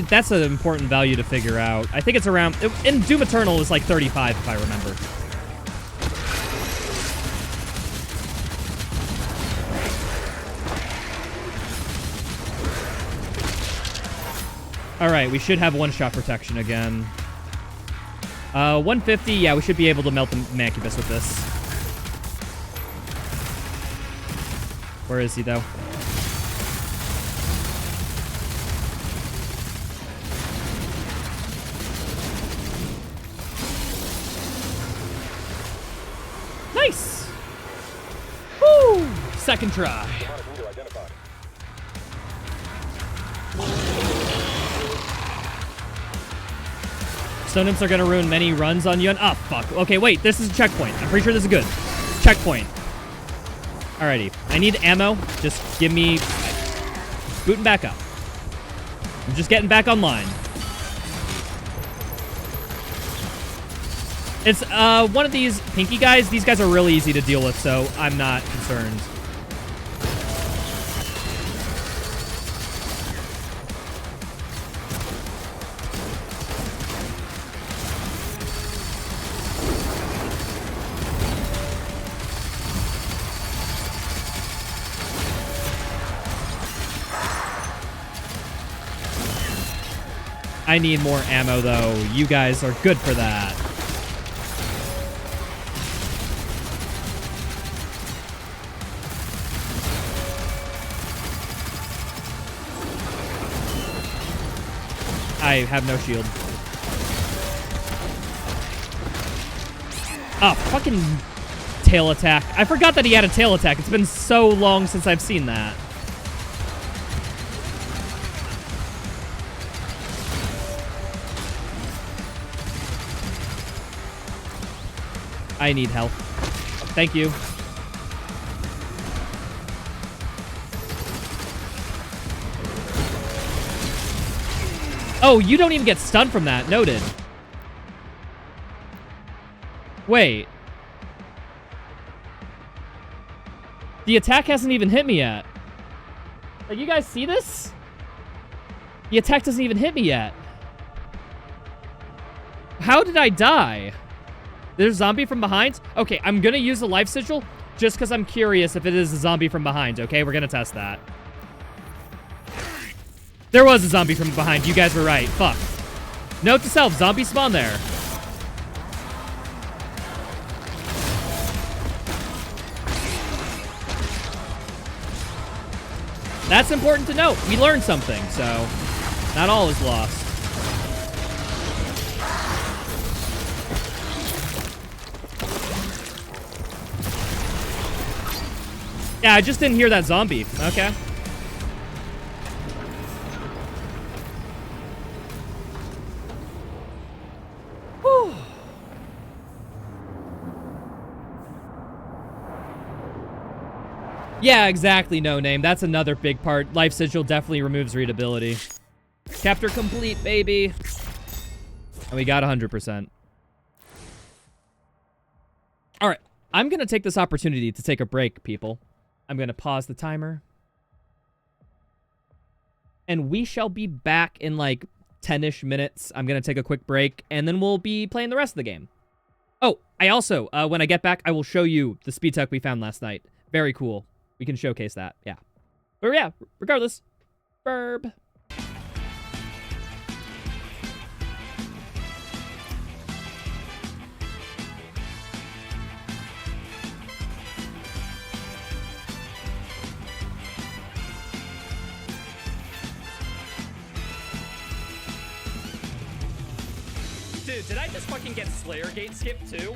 That's an important value to figure out. I think it's around... In Doom Eternal, it's like 35, if I remember. Alright, we should have one-shot protection again. 150, yeah, we should be able to melt the Mancubus with this. Where is he, though? Nice! Woo! Second try. Stone imps are gonna ruin many runs on you. And oh, fuck. Okay, wait. This is a checkpoint. I'm pretty sure this is good. Checkpoint. Alrighty. I need ammo. Just give me... Booting back up. I'm just getting back online. It's one of these pinky guys. These guys are really easy to deal with, so I'm not concerned. I need more ammo, though. You guys are good for that. I have no shield. Oh, fucking tail attack. I forgot that he had a tail attack. It's been so long since I've seen that. I need help. Thank you. Oh, you don't even get stunned from that. Noted. Wait. The attack hasn't even hit me yet. Like, you guys see this? The attack doesn't even hit me yet. How did I die? There's a zombie from behind? Okay, I'm gonna use a life sigil just because I'm curious if it is a zombie from behind, okay? We're gonna test that. There was a zombie from behind. You guys were right. Fuck. Note to self, zombie spawn there. That's important to note. We learned something, so not all is lost. Yeah, I just didn't hear that zombie. Okay. Whew. Yeah, exactly, No Name. That's another big part. Life Sigil definitely removes readability. Chapter complete, baby. And we got 100%. All right. I'm going to take this opportunity to take a break, people. I'm going to pause the timer. And we shall be back in like 10-ish minutes. I'm going to take a quick break, and then we'll be playing the rest of the game. Oh, I also, when I get back, I will show you the speed tech we found last night. Very cool. We can showcase that. Yeah. But yeah, regardless. Burb. Dude, did I just fucking get Slayer Gate skipped too?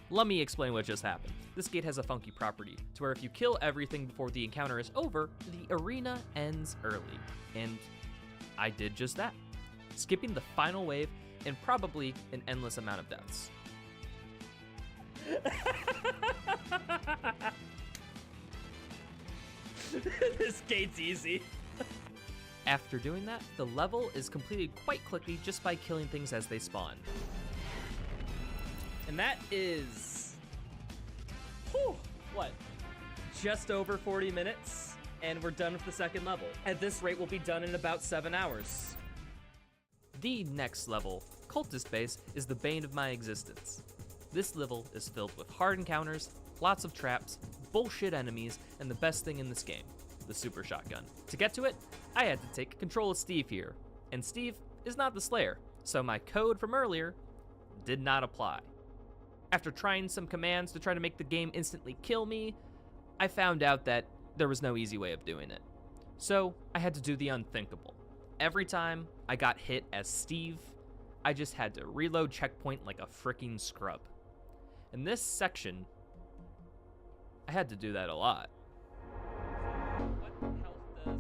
Let me explain what just happened. This gate has a funky property, to where if you kill everything before the encounter is over, the arena ends early. And I did just that, skipping the final wave and probably an endless amount of deaths. This gate's easy. After doing that, the level is completed quite quickly just by killing things as they spawn. And that is... whew, what? Just over 40 minutes, and we're done with the second level. At this rate, we'll be done in about 7 hours. The next level, Cultist Base, is the bane of my existence. This level is filled with hard encounters, lots of traps, bullshit enemies, and the best thing in this game, the super shotgun. To get to it, I had to take control of Steve here, and Steve is not the Slayer, so my code from earlier did not apply. After trying some commands to try to make the game instantly kill me, I found out that there was no easy way of doing it. So I had to do the unthinkable. Every time I got hit as Steve, I just had to reload checkpoint like a freaking scrub. In this section, I had to do that a lot. What health does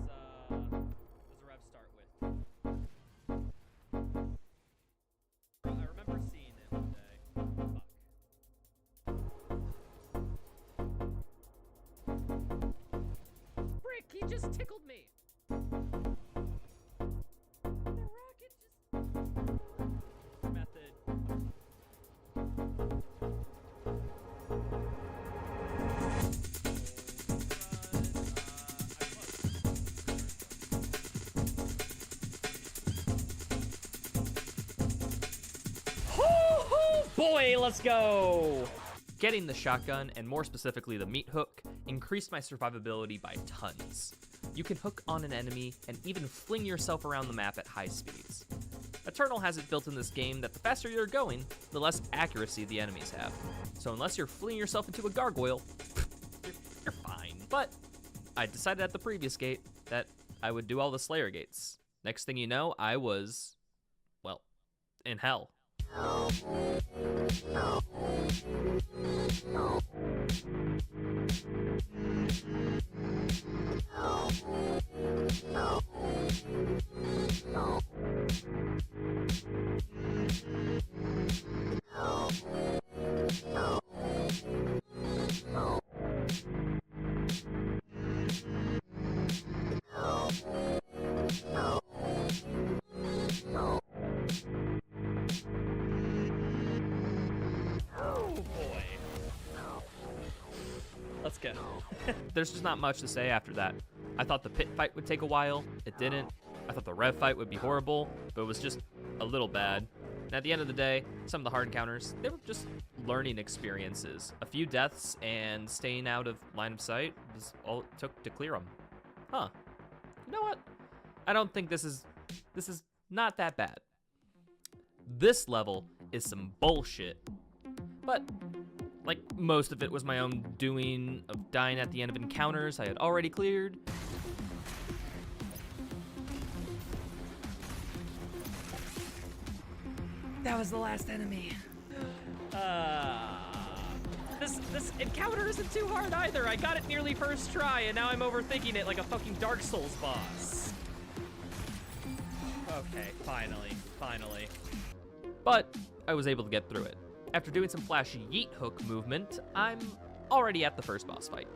Rev start with? I remember seeing it one day. Fuck. Frick, he just tickled me. The rocket just... Method. Boy, let's go! Getting the shotgun, and more specifically the meat hook, increased my survivability by tons. You can hook on an enemy and even fling yourself around the map at high speeds. Eternal has it built in this game that the faster you're going, the less accuracy the enemies have. So unless you're flinging yourself into a gargoyle, you're fine. But I decided at the previous gate that I would do all the Slayer gates. Next thing you know, I was, well, in hell. Let's go. There's just not much to say after that. I thought the pit fight would take a while. It didn't. I thought the rev fight would be horrible, but it was just a little bad. And at the end of the day, some of the hard encounters, they were just learning experiences. A few deaths and staying out of line of sight was all it took to clear them. Huh. You know what? I don't think this is not that bad. This level is some bullshit. But like, most of it was my own doing of dying at the end of encounters I had already cleared. That was the last enemy. This encounter isn't too hard either. I got it nearly first try, and now I'm overthinking it like a fucking Dark Souls boss. Okay, finally. But I was able to get through it. After doing some flashy yeet hook movement, I'm already at the first boss fight.